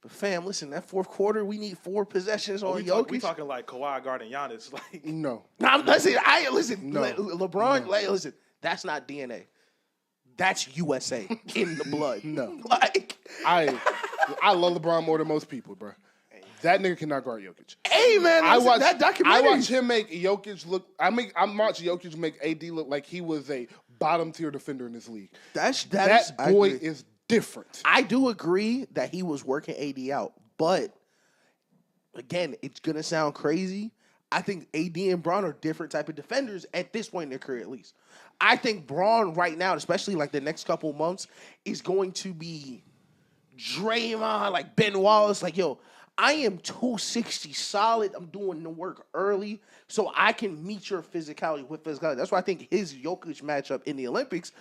But fam, listen, that fourth quarter, we need 4 possessions on Jokic. We talking like Kawhi guarding Giannis. Like No. Listen, LeBron, listen, that's not DNA. That's USA in the blood. No. Like I love LeBron more than most people, bro. That nigga cannot guard Jokic. Hey man, that documentary. I watch him make Jokic look. I watch Jokic make AD look like he was a bottom tier defender in this league. That boy is different. I do agree that he was working AD out, but again, it's gonna sound crazy. I think AD and Bron are different type of defenders at this point in their career, at least. I think Bron right now, especially like the next couple months, is going to be Draymond, like Ben Wallace, like, yo, I am 260 solid. I'm doing the work early so I can meet your physicality with physicality. That's why I think his Jokic matchup in the Olympics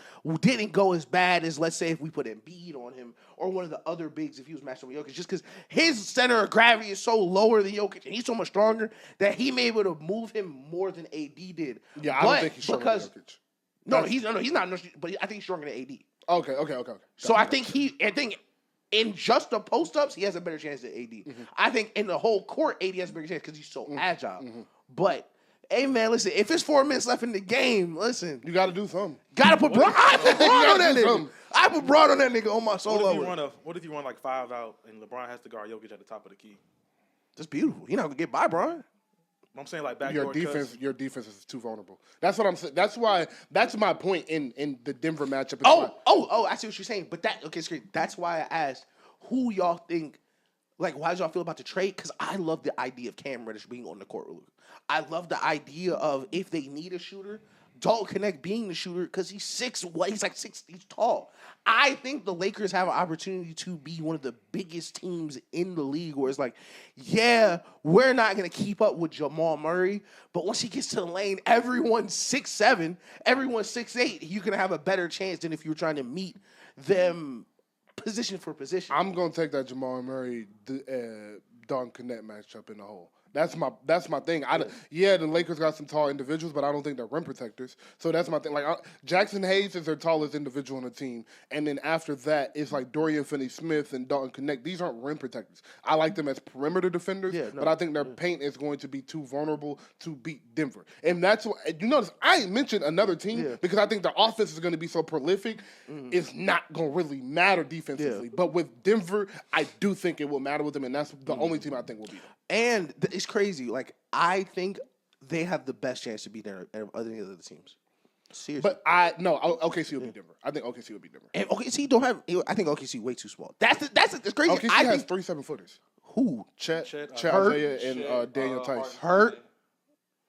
didn't go as bad as, let's say, if we put Embiid on him or one of the other bigs if he was matched up with Jokic, just because his center of gravity is so lower than Jokic and he's so much stronger that he may be able to move him more than AD did. Yeah, I don't think he's stronger than Jokic. No, he's not, but I think he's stronger than AD. Okay. So I think in just the post-ups, he has a better chance than AD. Mm-hmm. I think in the whole court, AD has a bigger chance because he's so agile. Mm-hmm. But, hey, man, listen, if it's 4 minutes left in the game, listen. You got to do something. Got to put Bron. I put Bron on that nigga. I put Bron on that nigga on my solo. What if you run like 5 out and LeBron has to guard Jokic at the top of the key? That's beautiful. You're not going to get by Bron. I'm saying like back your defense is too vulnerable. That's what I'm saying. That's my point in the Denver matchup. I see what you're saying. But that's why I asked who y'all think, like, why do y'all feel about the trade? Because I love the idea of Cam Reddish being on the court with Luka. I love the idea of if they need a shooter, Dalton Connect being the shooter because he's 6'1", he's like 6, he's tall. I think the Lakers have an opportunity to be one of the biggest teams in the league where it's like, yeah, we're not going to keep up with Jamal Murray, but once he gets to the lane, everyone's 6'7", everyone's 6'8", you're going to have a better chance than if you were trying to meet them position for position. I'm going to take that Jamal Murray Dalton Connect matchup in the hole. That's my thing. The Lakers got some tall individuals, but I don't think they're rim protectors. So that's my thing. Like Jackson Hayes is their tallest individual on the team, and then after that, it's like Dorian Finney-Smith and Dalton Connect. These aren't rim protectors. I like them as perimeter defenders, but I think their paint is going to be too vulnerable to beat Denver. And that's what you notice. I mentioned another team because I think the offense is going to be so prolific. It's not going to really matter defensively. But with Denver, I do think it will matter with them, and that's the only team I think will beat them. And it's crazy. Like, I think they have the best chance to beat them other than the other teams. Seriously. But OKC will beat Denver. I think OKC will beat Denver. And OKC don't have. I think OKC way too small. That's crazy. OKC has 3 7-footers. Who? Chet Isaiah, and Daniel Tice. Hurt.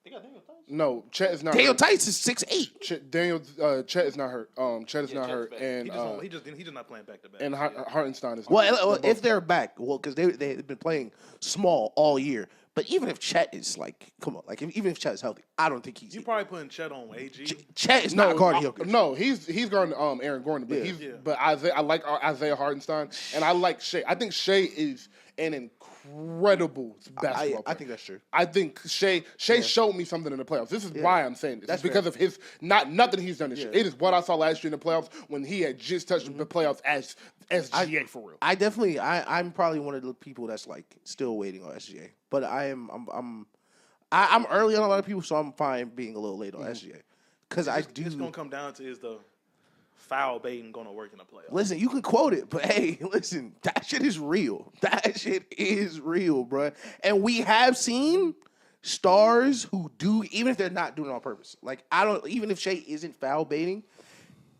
They got Daniel Tice. No, Chet is not. Daniel hurt. Tice is 6'8". Chet is not hurt. Chet is not hurt, and he's just not playing back to back. And Hartenstein is. Well, if they're back, because they've been playing small all year. But even if Chet is like, come on, like even if Chet is healthy, I don't think he's. You probably putting Chet on AG. Chet is not guarding Jokic. No, he's guarding Aaron Gordon, but but I like Isaiah Hartenstein, and I like Shea. I think Shea is an incredible basketball player. I think that's true. I think Shea showed me something in the playoffs. This is why I'm saying this. That's because of his nothing he's done this year. It is what I saw last year in the playoffs when he had just touched the playoffs as SGA for real. I'm probably one of the people that's like still waiting on SGA, but I'm early on a lot of people, so I'm fine being a little late on SGA because It's gonna come down to is the foul baiting gonna work in the playoffs. Listen, you can quote it, but hey, listen, that shit is real. That shit is real, bro. And we have seen stars who do, even if they're not doing it on purpose. Like even if Shea isn't foul baiting,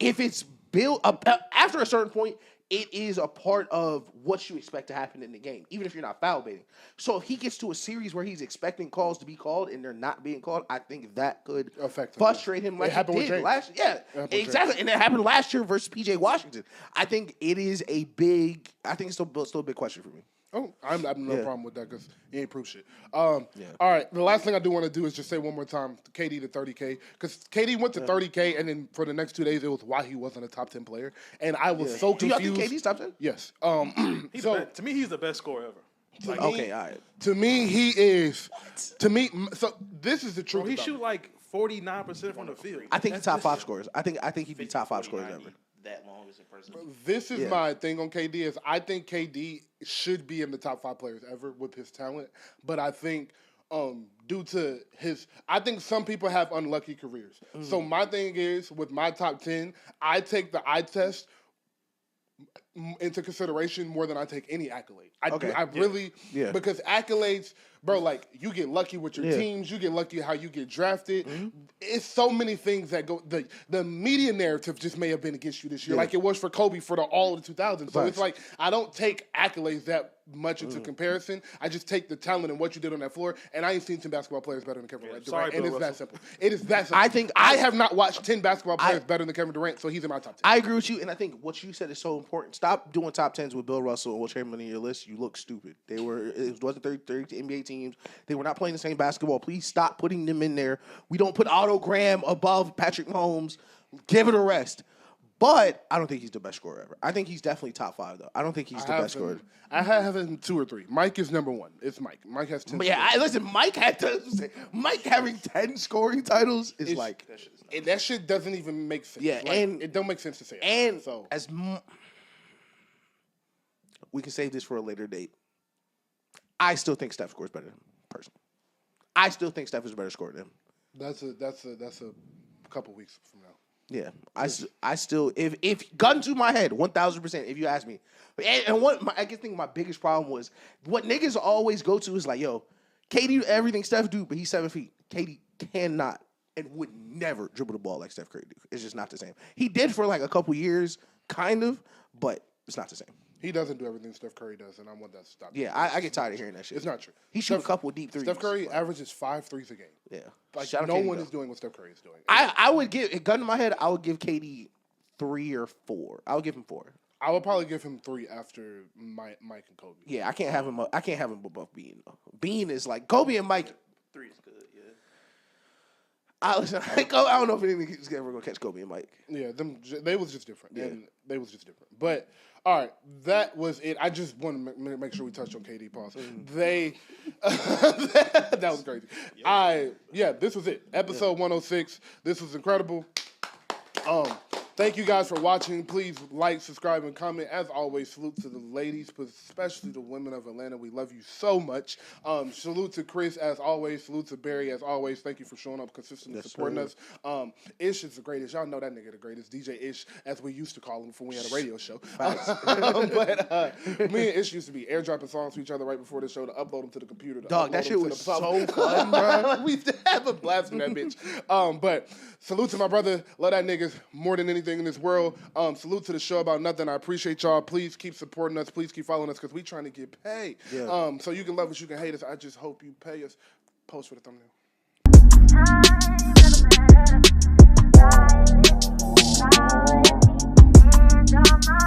if it's built up after a certain point, it is a part of what you expect to happen in the game, even if you're not foul baiting. So if he gets to a series where he's expecting calls to be called and they're not being called, I think that could frustrate him like it did last year. Yeah, exactly. And it happened last year versus PJ Washington. I think it is I think it's still a big question for me. Oh, I have no problem with that because he ain't proof shit. All right, the last thing I do want to do is just say one more time, KD to 30K, because KD went to 30K, and then for the next 2 days, it was why he wasn't a top 10 player, and I was so confused. Do y'all think KD's top 10? Yes. To me, he's the best scorer ever. All right. To me, he is. What? To me, so this is the truth. Bro, he shoot like 49% from the field. I think he's top 5 scorers. I think he'd be top 5 scorers ever. That long as a person. This is my thing on KD is I think KD should be in the top 5 players ever with his talent, but I think due to I think some people have unlucky careers. So my thing is with my top 10, I take the eye test into consideration more than I take any accolade. Because accolades, bro, like you get lucky with your teams, you get lucky how you get drafted. It's so many things that go. The media narrative just may have been against you this year, like it was for Kobe for all of the 2000s. So it's like I don't take accolades that much into comparison. I just take the talent and what you did on that floor. And I ain't seen 10 basketball players better than Kevin Durant. And it's that simple. It is that simple. I have not watched 10 basketball players better than Kevin Durant, so he's in my top 10. I agree with you, and I think what you said is so important. Stop doing top 10s with Bill Russell and Will Chamberlain in your list. You look stupid. It wasn't 30 NBA teams. They were not playing the same basketball. Please stop putting them in there. We don't put Otto Graham above Patrick Mahomes. Give it a rest. But I don't think he's the best scorer ever. I think he's definitely top 5, though. I don't think he's the best scorer. I have him 2 or 3. Mike is number 1. It's Mike. Mike has 10. But listen, Mike having 10 scoring titles is like that shit doesn't even make sense. Yeah, and it don't make sense to say. And so we can save this for a later date. I still think Steph scores better than him, personally. I still think Steph is a better scorer than him. That's a couple weeks from now. Yeah, I still if gun to my head 1,000% if you ask me, and I think my biggest problem was what niggas always go to is like, yo, KD do everything Steph do, but he's 7 feet. KD cannot and would never dribble the ball like Steph Curry do. It's just not the same. He did for like a couple years, kind of, but it's not the same. He doesn't do everything Steph Curry does, and I want that to stop. Yeah, I get tired of hearing that shit. It's not true. He shoots a couple of deep threes. Steph Curry averages 5 threes a game. Yeah. Like no one is doing what Steph Curry is doing. I would give, a gun to my head, I would give KD 3 or 4. I would give him 4. I would probably give him 3 after Mike and Kobe. Yeah, I can't have him above Bean, though. Bean is like, Kobe and Mike. 3 is good, yeah. I don't know if anything's ever going to catch Kobe and Mike. Yeah, they was just different. Yeah. And they was just different. But, all right, that was it. I just want to make sure we touch on KD, pause. That was crazy. This was it. Episode 106. This was incredible. Thank you guys for watching. Please like, subscribe, and comment. As always, salute to the ladies, but especially the women of Atlanta. We love you so much. Salute to Chris, as always. Salute to Barry, as always. Thank you for showing up consistently, supporting us. Ish is the greatest. Y'all know that nigga the greatest. DJ Ish, as we used to call him before we had a radio show. But me and Ish used to be airdropping songs to each other right before the show to upload them to the computer. Dog, that shit was so fun, bro. We used to have a blast in that bitch. But salute to my brother. Love that nigga more than anything in this world. Salute to the show about nothing. I appreciate y'all. Please keep supporting us. Please keep following us because we trying to get paid. Yeah. So you can love us, you can hate us. I just hope you pay us. Post for the thumbnail. On my